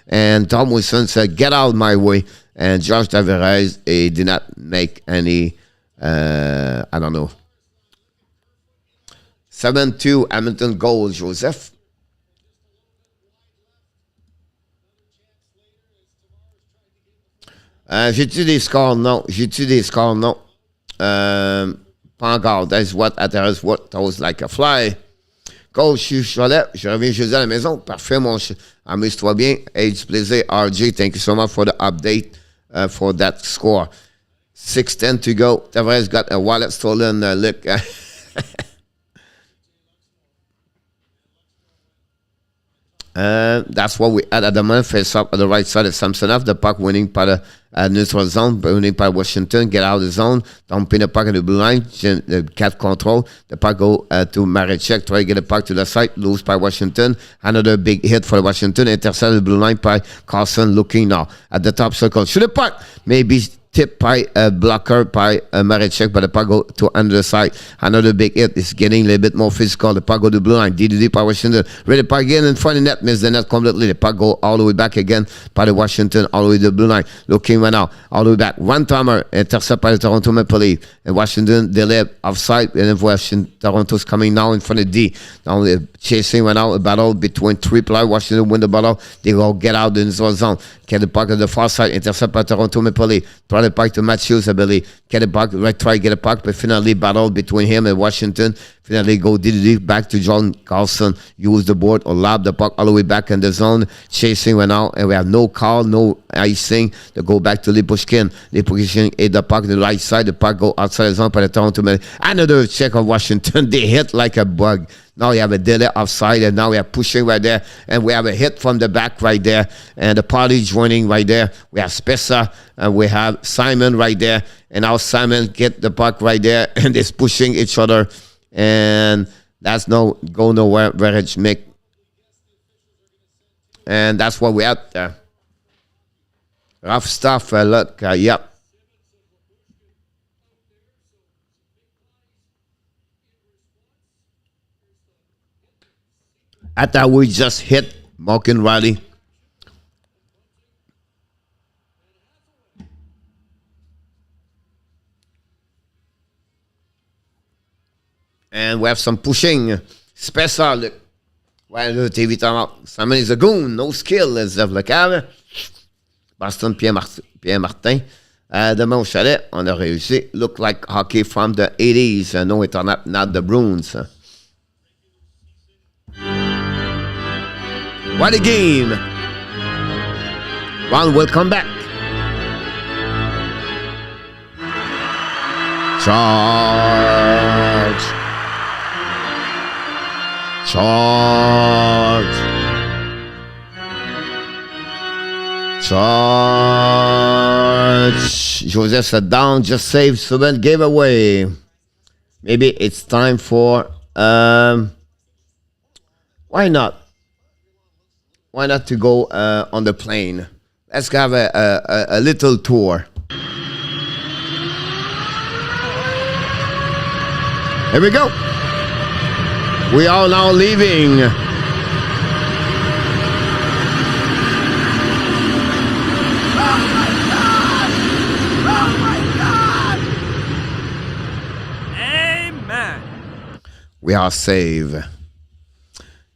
And Tom Wilson said, "Get out of my way." And Josh Tavares, he did not make any, I don't know. 7-2 Hamilton goal, Joseph. J'ai-tu des scores? Non. J'ai-tu des scores? Non. Pas Pas encore. That's what Tavares what toes like a fly. Coach, je reviens jeudi à la maison. Parfait, mon ch. Amuse-toi bien. Hey, du plaisir. RJ, thank you so much for the update for that score. 6:10 to go. Tavares got a wallet stolen. Look. That's what we had at the moment. Face up at the right side of Samsonov. The puck winning par the neutral zone, winning by Washington. Get out of the zone. Don't pin the puck in the blue line. Cat control. The puck go to Marechek. Try to get the puck to the side. Lose by Washington. Another big hit for Washington. Intercept the blue line by Carlson. Looking now at the top circle. Shoot the puck. Maybe tipped by a blocker by Marechek, but the puck go to under the side. Another big hit. It's getting a little bit more physical. The puck go to the blue line. DDD by Washington. Ready the puck again in front of the net. Miss the net completely. The puck go all the way back again by the Washington, all the way to the blue line. Looking right now, all the way back. One timer, intercept by the Toronto Maple Leafs. And Washington, delay offside. And then Washington, Toronto's coming now in front of D. Now they're chasing right now a battle between three players. Washington win the battle. They go get out in the zone. Get the puck on the far side. Intercept by Toronto Maple Leafs. Try the puck to Matthews, I believe. Get the puck, right, try to get a puck, but finally battle between him and Washington. Finally go DDD back to John Carlson. Use the board or lob the puck all the way back in the zone. Chasing right now, and we have no call, no icing. They go back to Lipushkin. Lipushkin hit the puck to the right side. The puck go outside the zone by the Toronto Maple Leafs. Another check of Washington. They hit like a bug. Now we have a delay offside, and now we are pushing right there, and we have a hit from the back right there, and the party joining right there. We have Spessa, and we have Simon right there, and now Simon get the puck right there, and they're pushing each other, and that's no go nowhere. Very Mick, and that's what we have there. Rough stuff. Look, yep. I thought we just hit Malkin Riley. And we have some pushing. Spessa, look. Why the TV timeout? Simon is a goon. No skill. As of le cave. Boston, Pierre Martin. Demain au chalet, on a réussi. Look like hockey from the 80s. No, it's not the Bruins. What a game! Ron will come back. Charge! Charge! Charge! Joseph sat down, just saved, Subban gave away. Maybe it's time for why not? Why not to go on the plane? Let's have a little tour. Here we go. We are now leaving. Amen. We are safe.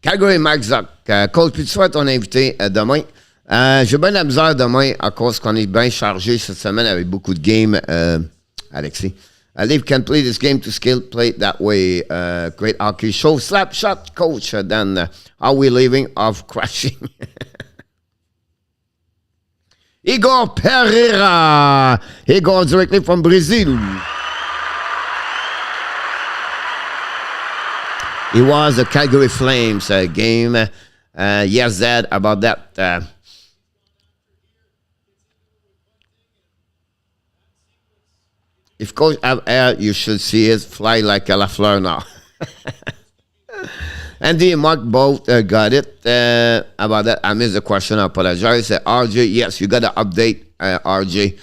Calgary Maxac. Coach, puis tu sois ton invité demain. J'ai bien la misère demain à cause qu'on est bien chargé cette semaine avec beaucoup de games, Alexis. Leaf can play this game to skill play that way. Great hockey show. Slap shot, coach. Then are we leaving off crashing? Igor Pereira. Igor directly from Brazil. It was the Calgary Flames game. Yes, Dad, about that. If Coach have air, you should see it fly like a Lafleur now. Andy and Mark both got it. About that, I missed the question. I apologize. RJ, yes, you got to update, RJ.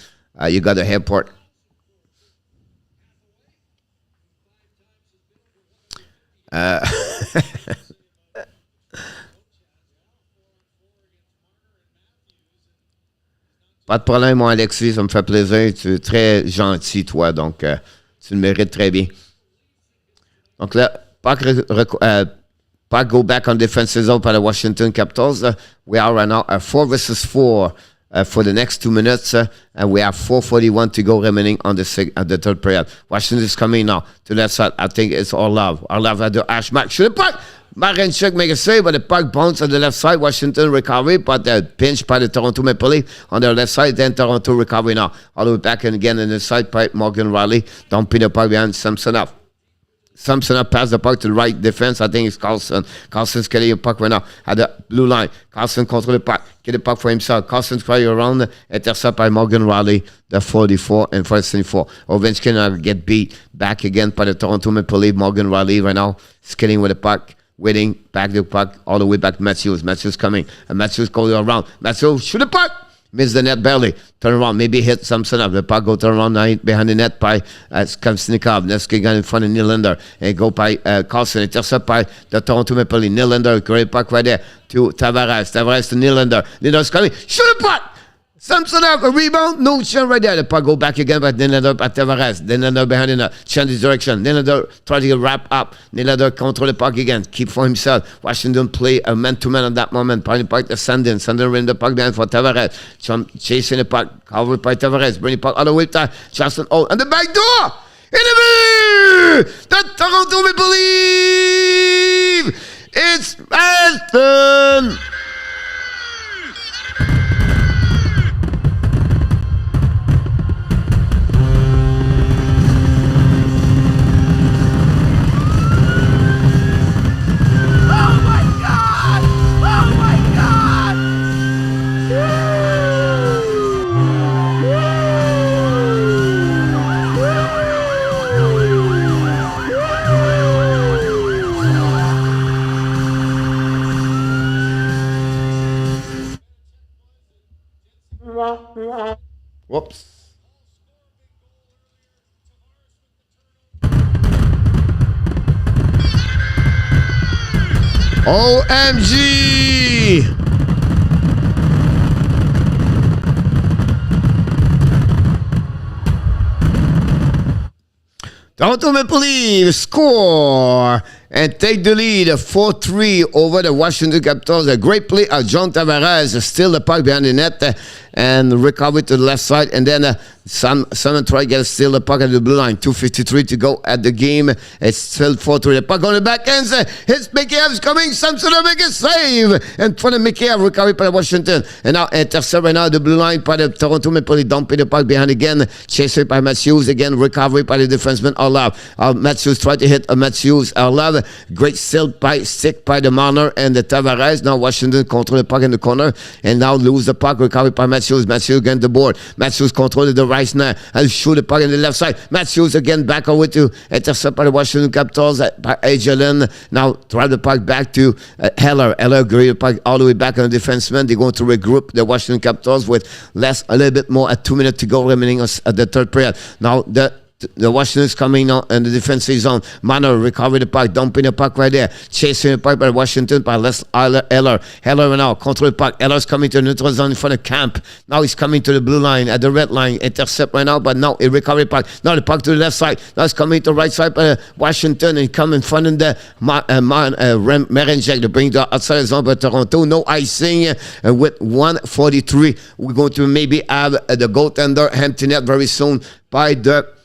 You got the airport. Pas de problème, mon Alexis, ça me fait plaisir. Tu es très gentil, toi, donc tu le mérites très bien. Donc là, pas go back on defensive zone by the Washington Capitals. We are right now at 4 versus 4. for the next 2 minutes, and we have 4:41 to go remaining on the third period. Washington is coming now to the left side. I think it's Orlov. Orlov at the hash mark. Shoot the puck. Marinchuk make a save, but the puck bounced on the left side. Washington recovery, but pinched by the Toronto Maple Leafs on their left side. Then Toronto recovery now. All the way back and again in the side by Morgan Riley. Dumping the puck behind Samsonov. Samsonov passed the puck to the right defense. I think it's Carlson. Carlson's getting a puck right now at the blue line. Carlson control the puck. Get the puck for himself. Carlson's trying around. Intercept by Morgan Riley. The 44 and 44. Ovechkin get beat back again by the Toronto Maple Leafs. Morgan Riley right now skating with the puck. Waiting, back the puck, all the way back to Matthews. Matthews coming, and Matthews going around. Matthews shoot the puck, miss the net barely. Turn around, maybe hit Samsonov. The puck go turn around now behind the net by Kamsnikov. Neske got in front of Nylander. And go by Carlson. Intercept by the Toronto Maple Leafs. Nylander, great puck right there to Tavares. Tavares to Nylander. Nylander's coming, shoot the puck! Samsonov, a rebound, no chance right there. The puck go back again by Nylander by Tavares. Nylander behind in a change direction. Nylander try to wrap up. Nylander control the puck again. Keep for himself. Washington play a man-to-man at that moment. Putting the puck to Sandin. Sandin ran the puck behind for Tavares. Chasing the puck. Covered by Tavares. Bring the puck all the way to Justin Holl. And the back door! Interview! The Toronto Maple Leafs! It's Aston! Whoops. OMG! Toronto Maple Leafs score and take the lead 4-3 over the Washington Capitals. A great play of John Tavares, still the puck behind the net and recover to the left side. And then Simon try to get steal the puck at the blue line. 2:53 to go at the game. It's still 4-3. The puck on the back end. It's Mikheyev's coming. Samson will make a save. And for the Mikheyev recovery by Washington. And now intercept right now the blue line by the Toronto Maple Leafs. Dumping the puck behind again. Chased by Matthews. Again, recovery by the defenseman Orlov. Matthews tried to hit Matthews. Orlov. Great stick by the Marner and the Tavares. Now Washington control the puck in the corner. And now lose the puck. Recovery by Matthews. Matthews again the board. Matthews control the right now and shoot the puck in the left side. Matthews again back over to intercept by the Washington Capitals by Agelin. Now drive the puck back to Heller. Heller agree the puck all the way back on the defenseman. They're going to regroup the Washington Capitals with a little bit more at 2 minutes to go remaining at the third period. Now the Washington is coming now in the defensive zone. Marner recover the puck, dumping the puck right there. Chasing the puck by Washington by Heller. Heller now control the puck. Heller's coming to the neutral zone in front of Camp. Now he's coming to the blue line at the red line. Intercept right now, but now he recover the puck. Now the puck to the left side. Now it's coming to the right side by Washington and come in front of the Marinchuk to bring the outside zone by Toronto. No icing with 1:43. We're going to maybe have the goaltender empty net very soon by the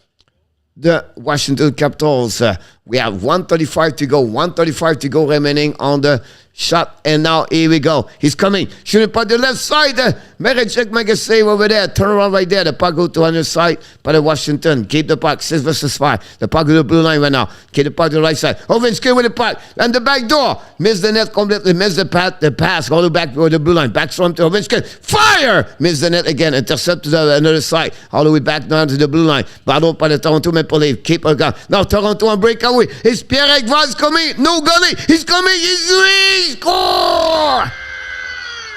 Washington Capitals. We have 1:35 to go. 1:35 to go remaining on the shot. And now here we go. He's coming. Shooting by the left side. Marinchuk make a save over there. Turn around right there. The puck go to the other side by the Washington. Keep the puck. 6 versus 5. The puck to the blue line right now. Keep the puck to the right side. Ovechkin with the puck. And the back door. Miss the net completely. Miss the pass. All the back to the blue line. Back from to Ovechkin. Fire! Miss the net again. Intercept to the another side. All the way back down to the blue line. Battled by the Toronto Maple Leafs. Keep a gun. Now Toronto on breakaway. It's Pierre Engvall coming. No goalie. He's coming. He's score!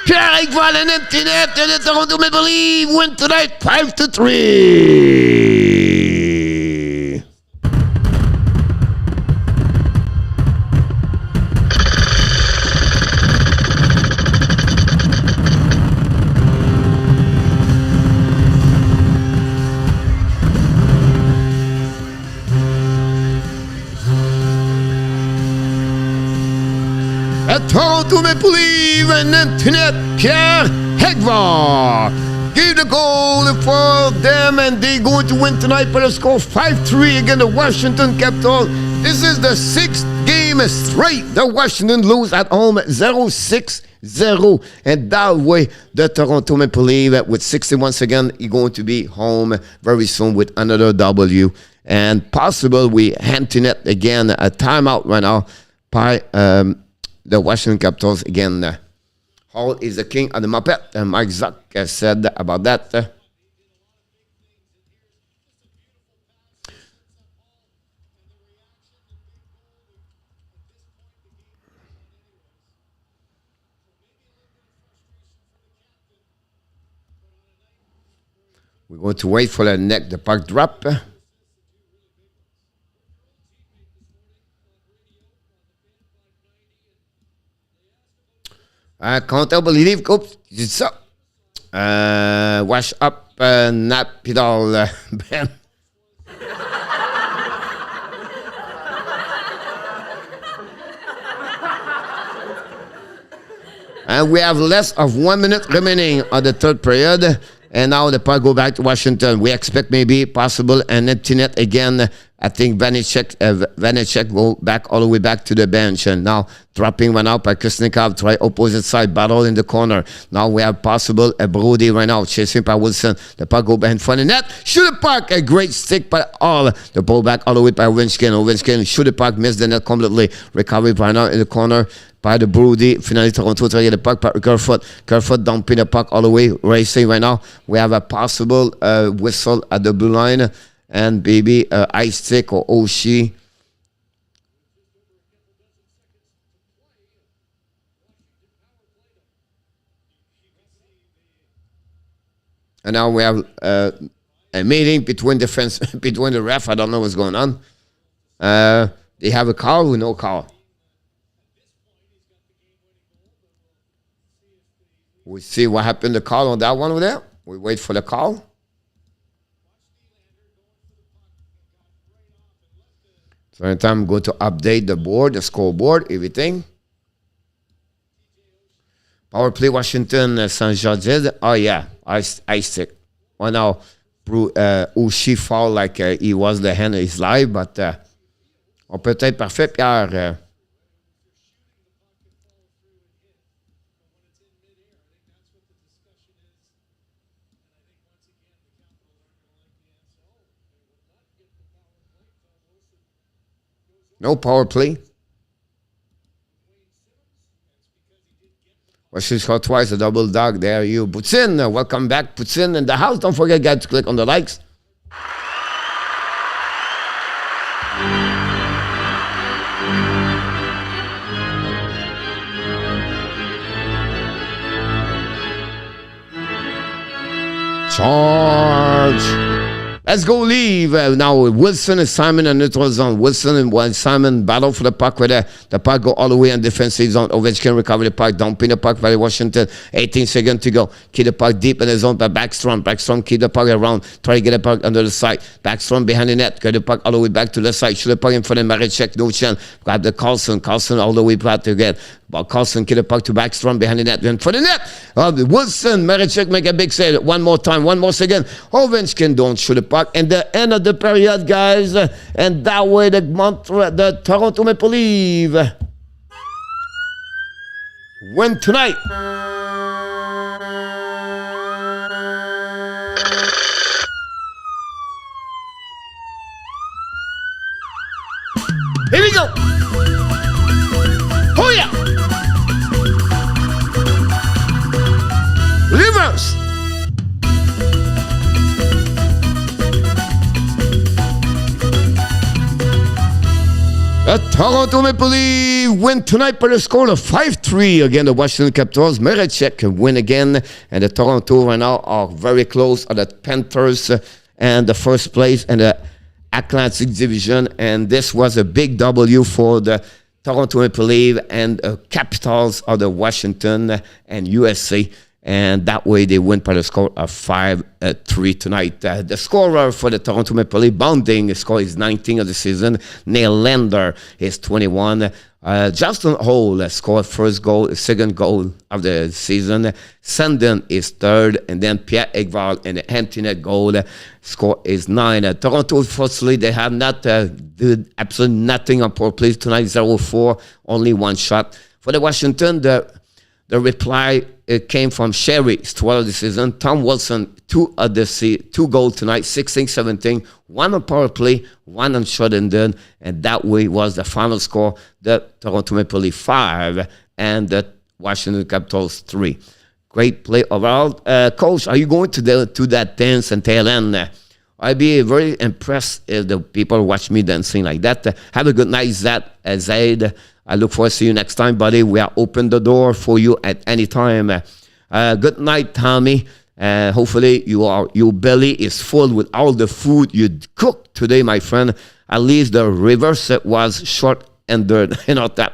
Pierre Engvall and empty net. And the Toronto Maple Leafs win tonight 5-3. Toronto Maple Leafs and empty net, Pierre Engvall gave the goal for them, and they're going to win tonight by the score 5-3 against the Washington Capitals. This is the 6th game straight. The Washington lose at home 0-6-0, and that way the Toronto Maple Leafs with 61 seconds is going to be home very soon with another W. And possible we hinting it again a timeout right now by the Washington Capitals again. Holl is the king of the Muppet, and Mike Zuck said about that. We're going to wait for the puck drop. Comptable leave, oops, c'est ça. Wash up, nap, pedal, Ben. And we have less of 1 minute remaining on the third period. And now the puck go back to Washington. We expect maybe possible an empty net again. I think Vanecek go back all the way back to the bench. And now dropping one out by Kuznetsov. Try opposite side, battle in the corner. Now we have possible a Brody right now. Chasing by Wilson. The puck go back in front of the net. Shoot the puck. A great stick by all. The ball back all the way by Ovechkin. Ovechkin shoot the puck. Miss the net completely. Recovery right now in the corner by the Brody. Finally, Toronto try to get the puck. Kerfoot dumping the puck all the way. Racing right now. We have a possible whistle at the blue line. And maybe ice stick or Oshie. And now we have a meeting between between the ref. I don't know what's going on. They have a call with no call. We see what happened. The call on that one over there. We wait for the call. So anytime I'm going to update the board, the scoreboard, everything. Power play Washington, Saint George. Oh yeah, ice stick. Well now, Oshie fall like he was the hand of his life, but on peut être parfait, Pierre. No power play. Washington scored twice, a double dog. There you. Putin, welcome back. Putin in the house. Don't forget, guys, to click on the likes. Charge. Let's go leave. Now Wilson and Simon in neutral zone. Wilson and Simon battle for the puck right there. The puck go all the way in defensive zone. Ovechkin recover the puck. Dumping the puck by Washington. 18 seconds to go. Keep the puck deep in the zone by Backstrom. Backstrom keep the puck around. Try to get the puck under the side. Backstrom behind the net. Get the puck all the way back to the side. Shoot the puck in front of Maricek. No chance. Grab the Carlson. Carlson all the way back to get. But Carlson keep the puck to Backstrom behind the net. In front of the net. Wilson. Maricek make a big save. One more time. One more second. Ovechkin don't shoot the puck. And the end of the period, guys. And that way the Toronto Maple Leafs win tonight. Here we go. Oh yeah. Reverse. The Toronto Maple Leafs win tonight by the score of 5-3 against the Washington Capitals. Maricek win again, and the Toronto right now are very close at the Panthers and the first place in the Atlantic Division. And this was a big W for the Toronto Maple Leafs and Capitals of the Washington and USA. and that way they win by the score of 5-3 tonight. The scorer for the Toronto Maple Leafs, bounding score is 19 of the season. Nylander is 21. Justin Holl scored first goal, second goal of the season. Sandin is third, and then Pierre Engvall in the empty net goal. Score is 9. Toronto, unfortunately, they have not did absolutely nothing on power plays tonight. 0-4, only one shot. For the Washington, the reply it came from Sherry, 12 of the season. Tom Wilson, 2 goals tonight, 16-17, 1 on power play, 1 on shot and done, and that way was the final score. The Toronto Maple Leafs 5 and the Washington Capitals 3. Great play overall. Coach, are you going to that dance and tail end? I'd be very impressed if the people watch me dancing like that. Have a good night, Zaid. I look forward to see you next time, buddy. We are open the door for you at any time. Good night, Tommy. Hopefully your belly is full with all the food you cooked today, my friend. At least the reverse was short and dirt. You know that.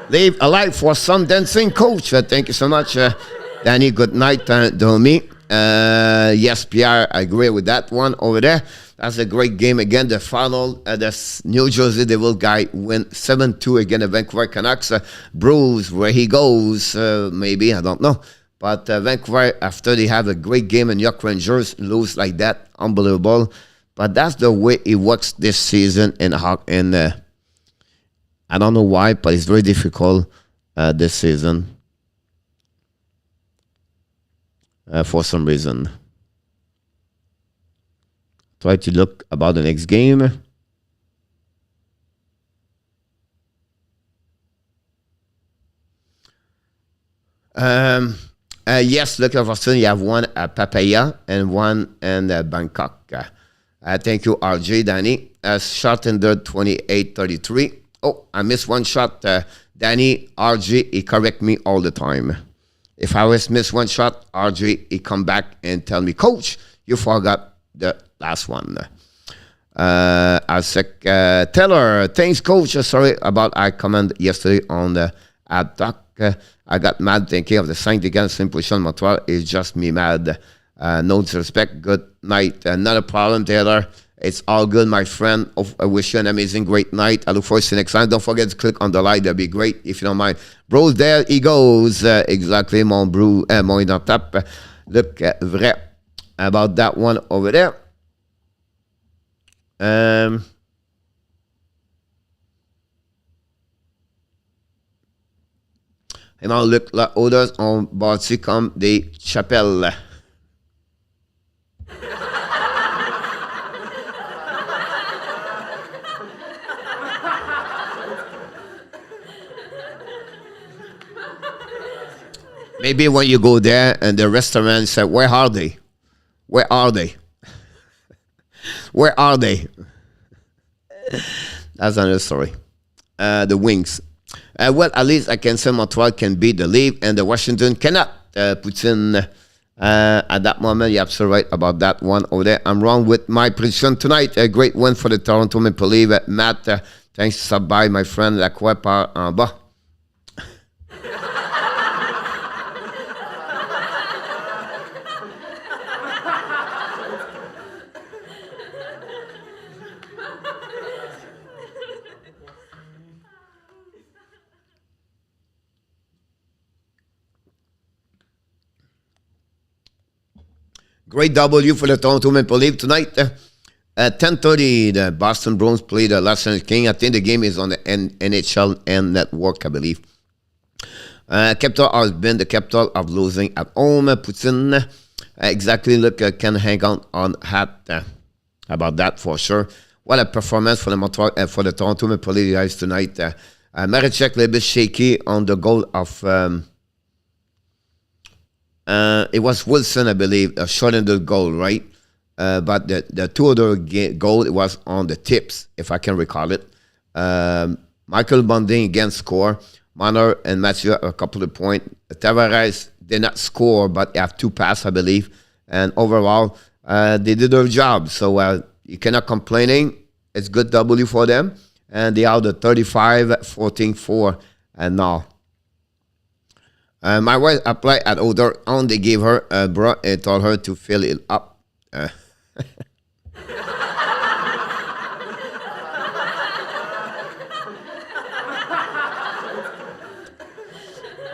Leave a like for some dancing, coach. Thank you so much, Danny. Good night, Domi. Yes, Pierre, I agree with that one over there. That's a great game again. The final, the New Jersey Devil guy win 7-2 against the Vancouver Canucks. Bruce, where he goes, maybe, I don't know. But Vancouver, after they have a great game in York Rangers, lose like that, unbelievable. But that's the way it works this season in hockey. I don't know why, but it's very difficult this season for some reason. Try to look about the next game. Yes, look at Austin. You have one at Papaya and one in Bangkok. Thank you, RJ, Danny. Shot in the 28-33. Oh, I missed one shot. Danny, RJ, he correct me all the time. If I was miss one shot, RJ, he come back and tell me, Coach, you forgot the last one. Taylor, thanks, Coach. Sorry about I commented yesterday on the ad talk. I got mad thinking of the sign against Imposition Montreal. It's just me mad. No disrespect. Good night. Not a problem, Taylor. It's all good, my friend. I wish you an amazing, great night. I look forward to next time. Don't forget to click on the like. That'd be great if you don't mind. Bros, there he goes. Exactly, mon bro. Mon identité. Look, vrai about that one over there. Et on look la odeurs ont bâti comme des chapelles. Maybe when you go there and the restaurant say, where are they? Where are they? Where are they? That's another story. The Wings. Well, at least I can say Montreal can beat the Leafs and the Washington cannot. Putin, at that moment, you're absolutely right about that one over there. I'm wrong with my prediction tonight. A great win for the Toronto Maple Leafs. Matt, thanks to stop by, my friend. La croix par en bas. Great W for the Toronto Maple Leafs tonight. At 10:30, the Boston Bruins play the Los Angeles Kings. I think the game is on the NHL network, I believe. Capital has been the capital of losing at home. Putin, exactly, look, can hang on hat about that for sure. What a performance for the for the Toronto Maple Leafs guys tonight. Maricek a little bit shaky on the goal of... it was Wilson, I believe, shot in the goal, right? But the two other goal, it was on the tips, if I can recall it. Michael Bunting again score. Marner and Mathieu a couple of points. Tavares did not score, but they have 2 passes, I believe. And overall, they did their job. So you cannot complaining. It's good W for them. And they are the 35-14-4 and now. My wife applied at odor on. They gave her a bra and told her to fill it up.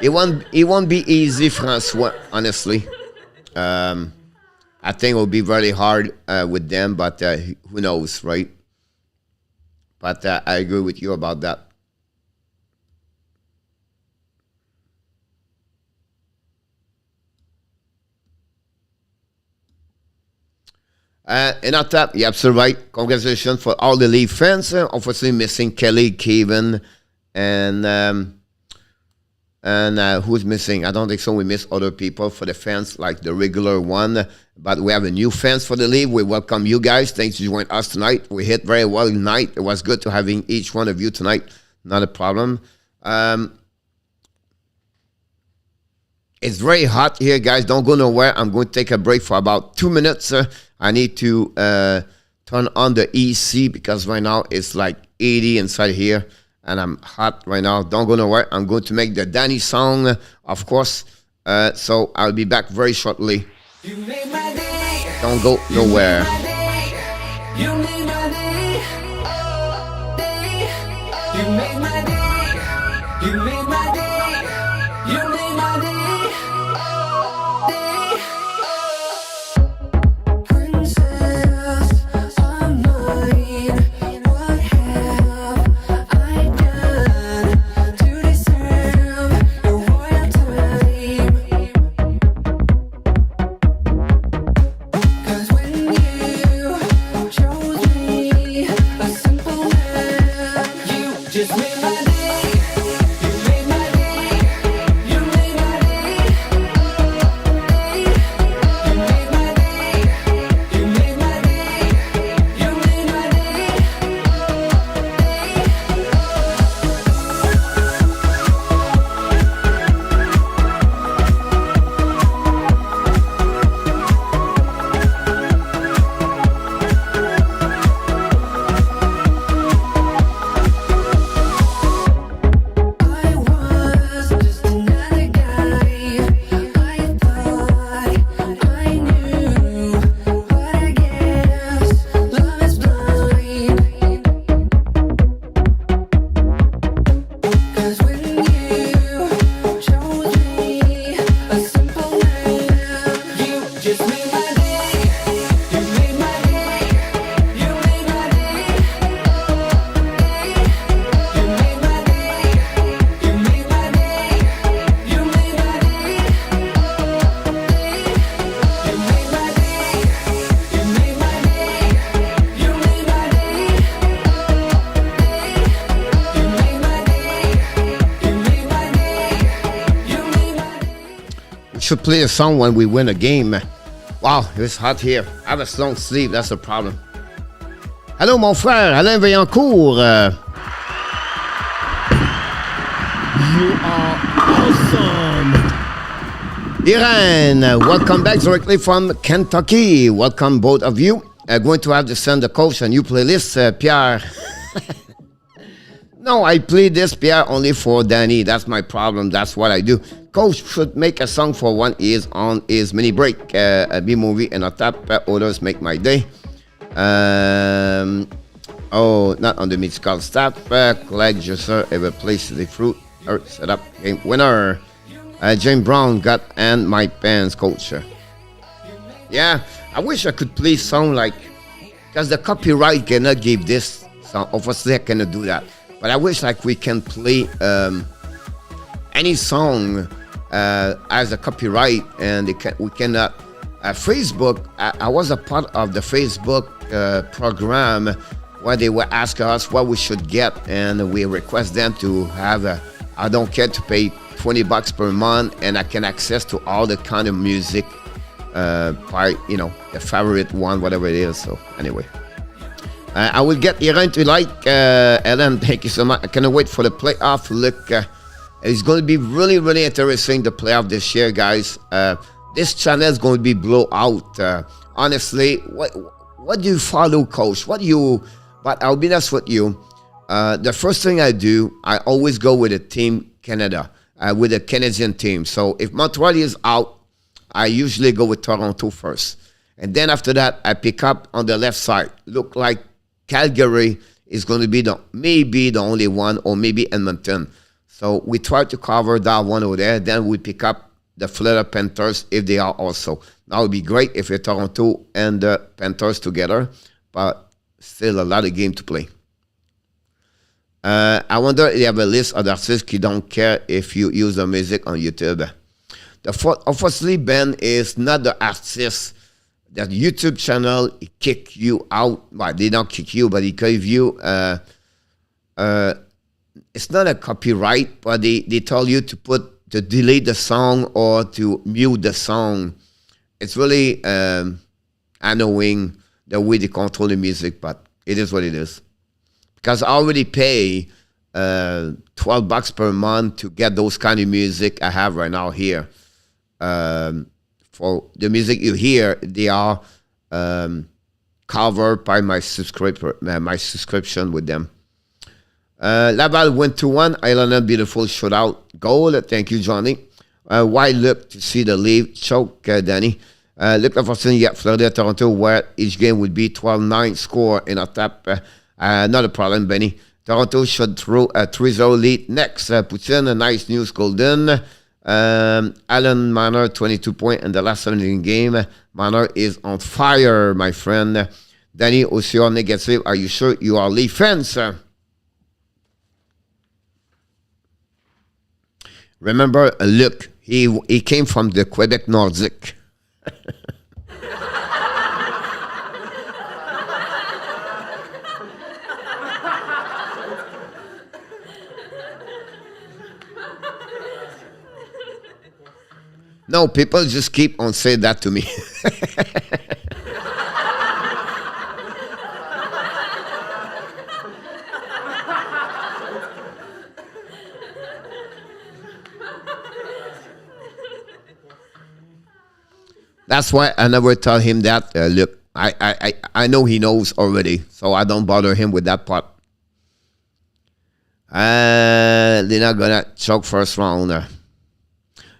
It won't be easy, Francois, honestly. I think it will be very hard with them, but who knows, right? But I agree with you about that. And on top, you're absolutely right. Congratulations for all the Leaf fans. Obviously missing Kelly, Kevin, and who's missing? I don't think so. We miss other people for the fans, like the regular one. But we have a new fans for the league. We welcome you guys. Thanks for joining us tonight. We hit very well tonight. It was good to having each one of you tonight. Not a problem. It's very hot here, guys. Don't go nowhere. I'm going to take a break for about 2 minutes. I need to turn on the EC because right now it's like 80 inside here. And I'm hot right now. Don't go nowhere. I'm going to make the Danny song, of course. So I'll be back very shortly. You made my day. Don't go nowhere. You made my day. Oh, day. You made my day. You made my day. You made my day. Oh, day. Oh. Princess of mine, what have I done to deserve your royal time? 'Cause when you chose me, a simple man, you just made my day. You made my day. You made my day. Day. You made my day. You made my day. You made my day. I was just another guy. I thought I knew, but I guess love is blind. 'Cause when you chose me, a simple man, you just made my day. You made my day. You made my day. You made my day. You made my day. You made my day. You made my day. You made my day. You made my day. You made my day. You made my day. You made my day. We should play a song when we win a game. Wow, it's hot here. I have a long sleeve, that's the problem. Hello, mon frère, Alain Vaillancourt. You are awesome. Irene, welcome back directly from Kentucky. Welcome, both of you. Going to have to send the coach a new playlist, Pierre. No, I play this, Pierre, only for Danny. That's my problem. That's what I do. Coach should make a song for when he is on his mini break. A B-movie and a top orders make my day. Oh, not on the musical staff. Collect just ever place the fruit or set up game winner. James Brown got and my pants, coach. Yeah, I wish I could play song like, because the copyright cannot give this song. Obviously, I cannot do that. But I wish like we can play any song as a copyright, and we cannot. Facebook, I was a part of the Facebook program where they were asking us what we should get, and we request them to have I don't care to pay $20 per month, and I can access to all the kind of music, the favorite one, whatever it is. So anyway. I will get Irene to like, Ellen, thank you so much. I cannot wait for the playoff. Look, it's going to be really, really interesting, the playoff this year, guys. This channel is going to be blow out. Honestly, what do you follow, coach? What do But I'll be honest with you. The first thing I do, I always go with a team Canada, with a Canadian team. So if Montreal is out, I usually go with Toronto first. And then after that, I pick up on the left side. Look like Calgary is going to be maybe the only one, or maybe Edmonton. So we try to cover that one over there. Then we pick up the Florida Panthers if they are also. Now it would be great if you're Toronto and the Panthers together, but still a lot of game to play. I wonder if you have a list of artists who don't care if you use the music on YouTube. Obviously, Ben is not the artist that YouTube channel kick you out. Well, they don't kick you, but he give you it's not a copyright, but they tell you to delete the song or to mute the song. It's really annoying the way they control the music, but it is what it is. Because I already pay $12 per month to get those kind of music I have right now here. For the music you hear, they are covered by my subscription with them. Laval went to 1. Islander beautiful shootout goal. Thank you, Johnny. Why look to see the lead choke, Danny? Look for seeing Florida, Toronto, where each game would be 12-9 score in a tap. Not a problem, Benny. Toronto should throw a 3-0 lead next. Puts in a nice news, Golden. Alan Marner, 22 points in the last 17 game. Marner is on fire, my friend. Danny, OCR negative. Are you sure you are Leaf fans? Remember, look, he came from the Quebec Nordic. No, people just keep on saying that to me. That's why I never tell him that. Look, I know he knows already, so I don't bother him with that part. They're not gonna choke first round.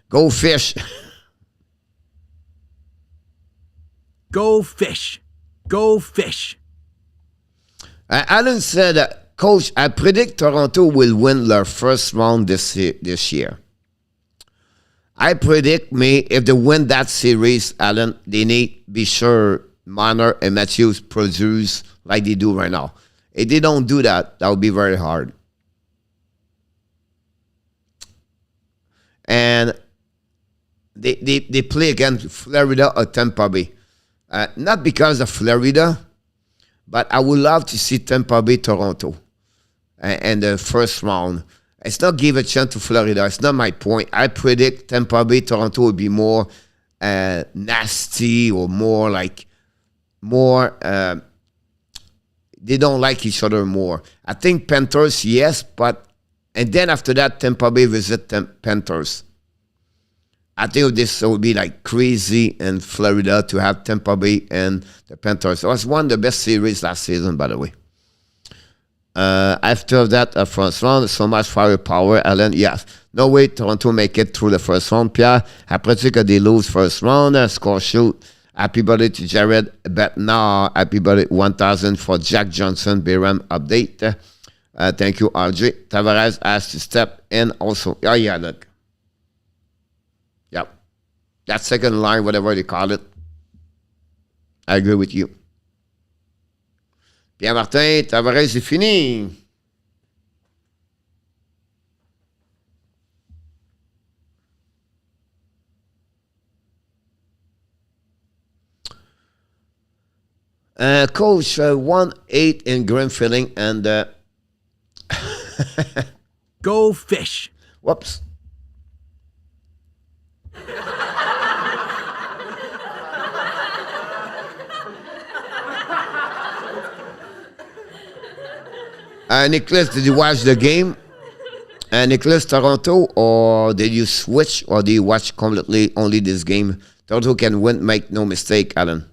Go fish. Go fish. Go fish. Alan said, Coach, I predict Toronto will win their first round this year. I predict if they win that series, Alan, they need to be sure Marner and Matthews produce like they do right now. If they don't do that, that would be very hard. And they play against Florida or Tampa Bay. Not because of Florida, but I would love to see Tampa Bay, Toronto in the first round. It's not give a chance to Florida. It's not my point. I predict Tampa Bay, Toronto will be more nasty or more. They don't like each other more. I think Panthers, yes, and then after that, Tampa Bay visit Panthers. I think this would be like crazy in Florida to have Tampa Bay and the Panthers. It was one of the best series last season, by the way. After that, first round, so much firepower, Alan. Yes. No way Toronto make it through the first round, Pierre. Après que they lose first round, score shoot. Happy birthday to Jared Betnar. Happy birthday 1000 for Jack Johnson. BRM update. Thank you, RJ. Tavares has to step in also. Oh, yeah, look. Yep. That second line, whatever they call it. I agree with you. Pierre Martin, Tavares, c'est fini. Coach, 1-8 in grand filling and Go fish. whoops. Nicholas, did you watch the game? Nicholas, Toronto, or did you switch, or do you watch completely only this game? Toronto can win, make no mistake, Alan.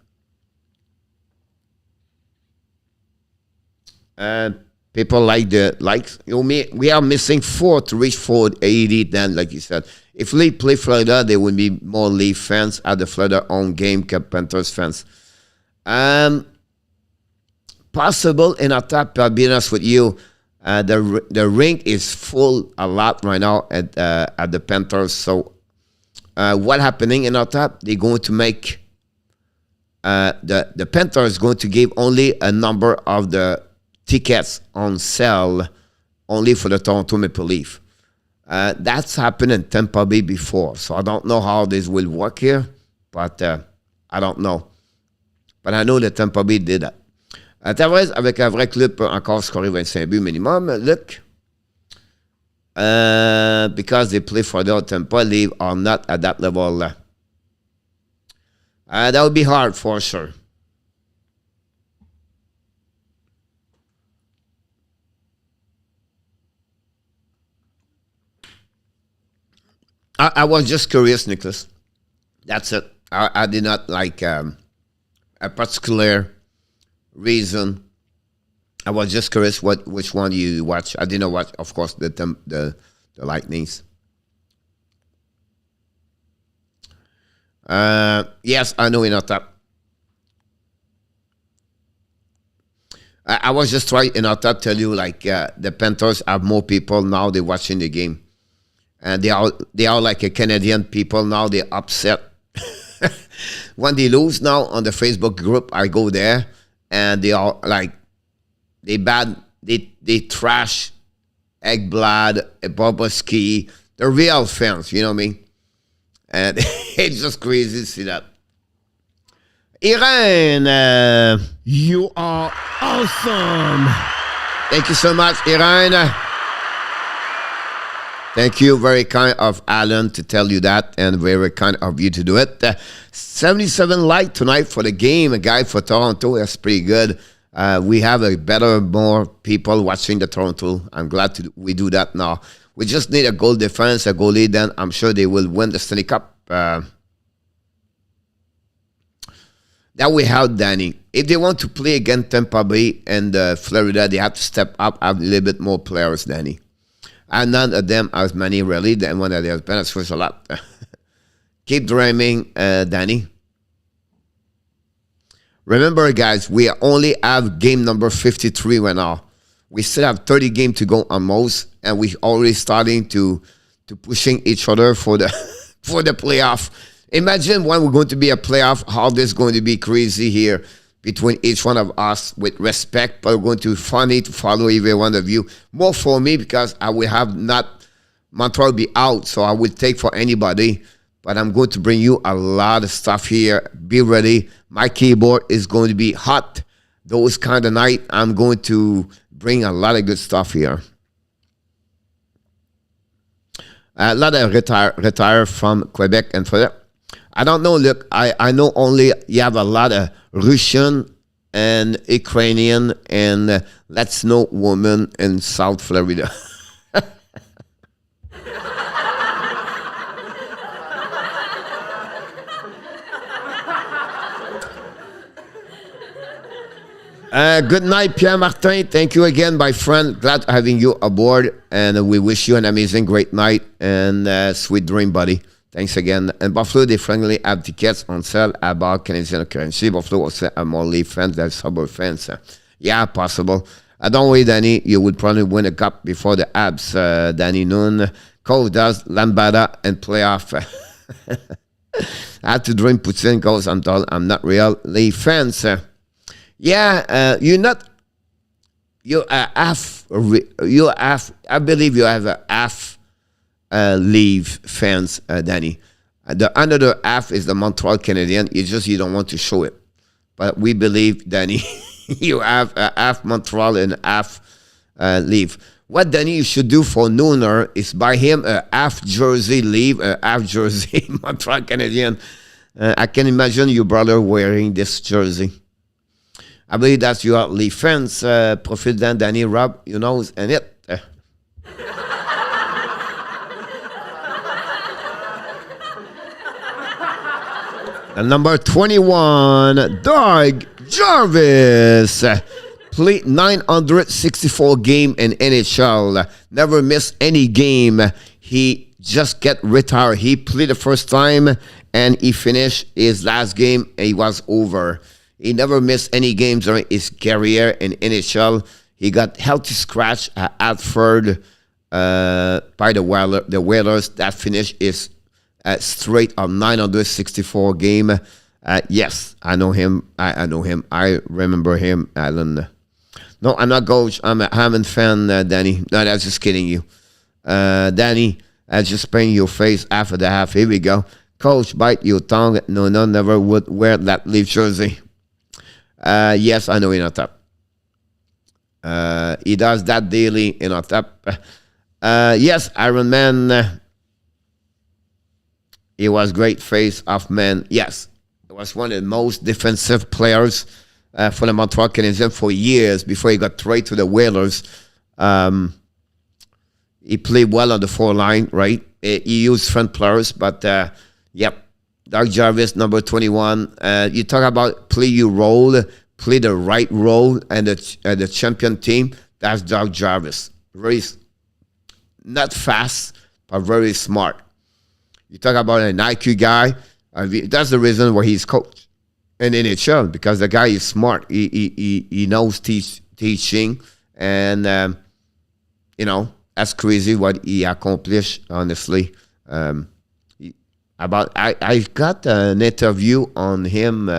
People like the likes. We are missing 4 to reach 480. Then, like you said, if Leaf play Florida, there would be more Leaf fans at the Florida home game than Panthers fans. Possible in our top. I'll be honest with you. The rink is full a lot right now at the Panthers. So, what happening in our top? They're going to make the Panthers going to give only a number of the tickets on sale only for the Toronto Maple Leaf. That's happened in Tampa Bay before, so I don't know how this will work here, but I don't know. But I know that Tampa Bay did that. Tavares, avec un vrai club, peut encore scorer 25 buts minimum. Look, because they play for the Tampa Leaf are not at that level. That would be hard for sure. I was just curious, Nicholas. That's it. I did not like a particular reason. I was just curious which one you watch. I didn't watch, of course, the Lightnings. Yes, I know in our top. I was just trying in our top tell you like the Panthers have more people now. They're watching the game. And they are like a Canadian people now. They're upset when they lose now on the Facebook group. I go there, and they are like they trash Ekblad, Bobrovsky, the real fans. You know what I mean? And it's just crazy to see that. Irene, You are awesome. thank you so much, Irene. Thank you. Very kind of Alan to tell you that, and very kind of you to do it. 77 likes tonight for the game. A guy for Toronto. That's pretty good. We have more people watching the Toronto. I'm glad we do that now. We just need a goal defense, a goalie, then I'm sure they will win the Stanley Cup. That we have, Danny. If they want to play against Tampa Bay and Florida, they have to step up, have a little bit more players, Danny. And none of them as many really. The one that has benefits a lot. Keep dreaming, Danny. Remember, guys, we only have game number 53 right now. We still have 30 games to go on most, and we already starting to pushing each other for the for the playoff. Imagine when we're going to be a playoff, how this is going to be crazy here between each one of us with respect, but we're going to be funny to follow every one of you. More for me because I will have not, Montreal be out, so I will take for anybody, but I'm going to bring you a lot of stuff here. Be ready. My keyboard is going to be hot. Those kind of night, I'm going to bring a lot of good stuff here. A lot of retire from Quebec and for that. I don't know. Look, I know only you have a lot of Russian and Ukrainian and Latino women in South Florida. Good night, Pierre Martin. Thank you again, my friend. Glad having you aboard, and we wish you an amazing, great night and sweet dream, buddy. Thanks again. And Buffalo, they frankly have tickets on sale about Canadian currency. Buffalo also have more Leaf fans than suburb fans. Yeah, possible. Don't worry, Danny. You would probably win a cup before the Abs. Danny Noon, Cole does, Lambada, and playoff. I have to dream Putin goes. I'm not real Leaf fans. You're not. You half. I believe you have a half. Leave fans, Danny. The another half is the Montreal Canadian. You don't want to show it, but we believe, Danny, you have half Montreal and half Leave. What Danny you should do for Nooner is buy him a half jersey Leave, a half jersey Montreal Canadian. I can imagine your brother wearing this jersey. I believe that's your Leaf fans. Profit then, Danny, Rob, you know, and it. And number 21, Doug Jarvis. played 964 game in NHL. Never missed any game. He just get retired. He played the first time and he finished his last game and he was over. He never missed any games during his career in NHL. He got healthy scratch at Hartford by the Whalers. That finish is straight of 964 game. Yes, I know him. I know him. I remember him, Alan. No, I'm not coach. I'm a Hammond fan, Danny. No, that's just kidding you. Danny, I just paint your face after the half. Here we go. Coach, bite your tongue. No, never would wear that Leaf jersey. Yes, I know in a top. He does that daily in a top. Yes, Iron Man. He was great face off man. Yes, he was one of the most defensive players for the Montreal Canadiens for years before he got traded to the Whalers. He played well on the 4 line, right? He used front players, but yep. Doug Jarvis, number 21. You talk about play your role, play the right role, and the champion team. That's Doug Jarvis. Very not fast, but very smart. You talk about an IQ guy. That's the reason why he's coach in NHL, because the guy is smart. He knows teaching, and that's crazy what he accomplished. Honestly, I got an interview on him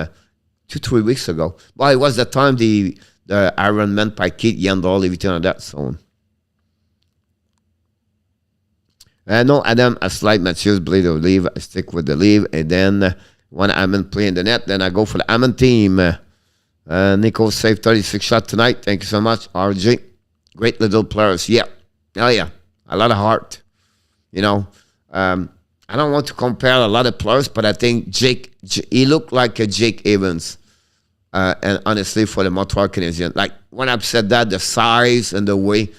2-3 weeks ago. Well, it was the time the Iron Man by Keith Yandel, everything on that. So, no, Adam, a slight Matthews blade of leave. I stick with the leave, and then when I'm playing the net, then I go for the Hammond team. Nico saved 36 shots tonight. Thank you so much, RJ. Great little players. Yeah. Oh, yeah. A lot of heart. I don't want to compare a lot of players, but I think he looked like a Jake Evans. And honestly, for the Montreal Canadiens. Like, when I've said that, the size and the way,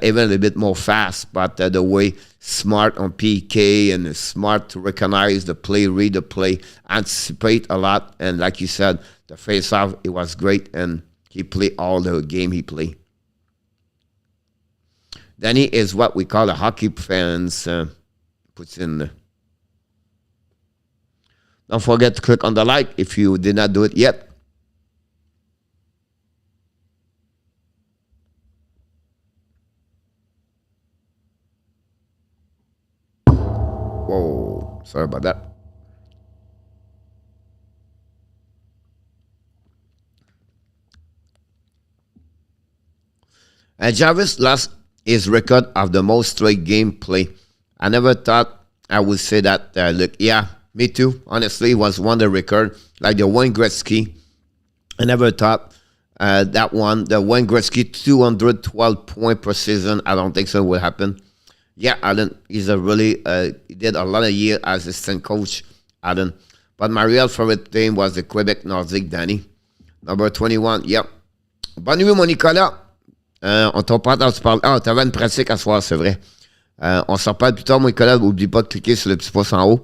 even a little bit more fast, but the way smart on PK and smart to recognize the play, read the play, anticipate a lot. And like you said, the face-off, it was great, and he played all the game he played. Danny is what we call the hockey fans. Puts in. Don't forget to click on the like if you did not do it yet. Whoa, sorry about that. Jarvis lost his record of the most straight game play. I never thought I would say that. Look, yeah, me too. Honestly, it was one of the record, like the Wayne Gretzky. I never thought that one, the Wayne Gretzky 212 point per season. I don't think so would happen. Yeah, Alan, he's a really, he did a lot of years as assistant coach, Alan. But my real favorite team was the Quebec Nordic, Danny. Number 21, yep. Bonne nuit, mon Nicolas. On t'en parle, tu parles. Ah, t'avais une pratique à soir, c'est vrai. On s'en parle plus tard, mon Nicolas. N'oublie pas de cliquer sur le petit pouce en haut.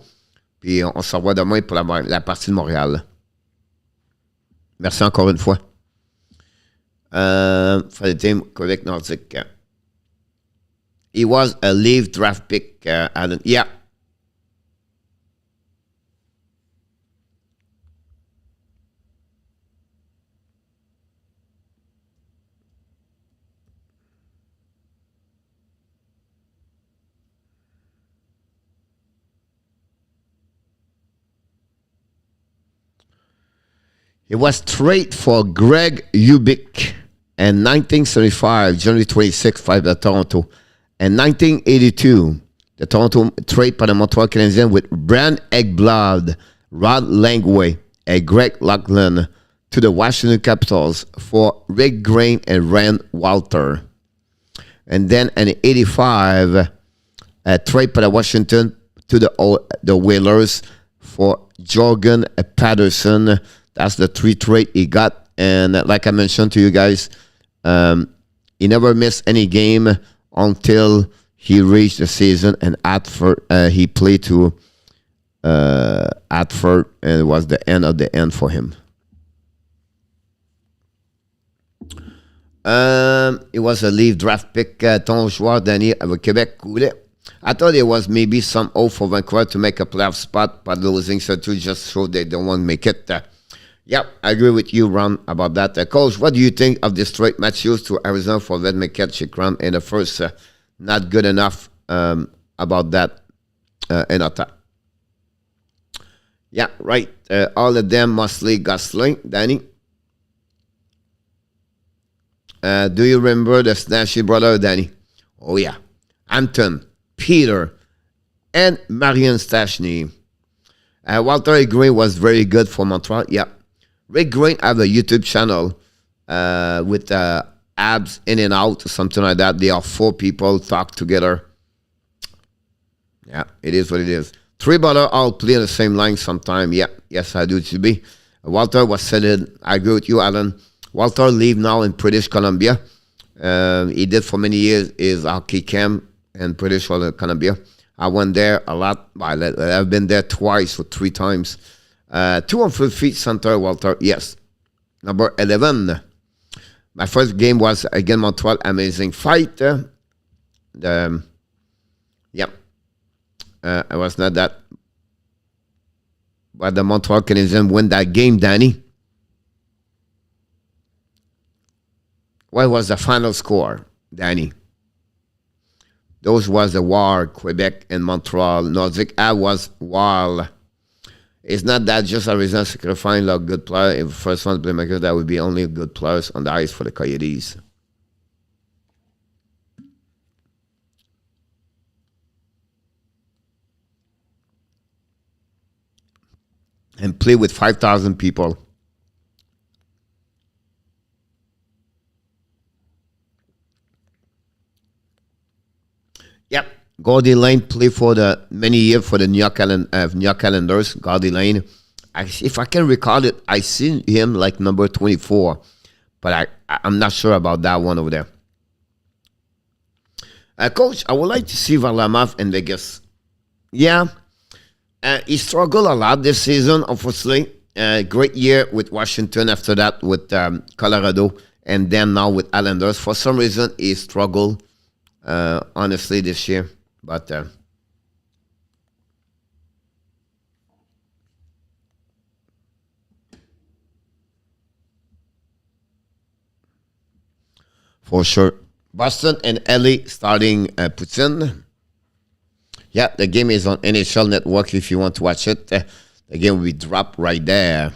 Puis on se revoit demain pour la partie de Montréal. Merci encore une fois. For the team, Quebec Nordic. He was a Leaf draft pick, Alan. Yeah. It was traded for Greg Ubik in 1975, January 26, by the Toronto. In 1982, the Toronto trade by the Montreal Canadiens with Pierre Engvall, Rod Langway, and Greg Laughlin to the Washington Capitals for Rick Grain and Rand Walter. And then in 85, a trade by the Washington to the Whalers for Jorgen Patterson. That's the 3 trade he got. And like I mentioned to you guys, he never missed any game until he reached the season. And he played to Hartford, and it was the end of the end for him. It was a Leaf draft pick, ton joueur d'année avec Québec coulait. I thought it was maybe some hope for Vancouver to make a playoff spot, but losing so too just showed they don't want to make it. Yep, I agree with you, Ron, about that. Coach, what do you think of this trade Matthews to Arizona for Ved McKetchick run in the first? Not good enough about that in attack. Yeah, right. All of them mostly Gosling, Danny. Do you remember the Snashy brother, Danny? Oh, yeah. Anton, Peter, and Marian Stashny. Walter Green was very good for Montreal. Yeah. Rick Green have a YouTube channel with abs in and out, something like that. They are 4 people talk together. Yeah, it is what it is. 3 brothers all play in the same line sometime. Yeah, yes, I do it to be. Walter was said, I agree with you, Alan. Walter live now in British Columbia. He did for many years his hockey camp in British Columbia. I went there a lot. I've been there twice or 3 times. 200 feet center, Walter. Yes. Number 11. My first game was against Montreal. Amazing fight. I was not that. But the Montreal Canadiens win that game, Danny. What was the final score, Danny? Those was the war, Quebec and Montreal. Nordic was wild. It's not that just Arizona sacrificing a good player. If the first one playmaker, that would be only good players on the ice for the Coyotes. And play with 5,000 people. Yep. Gordy Lane played for the many years for the New York Islanders. Gordy Lane. If I can recall it, I seen him like number 24. But I'm not sure about that one over there. Coach, I would like to see Varlamov in Vegas. Yeah. He struggled a lot this season, unfortunately. Great year with Washington, after that with Colorado, and then now with Islanders. For some reason, he struggled, honestly, this year. But for sure. Boston and LA starting Putin. Yeah, the game is on NHL Network if you want to watch it. The game will be dropped right there.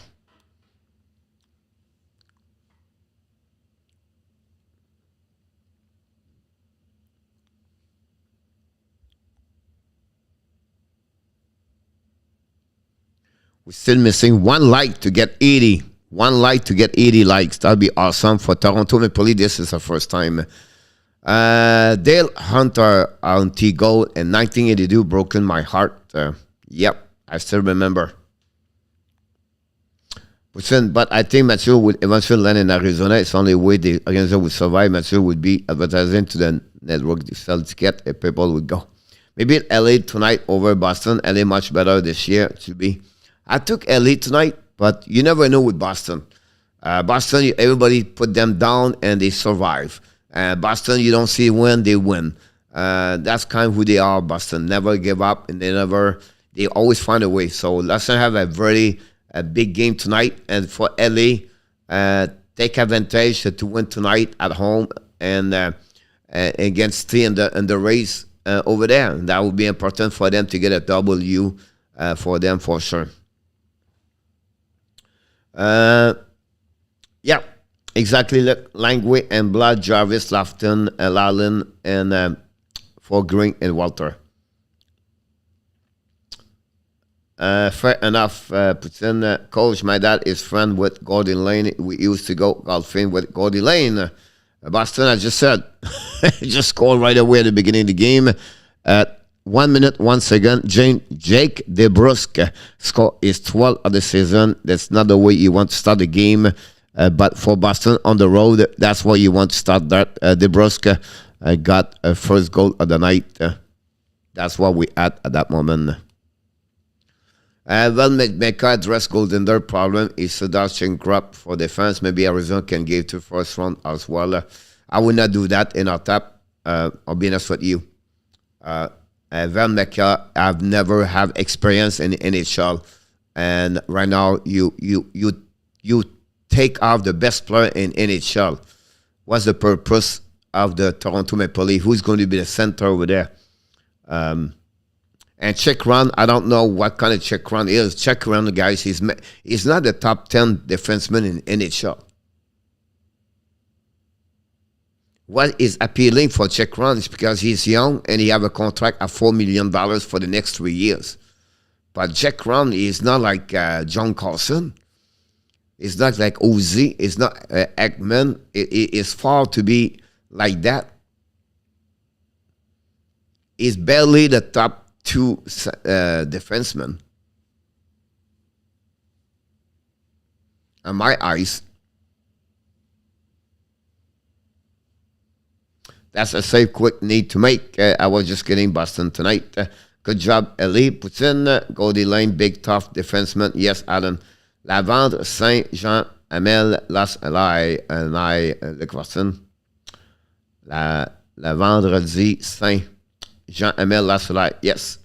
We're still missing 1 like to get 80. 1 like to get 80 likes. That'd be awesome for Toronto Maple Leafs. This is the first time. Dale Hunter on T-Goal in 1982 broken my heart. Yep, I still remember. But I think Mathieu would eventually land in Arizona. It's the only way the organizer would survive. Mathieu would be advertising to the network to sell ticket if people would go. Maybe LA tonight over Boston. LA much better this year to be. I took LA tonight, but you never know with Boston. Boston, everybody put them down and they survive. Boston, you don't see win, they win. That's kind of who they are, Boston. Never give up, and they always find a way. So let's have a very big game tonight. And for LA, take advantage to win tonight at home and against stay in the race over there. And that would be important for them to get a W for them for sure. Yeah, exactly. Langway and Blood, Jarvis, Lofton, Lalin, and for Green and Walter. Fair enough. Putin, coach, my dad is friend with Gordon Lane. We used to go golfing with Gordon Lane. Boston, I just said, just scored right away at the beginning of the game. At 1 minute, 1 second, Jake DeBrusk score is 12 of the season. That's not the way you want to start the game. But for Boston on the road, that's why you want to start that. DeBrusk got a first goal of the night. That's what we had at that moment. Mecca address Goaltender problem is Sebastian Krupp for defense. Maybe Arizona can give to first round as well. I would not do that in our top. I'll be honest with you. Van Mecca, I've never have experience in NHL, and right now you take off the best player in NHL. What's the purpose of the Toronto Maple Leafs? Who's going to be the center over there? And check run, I don't know what kind of check run is. Check run, guys, he's not the top 10 defenseman in NHL. What is appealing for check run is because he's young and he have a contract of $4 million for the next 3 years. But check run is not like John Carlson. It's not like Ozzy. It's not Ekman. It is far to be like that. He's barely the top 2 defensemen. In my eyes, that's a safe, quick need to make. I was just getting Boston tonight. Good job, Elie. Poutine, Goldie Lane, big, tough defenseman. Yes, Alan. Lavendre, Saint-Jean, Amel, Las Elai, Luc Watson. La vendredi, Saint-Jean, Amel, Las Elai. Yes.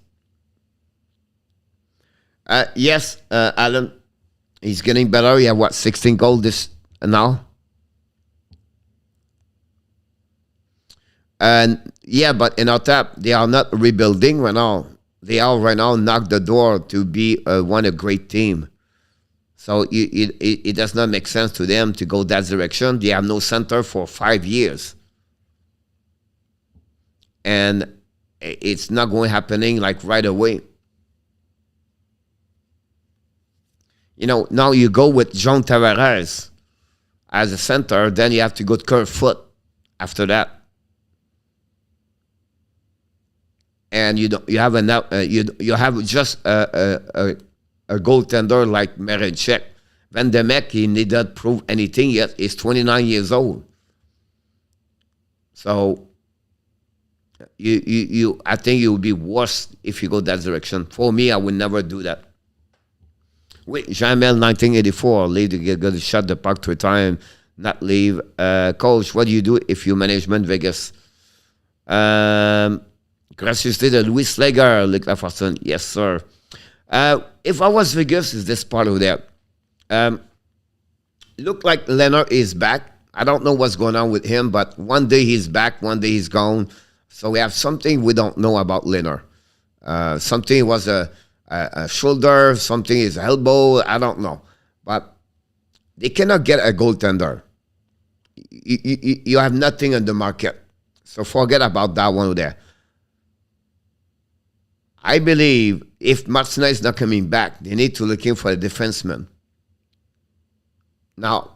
Yes, Alan. He's getting better. He have, what, 16 goals this now? And yeah, but in our top, they are not rebuilding right now. They are right now knocked the door to be one a great team. So it does not make sense to them to go that direction. They have no center for 5 years, and it's not going happening like right away. You know, now you go with John Tavares as a center, then you have to go to Kerfoot after that. And you have just a goaltender like Mrazek. Van de Meck, he did not prove anything yet. He's 29 years old. So I think it would be worse if you go that direction. For me, I would never do that. Wait, Jamel 1984, leave to get to shut the puck 3 times, not leave. Coach, what do you do if you management Vegas? Graciously de Louis Slager, Luc Lafortune. Yes, sir. If I was Vegas, is this part of there? Look like Leonard is back. I don't know what's going on with him, but one day he's back, one day he's gone. So we have something we don't know about Leonard. Something was a shoulder, something is elbow, I don't know. But they cannot get a goaltender. You have nothing on the market. So forget about that one there. I believe if Martinez is not coming back, they need to looking for a defenseman. Now,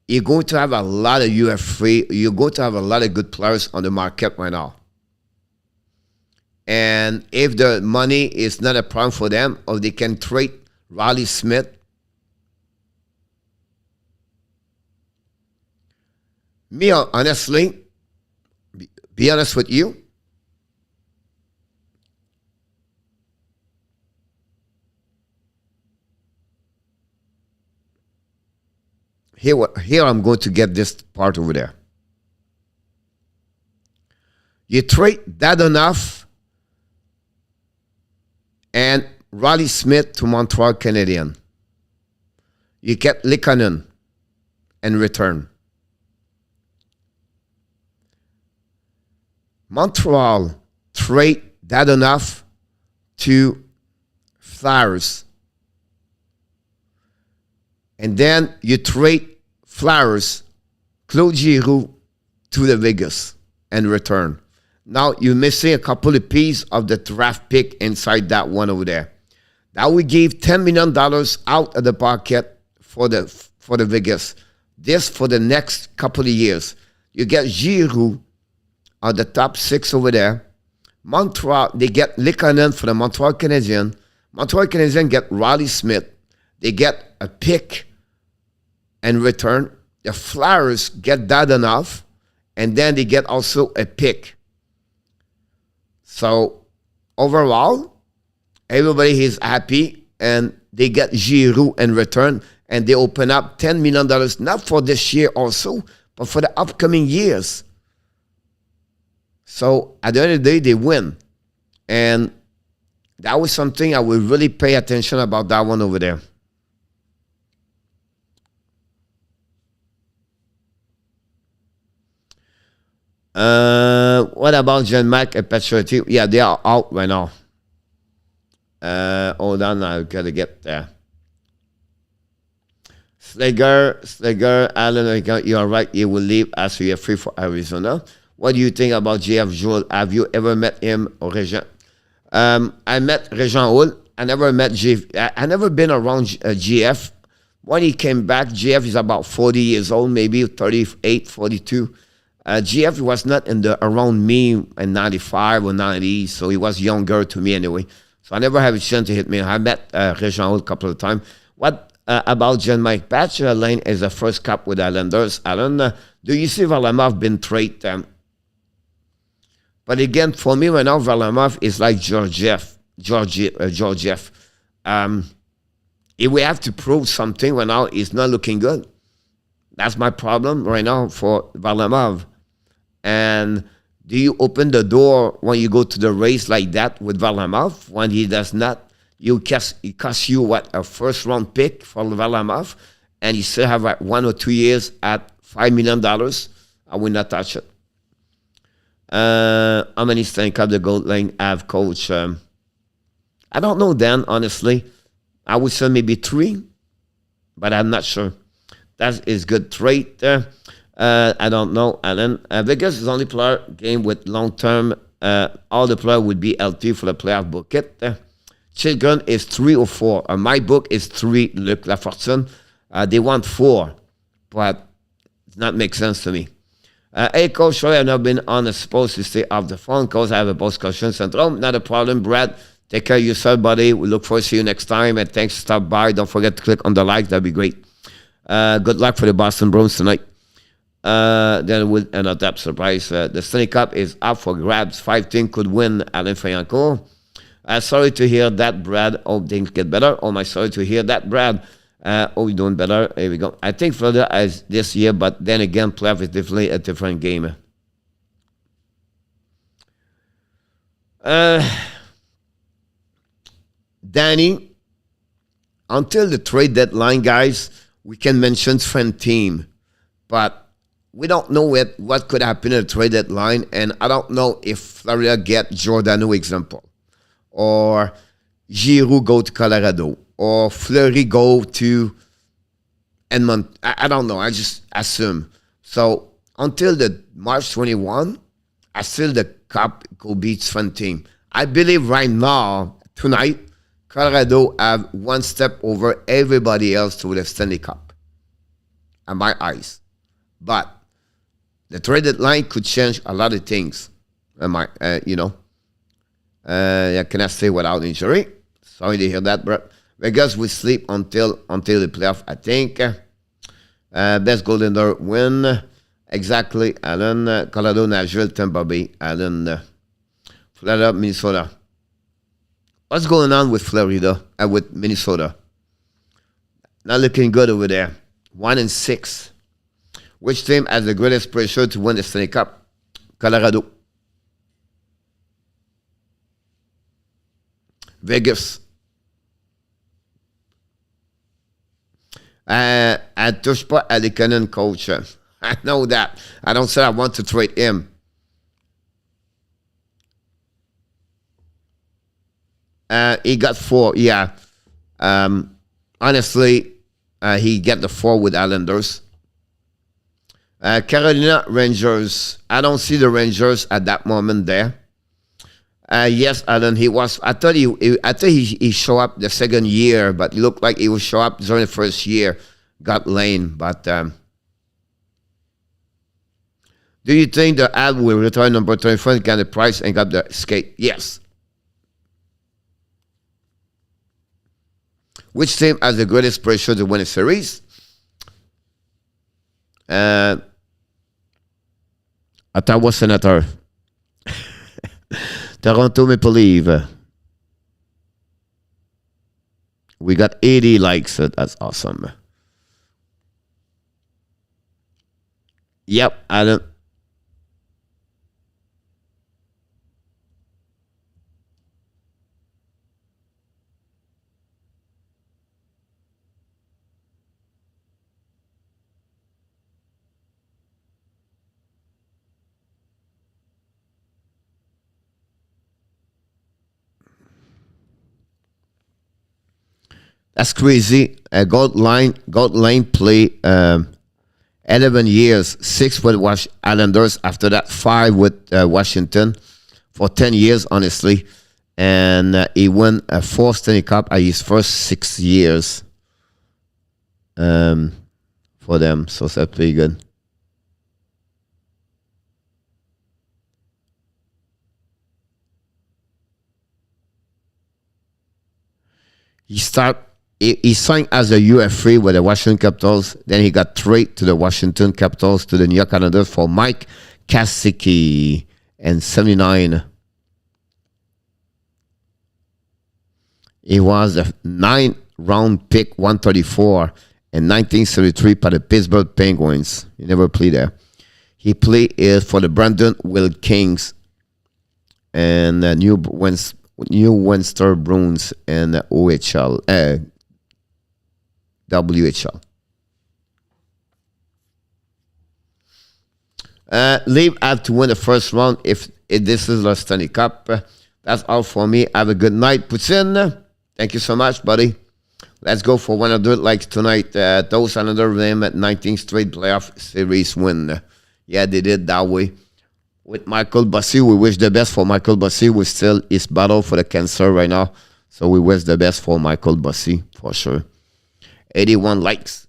you're going to have a lot of UF3. You're going to have a lot of good players on the market right now. And if the money is not a problem for them, or they can trade Riley Smith, me, honestly, be honest with you, here I'm going to get this part over there. You trade that enough and Riley Smith to Montreal Canadiens. You get Likanen in return. Montreal trade that enough to Flowers. And then you trade Flowers, Claude Giroux to the Vegas and return. Now you're missing a couple of pieces of the draft pick inside that one over there. That would give $10 million out of the pocket for the Vegas. This for the next couple of years. You get Giroux on the top 6 over there. Montreal, they get Likanen for the Montreal Canadiens. Montreal Canadiens get Riley Smith. They get a pick in return. The Flyers get that enough, and then they get also a pick. So overall, everybody is happy, and they get Giroux in return, and they open up $10 million, not for this year also, but for the upcoming years. So at the end of the day, they win. And that was something I would really pay attention about that one over there. What about Jean-Marc and Petr? Yeah, they are out right now. Hold on, I've got to get there. Slager, Allen, you're right, he will leave as we are free for Arizona. What do you think about GF Joel? Have you ever met him or Regent? I met Regent Holl. I never met GF. I never been around GF. When he came back, GF is about 40 years old, maybe 38, 42. GF was not around me in 95 or 90, so he was younger to me anyway. So I never had a chance to hit me. I met Regent Holl a couple of times. What about Jean-Mike Patch? Lane is the first cup with Islanders. Alan, do you see Varlamov been traded? But again, for me right now, Varlamov is like Georgiev. If we have to prove something right now, it's not looking good. That's my problem right now for Varlamov. And do you open the door when you go to the race like that with Varlamov? When he does not, it costs you what, a first round pick for Varlamov, and you still have like 1 or 2 years at $5 million. I will not touch it. How many Stanley Cup the Gold Line have, coach? I don't know, Dan, honestly. I would say maybe 3, but I'm not sure. That is good trade. I don't know, Alan. Vegas is only player game with long-term. All the player would be healthy for the playoff bucket. Children is 3 or 4. My book is 3, Luc Lafortune. They want 4, but it does not make sense to me. Hey, coach, sorry I've not been on the supposed to stay off the phone because I have a post-concussion syndrome. Not a problem, Brad. Take care of yourself, buddy. We look forward to see you next time. And thanks for stopping by. Don't forget to click on the like. That'd be great. Good luck for the Boston Bruins tonight. Then we'll end up that surprise. The Stanley Cup is up for grabs. 5 teams could win, Alain Fayanco. Sorry to hear that, Brad. Hope things get better. Oh, my sorry to hear that, Brad. You're doing better. Here we go. I think Florida is this year, but then again, playoff is definitely a different game. Danny, until the trade deadline, guys, we can mention friend team, but we don't know what could happen at the trade deadline, and I don't know if Florida get Giordano example, or Giroux go to Colorado, or Fleury go to Edmonton. I don't know. I just assume. So until the March 21, I still the Cup go beat friend team. I believe right now, tonight, Colorado have one step over everybody else to the Stanley Cup, in my eyes. But the trade deadline could change a lot of things. I cannot stay without injury. Sorry to hear that, but Vegas will sleep until the playoff, I think. Best goaltender win. Exactly, Allen. Colorado, Nashville, Tampa Bay, Allen. Florida, Minnesota. What's going on with Florida and with Minnesota? Not looking good over there. 1-6. Which team has the greatest pressure to win the Stanley Cup? Colorado. Vegas. I touch pas à Lekanen, coach. I know that. I don't say I want to trade him. He got 4, yeah. Honestly, he got the 4 with Islanders. Carolina Rangers. I don't see the Rangers at that moment there. Yes, Alan, he was. I thought he showed up the second year, but it looked like he would show up during the first year. Got lane, but do you think the ad will return number 24, got the price and got the skate? Yes. Which team has the greatest pressure to win a series? Ottawa Senator. Toronto Maple Leaf. We got 80 likes. That's awesome. Yep, Adam. That's crazy. Gold line play 11 years, 6 with Islanders. After that, 5 with Washington for 10 years, honestly. And he won a 4 Stanley Cup at his first 6 years for them. So that's pretty good. He signed as a UFA with the Washington Capitals. Then he got traded to the Washington Capitals to the New York Islanders for Mike Kasicki in 79. He was a 9th round pick, 134 in 1973 by the Pittsburgh Penguins. He never played there. He played for the Brandon Will Kings and New Westminster Bruins and OHL. WHL. Leave have to win the first round if this is the Stanley Cup. That's all for me. Have a good night, Putin. Thank you so much, buddy. Let's go for 100 likes tonight. Those another them at 19 straight playoff series win. Yeah, they did that way. With Michael Bussy, we wish the best for Michael Bussy. We still is battle for the cancer right now. So we wish the best for Michael Bussy for sure. 81 likes.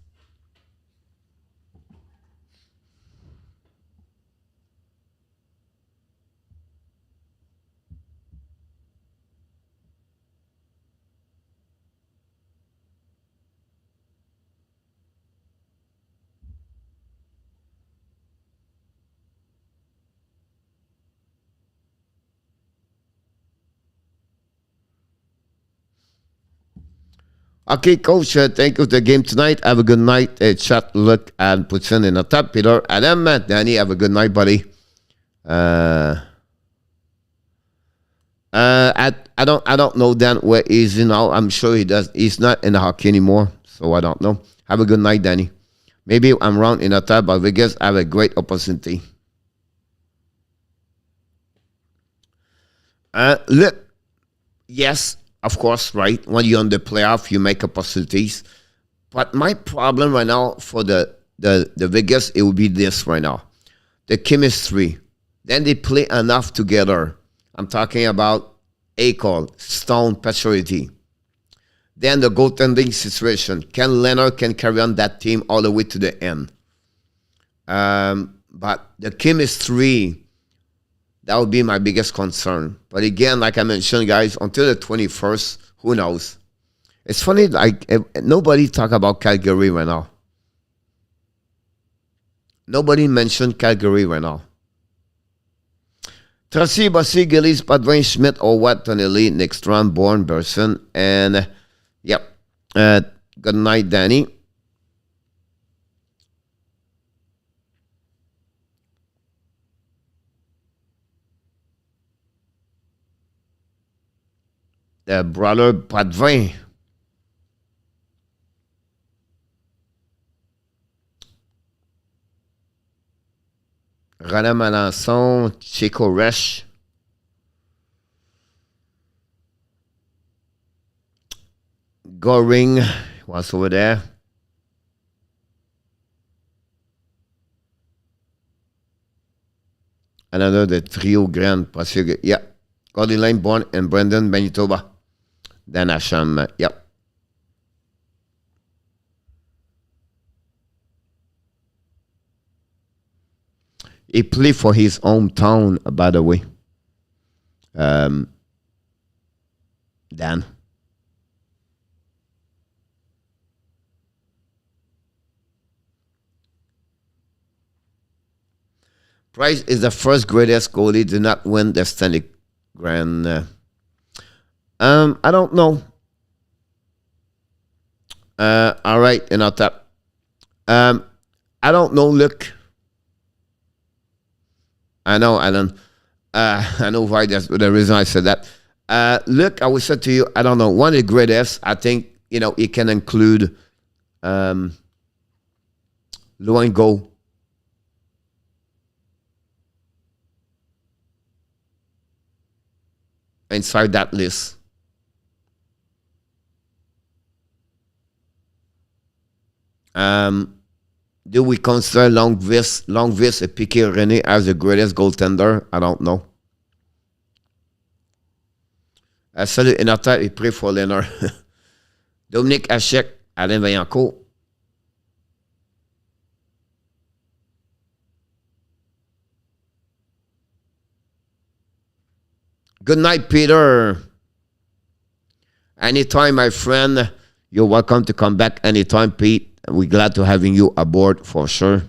Okay, coach, thank you for the game tonight. Have a good night. Chat, look, and puts in the top. Peter, Adam, Danny, have a good night, buddy. I don't know Dan where he's now. I'm sure he does. He's not in the hockey anymore, so I don't know. Have a good night, Danny. Maybe I'm wrong in the top, but Vegas have a great opportunity. Look, yes. Of course, right? When you're on the playoff, you make opportunities. But my problem right now for the Vegas, it will be this right now. The chemistry. Then they play enough together. I'm talking about Eichel, Stone, Pacioretty. Then the goaltending situation. Ken Leonard can carry on that team all the way to the end. But the chemistry, that would be my biggest concern. But again, like I mentioned, guys, until the 21st, who knows? It's funny, like, nobody talk about Calgary right now. Nobody mentioned Calgary right now. Tracy, Bossy, Gillies, Padvin, Schmidt, Owat, Tonelli, Nickstrom, Bourne, Burson, and, yep. Good night, Danny. Brother Padvin. René Melançon, Chico Resch. Goring was over there. Another the trio grand. Yeah. Cody Lane, Bourne, and Brendan Manitoba. Then Asham, yep. He played for his hometown, by the way. Dan. Price is the first greatest goalie to not win the Stanley Grand. I don't know. All right, in our top. I don't know, Luke. I know, Alan. I know why that's the reason I said that. Look, I would say to you, I don't know. One of the greatest, I think, it can include Luengo. Inside that list. Do we consider Longvis et Piqué René as the greatest goaltender? I don't know. Salut, Inata et prêt for Leonard. Dominique Hachek, Alain Vaillancourt. Good night, Peter. Anytime, my friend. You're welcome to come back anytime, Pete. We're glad to having you aboard for sure.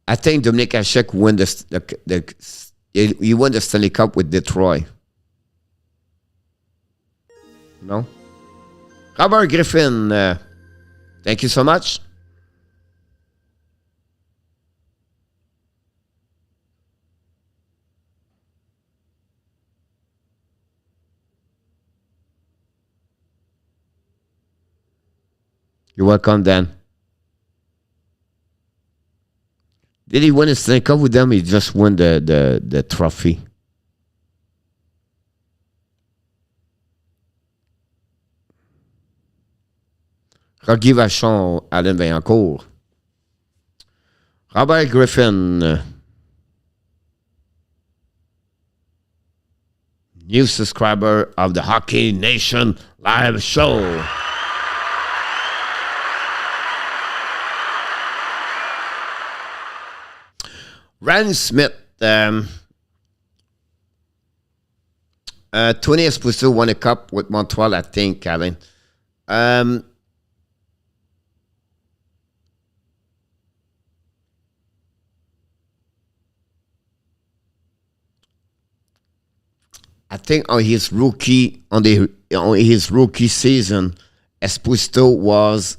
I think Dominique Hachek won he won the Stanley Cup with Detroit. No? Robert Griffin, thank you so much. You're welcome, Dan. Did he win a Stanley Cup with them? He just won the trophy. Guy Vachon, Alain Vaillancourt. Robert Griffin. New subscriber of the Hockey Nation live show. Ryan Smith. Tony Esposito won a cup with Montreal, I think, Alan. I think on his rookie season, Esposito was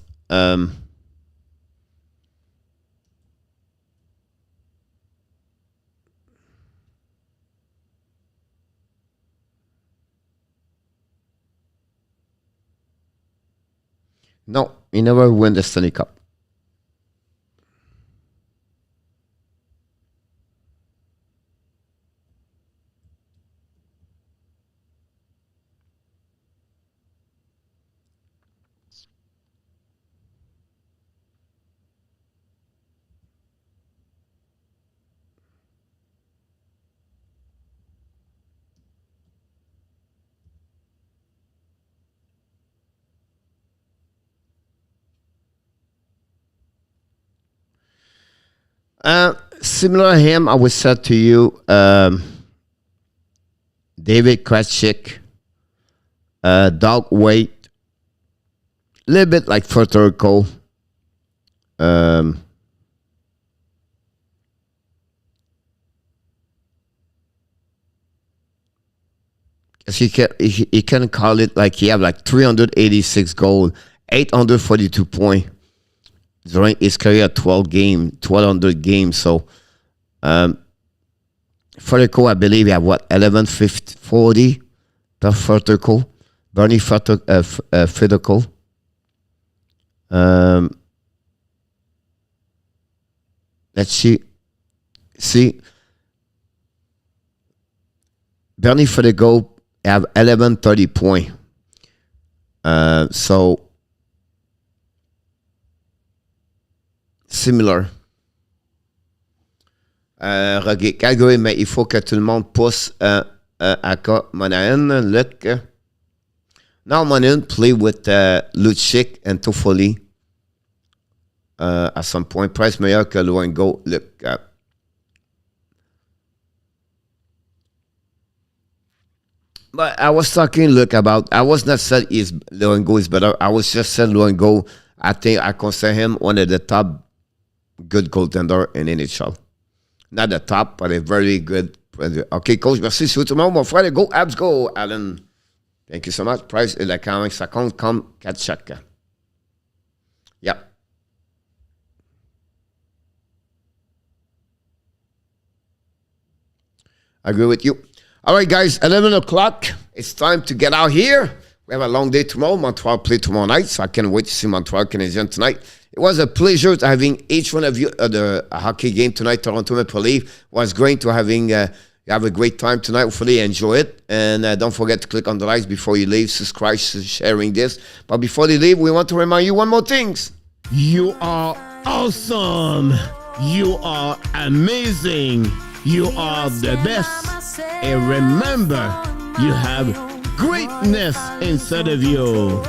no, he never won the Stanley Cup. Similar to him, I would say to you, David Kratchik, Doug Waite, a little bit like Petr Mrazek. He can call it like he have like 386 goals, 842 points. During his career, 1,200 games. So, Federico, I believe, he have what, 1140 per Federico. Bernie Federico. Let's see. Bernie Federico have 1130 points. So, similar. Calgary, mais il faut que tout le monde pousse Aka Monahan. Look. Now Monahan play with Lucic and Toffoli at some point. Price meilleur que Luengo. Look. But I was talking, look, about, I was not said Luongo is better. I was just saying Luongo, I think I consider him one of the top good goaltender in NHL. Not the top, but a very good. OK, coach, merci. See you tomorrow, mon frère. Go, Abs, go, Alan. Thank you so much. Price et la quand ça compte comme 4 chaque. Yep. I agree with you. All right, guys, 11 o'clock. It's time to get out here. We have a long day tomorrow. Montreal play tomorrow night, so I can't wait to see Montreal Canadiens tonight. It was a pleasure to having each one of you at the hockey game tonight. Toronto Maple Leaf. It was great to having have a great time tonight. Hopefully you enjoy it. And don't forget to click on the likes before you leave. Subscribe, sharing this. But before you leave, we want to remind you one more thing. You are awesome. You are amazing. You are the best. And remember, you have greatness inside of you.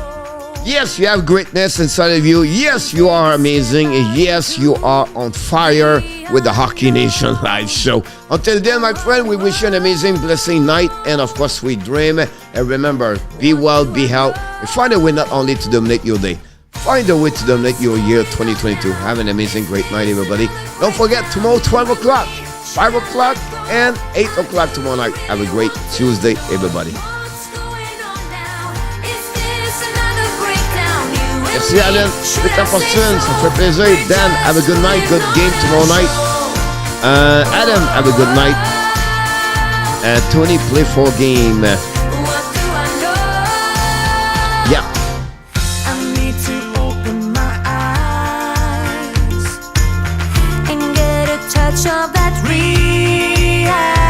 Yes, you have greatness inside of you. Yes, you are amazing. And yes, you are on fire with the Hockey Nation live show. Until then, my friend, we wish you an amazing, blessing night. And of course, sweet dream. And remember, be well, be healthy. And find a way not only to dominate your day, find a way to dominate your year 2022. Have an amazing, great night, everybody. Don't forget, tomorrow, 12 o'clock, 5 o'clock, and 8 o'clock tomorrow night. Have a great Tuesday, everybody. Merci Alan, Peter Fortune, ça fait plaisir. Dan, have a good night, good game tomorrow night. Adam, have a good night. Tony, play 4 game. Yeah. I need to open my eyes and get a touch of that reality.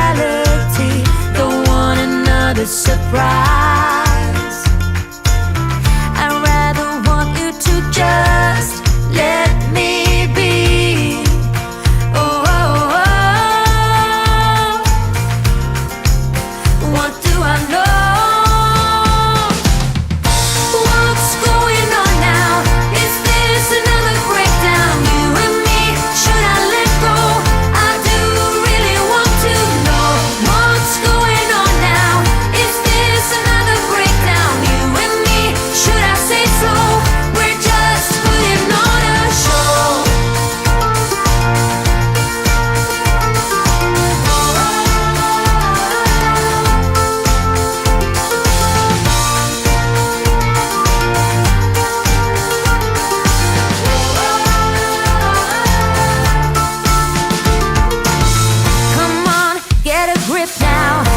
Don't want another surprise. Just let me be. Oh, oh, oh. What do I know? What's going on now? Is this another breakdown? You and me, should I let go? I do really want to know what's going on now. Is this another breakdown? You and me, should I say so? Now